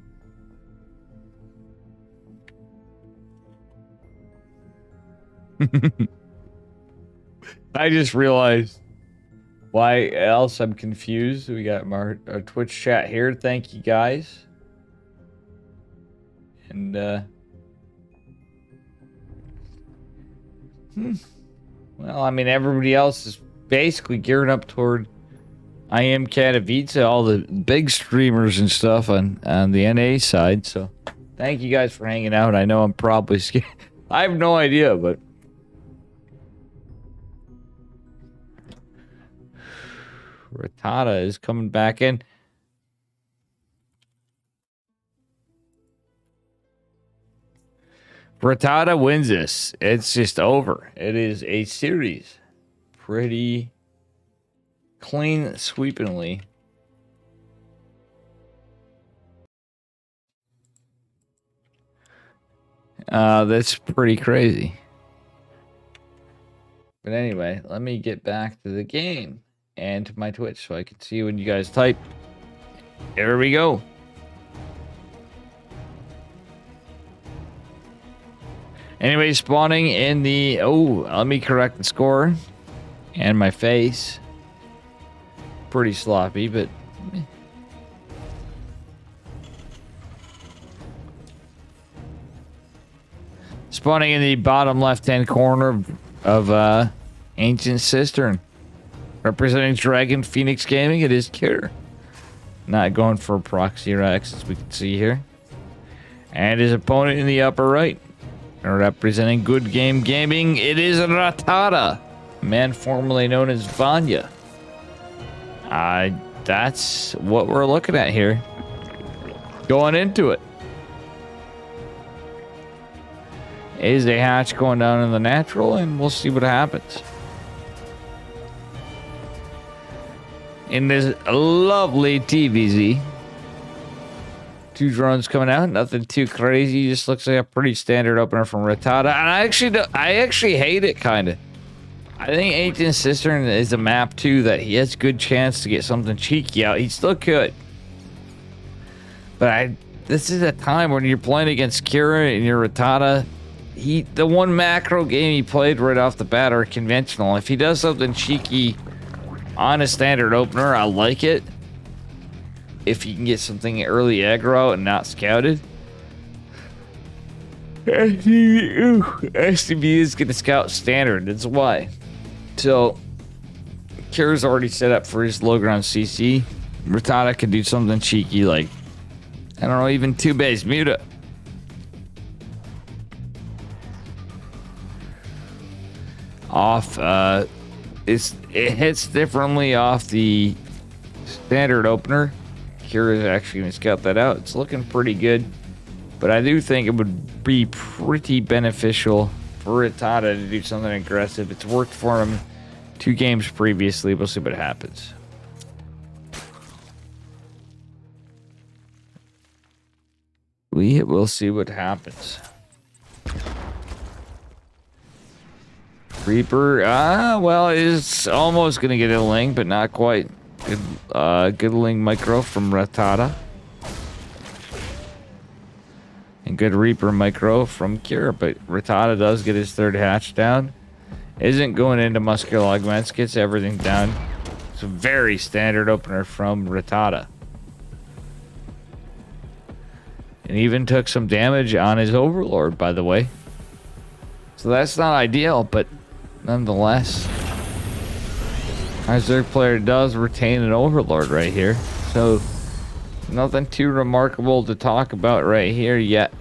I just realized why else I'm confused. We got our Twitch chat here. Thank you guys. And well, I mean, everybody else is basically gearing up toward I Am Katowice, all the big streamers and stuff on the NA side. So thank you guys for hanging out. I know I'm probably scared. I have no idea, but Rattata is coming back in. Rattata wins this. It's just over. It is a series. Pretty clean, sweepingly. That's pretty crazy. But anyway, let me get back to the game and to my Twitch so I can see when you guys type. Here we go. Anyway, spawning in the... Oh, let me correct the score. And my face. Pretty sloppy, but... Spawning in the bottom left-hand corner of Ancient Cistern. Representing Dragon Phoenix Gaming, it is Cure. Not going for Proxy Rex, as we can see here. And his opponent in the upper right. Representing Good Game Gaming, it is Rattata. Man formerly known as Vanya. That's what we're looking at here. Going into it. Is a hatch going down in the natural, and we'll see what happens. In this lovely TVZ. 2 drones coming out, nothing too crazy. Just looks like a pretty standard opener from Rattata. And I actually hate it, kind of. I think Ancient Cistern is a map, too, that he has good chance to get something cheeky out. He still could. But this is a time when you're playing against Kira and you're Rattata. The one macro game he played right off the bat are conventional. If he does something cheeky on a standard opener, I like it. If you can get something early aggro and not scouted. STB is going to scout standard. That's why. So, Kira's already set up for his low ground CC. Rattata can do something cheeky like, I don't know, even 2-base Muta. Off, it hits differently off the standard opener. Kira is actually going to scout that out. It's looking pretty good. But I do think it would be pretty beneficial for Rattata to do something aggressive. It's worked for him 2 games previously. We'll see what happens. we will see what happens. Reaper, well, is almost gonna get a Ling, but not quite. Good Ling micro from Rattata. And good Reaper micro from Cure, but Rattata does get his third hatch down. Isn't going into muscular augments, gets everything down. It's a very standard opener from Rattata. And even took some damage on his Overlord, by the way. So that's not ideal, but nonetheless, our Zerg player does retain an Overlord right here. So nothing too remarkable to talk about right here yet.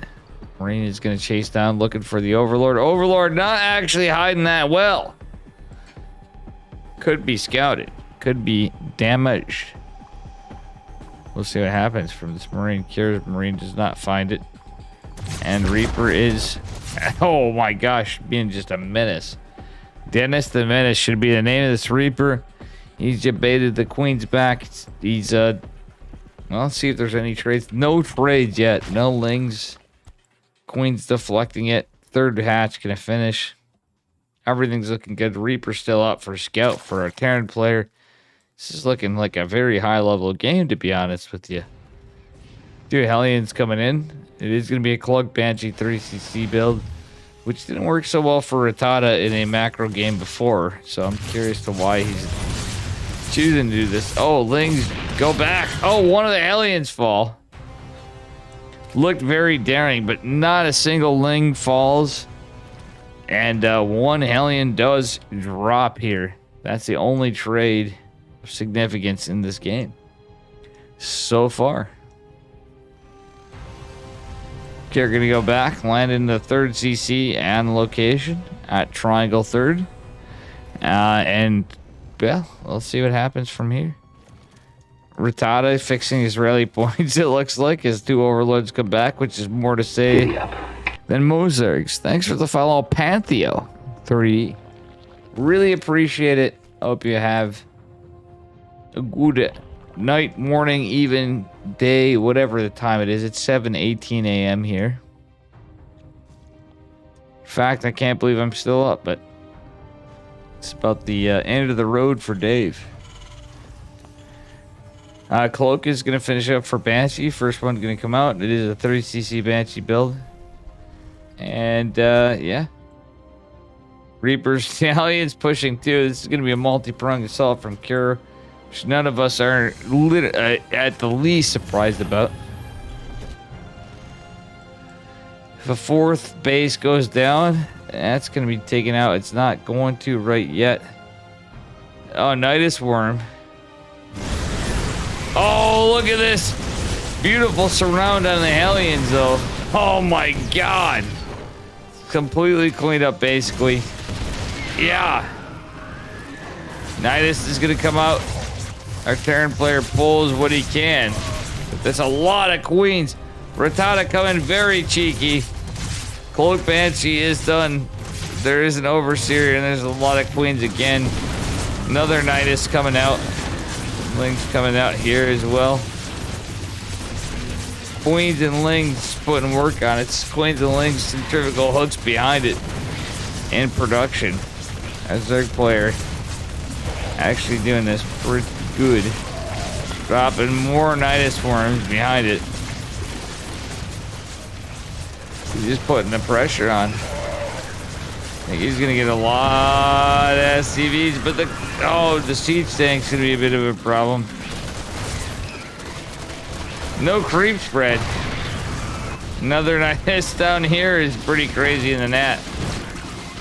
Marine is going to chase down looking for the Overlord. Overlord not actually hiding that well. Could be scouted. Could be damaged. We'll see what happens from this Marine. Cures Marine does not find it. And Reaper is... Oh my gosh, being just a menace. Dennis the Menace should be the name of this Reaper. He's just baited the Queen's back. He's, well, let's see if there's any trades. No trades yet. No Lings. Queen's deflecting it. Third hatch gonna finish. Everything's looking good. Reaper still up for scout for a Terran player. This is looking like a very high level game, to be honest with you. 2 Hellions coming in. It is gonna be a Cloak Banshee 3cc build, which didn't work so well for Rattata in a macro game before. So I'm curious to why he's choosing to do this. Oh, Lings go back. Oh, one of the Hellions fall. Looked very daring, but not a single Ling falls. And one Hellion does drop here. That's the only trade of significance in this game so far. Okay, we're going to go back, land in the 3rd CC and location at Triangle 3rd. And, yeah, let's see what happens from here. Rattata fixing his rally points, it looks like, as 2 Overlords come back, which is more to say than Mozargs. Thanks for the follow, Pantheo 3. Really appreciate it. Hope you have a good night, morning, even, day, whatever the time it is. It's 7:18 a.m. here. In fact, I can't believe I'm still up, but it's about the end of the road for Dave. Cloak is going to finish up for Banshee. First one going to come out. It is a 30cc Banshee build. And, yeah. Reapers, the Hellions pushing too. This is going to be a multi-pronged assault from Cure, which none of us are at the least surprised about. If a 4th base goes down, that's going to be taken out. It's not going to right yet. Oh, Nidus Worm. Oh, look at this. Beautiful surround on the Hellions, though. Oh, my God. Completely cleaned up, basically. Yeah. Nidus is going to come out. Our Terran player pulls what he can. But there's a lot of Queens. Rattata coming very cheeky. Cloak Banshee is done. There is an Overseer, and there's a lot of Queens again. Another Nidus coming out. Ling's coming out here as well. Queens and Lings putting work on it. It's Queens and Lings, centrifugal hooks behind it in production. A Zerg player actually doing this pretty good. Dropping more Nidus Worms behind it. He's just putting the pressure on. I think he's gonna get a lot of SCVs, but the siege tank's gonna be a bit of a problem. No creep spread. Another Nidus down here is pretty crazy in the net.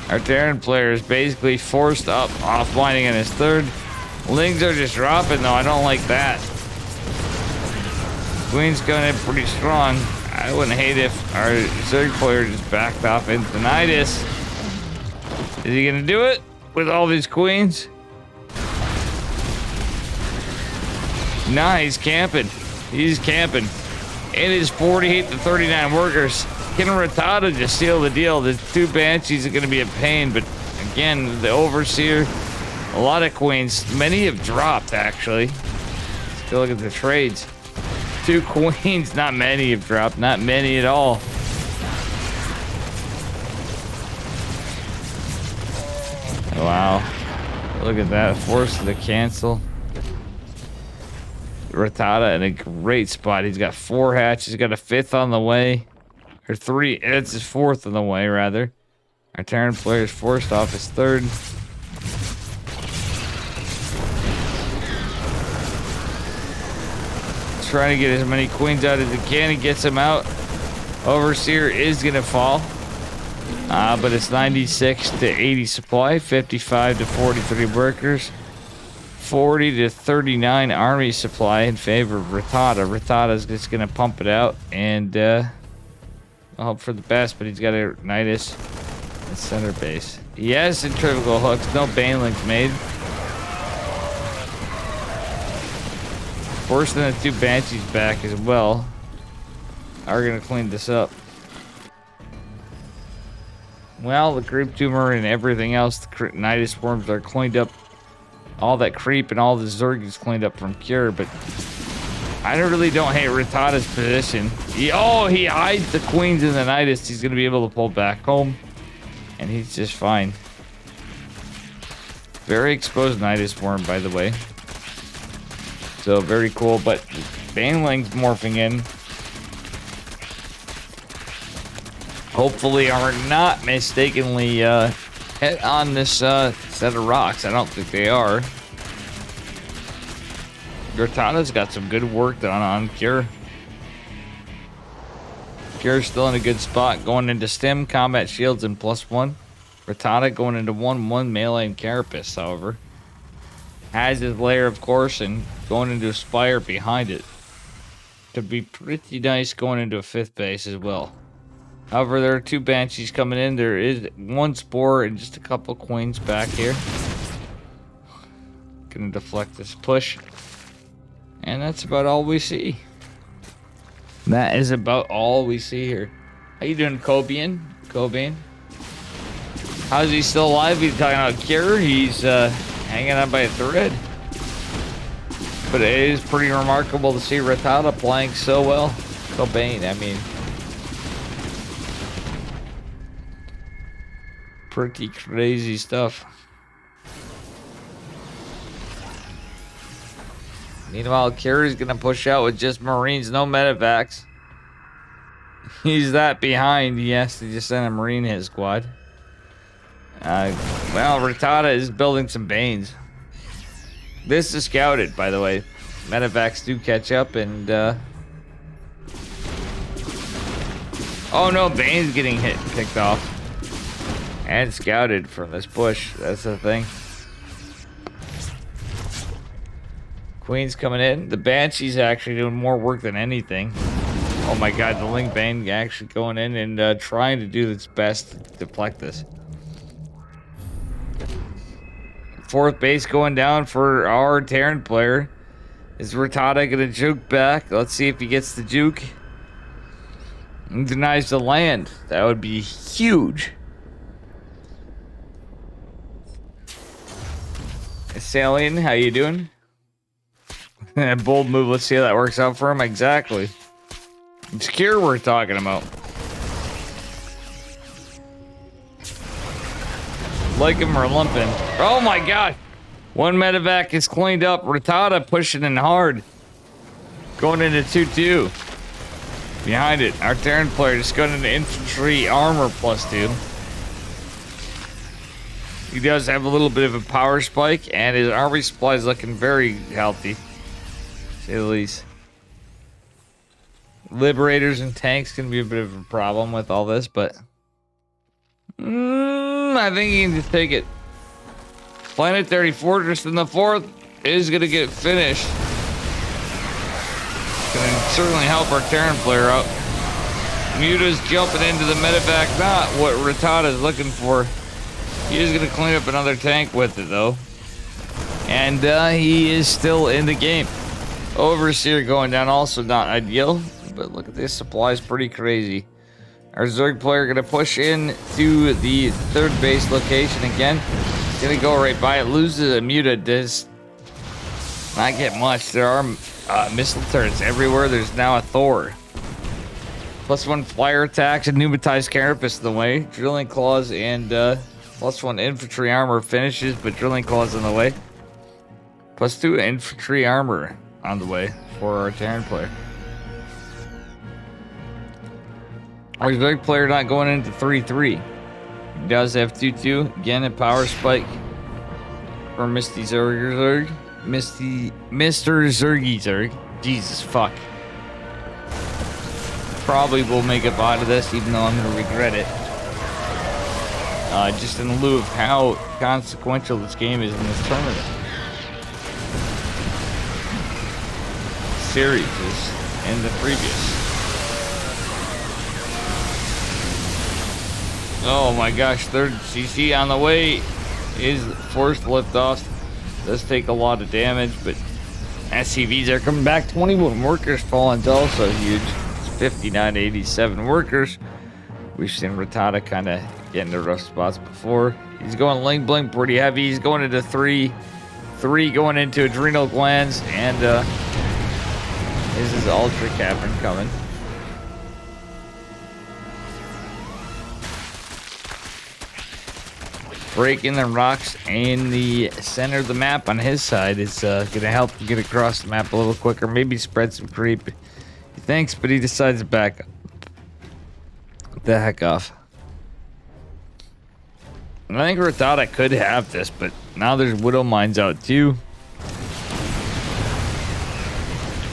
Our Terran player is basically forced up, offlining in his 3rd. Lings are just dropping though, I don't like that. Queen's going in pretty strong. I wouldn't hate if our Zerg player just backed off into Nidus. Is he gonna do it with all these Queens? Nah, he's camping. He's camping. It is 48 to 39 workers. Can Rattata just seal the deal? The 2 Banshees are gonna be a pain, but again, the Overseer, a lot of Queens. Many have dropped, actually. Let's go look at the trades. 2 queens. Not many have dropped. Not many at all. Wow. Look at that. Forced to cancel. Rattata in a great spot. He's got 4 hatches. He's got a 5th on the way. Or 3. It's his 4th on the way, rather. Our Terran player is forced off his 3rd. Trying to get as many queens out as he can. He gets them out. Overseer is going to fall. But it's 96 to 80 supply. 55 to 43 workers. 40 to 39 army supply in favor of Rattata. Rattata's just going to pump it out. And I hope for the best. But he's got a Nidus at center base. He has centrifugal hooks. No Banelings made. Worse than the 2 Banshees back as well. Are going to clean this up. Well, the Creep Tumor and everything else, the Nidus Swarms are cleaned up. All that creep and all the Zerg is cleaned up from Cure, but I really don't hate Rattata's position. He hides the Queens in the Nidus. He's going to be able to pull back home, and he's just fine. Very exposed Nidus Swarm, by the way. So very cool, but Banelings morphing in. Hopefully are not mistakenly hit on this set of rocks. I don't think they are. Rattata's got some good work done on Cure. Cure's still in a good spot going into Stim, Combat Shields, and +1. Rattata going into 1/1 Melee and Carapace, however. Has his lair, of course, and going into a Spire behind it. Could be pretty nice going into a 5th base as well. However, there are 2 Banshees coming in. There is 1 Spore and just a couple Queens back here. Gonna deflect this push. And that's about all we see. That is about all we see here. How you doing, Cobian? How's he still alive? He's talking about Cure. He's hanging on by a thread. But it is pretty remarkable to see Rattata playing so well. Cobain, I mean. Pretty crazy stuff. Meanwhile, Cure's gonna push out with just Marines, no medevacs. He's that behind. He has to just send a Marine hit squad. Well, Rattata is building some Banes. This is scouted, by the way. Medevacs do catch up, and oh no, Bane's getting picked off. And scouted from this push. That's the thing. Queen's coming in. The Banshee's actually doing more work than anything. Oh my god, the Ling Bane actually going in and trying to do its best to deflect this. 4th base going down for our Terran player. Is Rattata gonna juke back? Let's see if he gets the juke. And denies the land. That would be huge. Salian, how you doing? Bold move. Let's see how that works out for him. Exactly. It's Cure we're talking about. Like him or lumping. Oh my god. 1 medevac is cleaned up. Rattata pushing in hard. Going into 2-2. Behind it, our Terran player just going into infantry armor +2. He does have a little bit of a power spike, and his army supply is looking very healthy, to say the least. Liberators and tanks can be a bit of a problem with all this, but I think he can just take it. Planetary Fortress in the 4th is going to get finished. Going to certainly help our Terran player out. Muta's jumping into the medevac, not what Rattata is looking for. He is going to clean up another tank with it, though. And he is still in the game. Overseer going down, also not ideal. But look at this, supply is pretty crazy. Our Zerg player going to push in to the 3rd base location again. He's going to go right by it. Loses a Muta. Does not get much. There are missile turrets everywhere. There's now a Thor. +1 flyer attacks and pneumatized carapace in the way. Drilling claws and +1 infantry armor finishes, but drilling claws in the way. +2 infantry armor on the way for our Terran player. Our Zerg player not going into 3-3. He does have 2-2. Again, a power spike for Misty Zerg. Mr. Zergy Zerg. Jesus fuck. Probably will make it out of this, even though I'm going to regret it. Just in lieu of how consequential this game is in this tournament. Series is in the previous. Oh my gosh, third CC on the way is forced liftoff. Does take a lot of damage, but SCVs are coming back. 21 workers falling is also huge. It's 59 to 87 workers. We've seen Rattata kind of get into rough spots before. He's going Ling Blink pretty heavy. He's going into 3 going into adrenal glands, and this is Ultra Cavern coming. Breaking the rocks in the center of the map on his side is going to help get across the map a little quicker. Maybe spread some creep. He thinks, but he decides to back the heck off. And I think Rattata could have this, but now there's Widow Mines out too.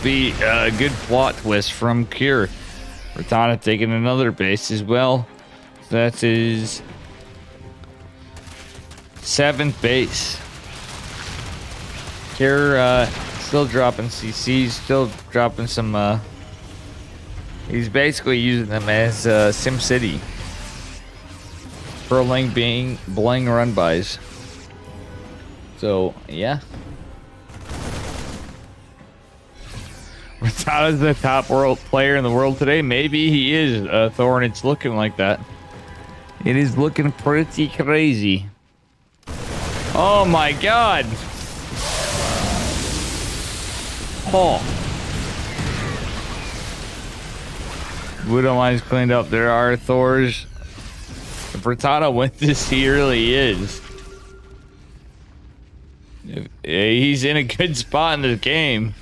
Be a good plot twist from Cure. Rattata taking another base as well. So that's his 7th base. Cure still dropping CCs, still dropping some. He's basically using them as SimCity for bling run bys. So yeah, Rattata's the top world player in the world today. Maybe he is, Thor, and it's looking like that. It is looking pretty crazy. Oh my god! Oh. Widow Mine's cleaned up. There are Thors. If Rattata wins this, he really is. He's in a good spot in this game.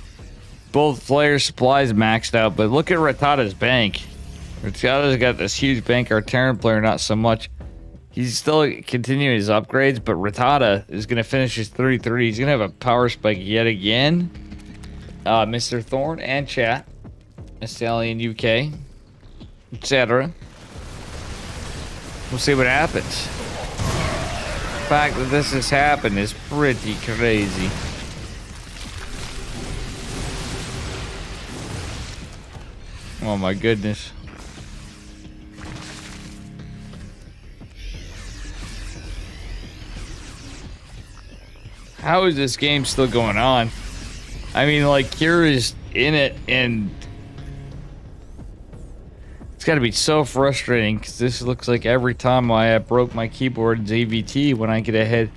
Both player supplies maxed out, but look at Rattata's bank. Rattata's got this huge bank. Our Terran player, not so much. He's still continuing his upgrades, but Rattata is going to finish his 3-3. He's going to have a power spike yet again. Mr. Thorn and chat. Stallion UK. Etc. We'll see what happens. The fact that this has happened is pretty crazy. Oh my goodness. How is this game still going on? I mean, like, Cure is in it, and it's got to be so frustrating because this looks like every time I broke my keyboard in ZVT when I get ahead.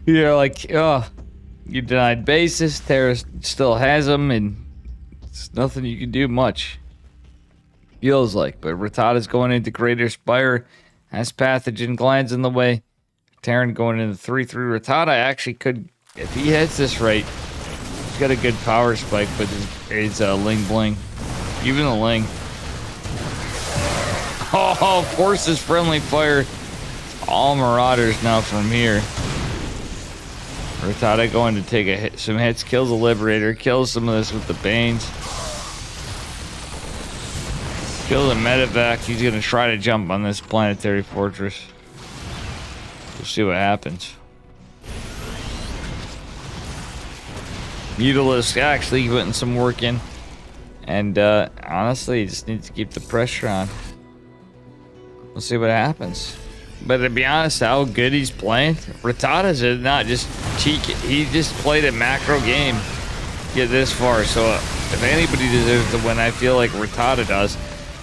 You're like, oh, you denied bases. Terra still has them, and it's nothing you can do much. Feels like, but Rattata's going into Greater Spire, has pathogen glands in the way. Terran going into 3-3. Rattata actually could, if he hits this right, he's got a good power spike with his Ling Bling. Even the Ling. Oh, forces friendly fire. All Marauders now from here. Rattata going to take some hits, kills the Liberator, kills some of this with the Banes. Kills the Medevac. He's going to try to jump on this planetary fortress. We'll see what happens. Mutalisk actually putting some work in. And honestly, you just need to keep the pressure on. We'll see what happens. But to be honest, how good he's playing, Rattata's not just cheek. He just played a macro game to get this far. So if anybody deserves to win, I feel like Rattata does.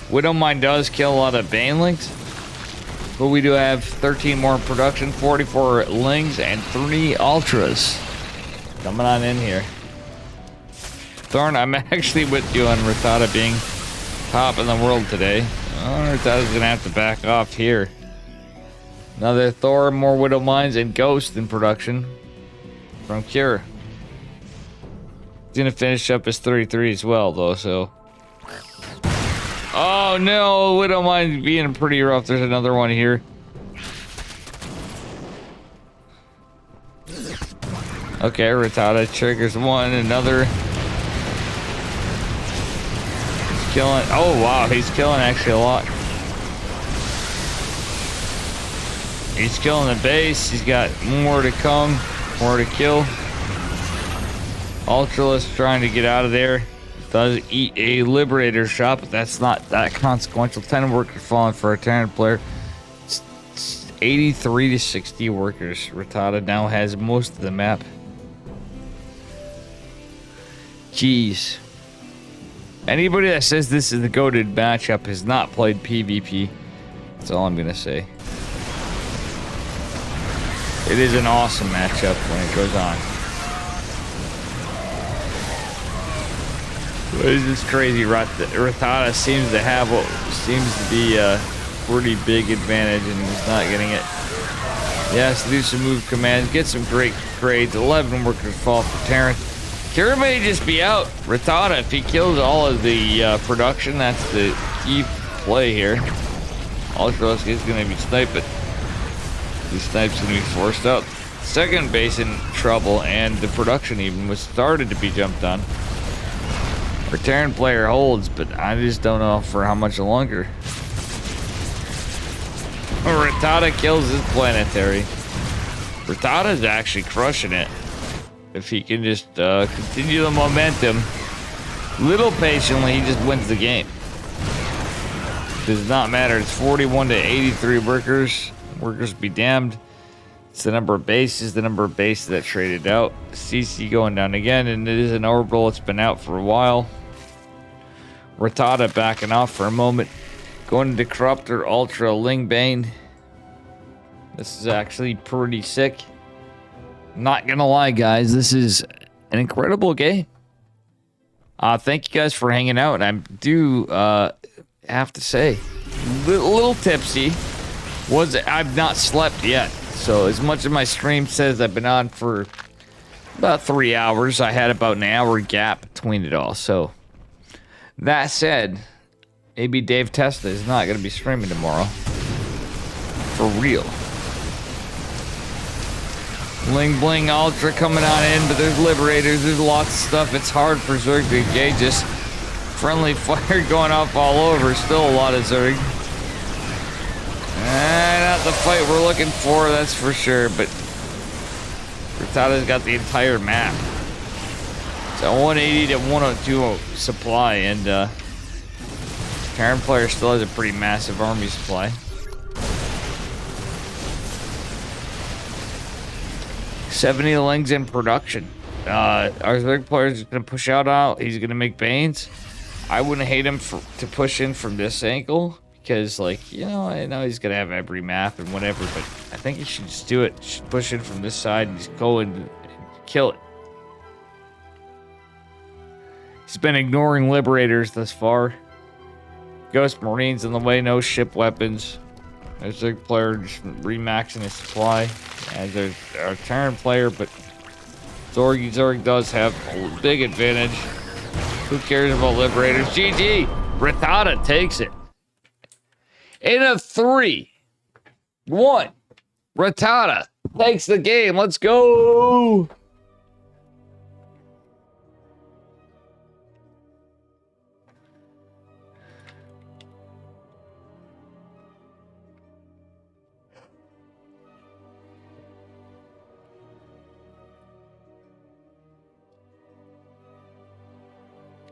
Widowmine does kill a lot of Banelings. But we do have 13 more in production, 44 Lings, and 3 Ultras. Coming on in here. Thorn, I'm actually with you on Rattata being top in the world today. Oh, Rattata's gonna have to back off here. Another Thor, more Widow Mines, and Ghost in production from Cure. He's gonna finish up his 33 as well, though, so. Oh no, Widow Mines being pretty rough. There's another one here. Okay, Rattata triggers one, another. He's killing. Oh wow, he's killing actually a lot. He's killing the base. He's got more to come, more to kill. Ultralisk trying to get out of there. Does eat a Liberator shot, but that's not that consequential. 10 workers falling for a Terran player. It's 83 to 60 workers. Rattata now has most of the map. Jeez. Anybody that says this is the goated matchup has not played PvP. That's all I'm gonna say. It is an awesome matchup when it goes on. This is crazy. Rattata seems to have what seems to be a pretty big advantage, and he's not getting it. He has to do some move commands, get some great grades. 11 workers fall for Terran. Cure may just be out. Rattata, if he kills all of the production, that's the key play here. Ultralisk is going to be sniped, but the snipe's going to be forced out. Second base in trouble, and the production even was started to be jumped on. Our Terran player holds, but I just don't know for how much longer. Rattata kills his planetary. Rattata's actually crushing it. If he can just continue the momentum, little patiently, he just wins the game. Does not matter. It's 41 to 83 workers. Workers be damned. It's the number of bases, that traded out. CC going down again, and it is an orbital. It's been out for a while. Rattata backing off for a moment. Going to Corruptor, Ultra, Lingbane. This is actually pretty sick. Not gonna lie, guys. This is an incredible game. Thank you guys for hanging out. I do have to say, little tipsy. I've not slept yet. So as much as my stream says I've been on for about 3 hours, I had about an hour gap between it all. So that said, maybe Dave Testa is not going to be streaming tomorrow. For real. Bling Bling Ultra coming on in, but there's Liberators, there's lots of stuff. It's hard for Zerg to engage us. Friendly fire going off all over. Still a lot of Zerg. Not the fight we're looking for, that's for sure, but Rattata's got the entire map. It's a 180 to 102 supply, and Terran player still has a pretty massive army supply. $70 Lings in production. Our Zerg player is going to push out. He's going to make Banes. I wouldn't hate him to push in from this angle. Because, like, you know, I know he's going to have every map and whatever, but I think he should just do it. Just push in from this side and just go and kill it. He's been ignoring Liberators thus far. Ghost Marines in the way, no ship weapons. There's a player just remaxing his supply. And there's our Terran player, but Zorg does have a big advantage. Who cares about Liberators? GG! Rattata takes it. In a 3-1. Rattata takes the game. Let's go.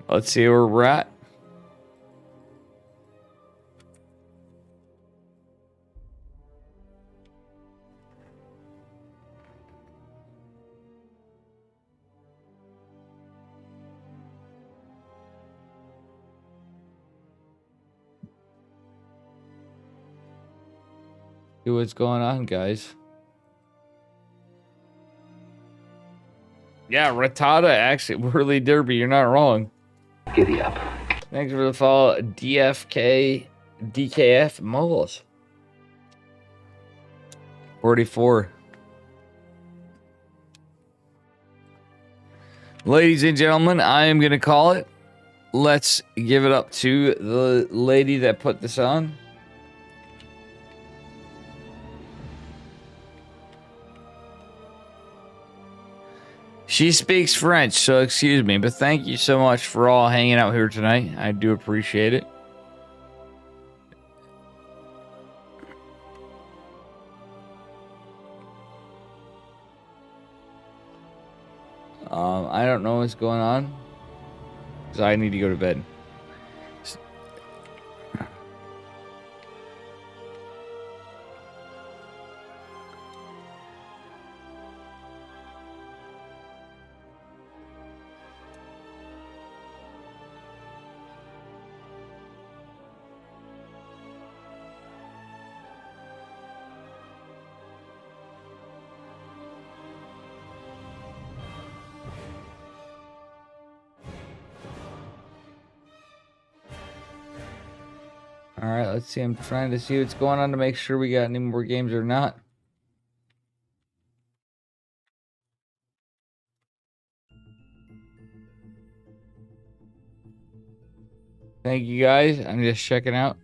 Let's see where we're at. See what's going on, guys. Yeah, Rattata actually, Whirly Derby, you're not wrong. Giddy up. Thanks for the follow, DFK, DKF Moles. 44. Ladies and gentlemen, I am going to call it. Let's give it up to the lady that put this on. She speaks French, so excuse me, but thank you so much for all hanging out here tonight. I do appreciate it. I don't know what's going on, because I need to go to bed. All right, let's see. I'm trying to see what's going on to make sure we got any more games or not. Thank you guys. I'm just checking out.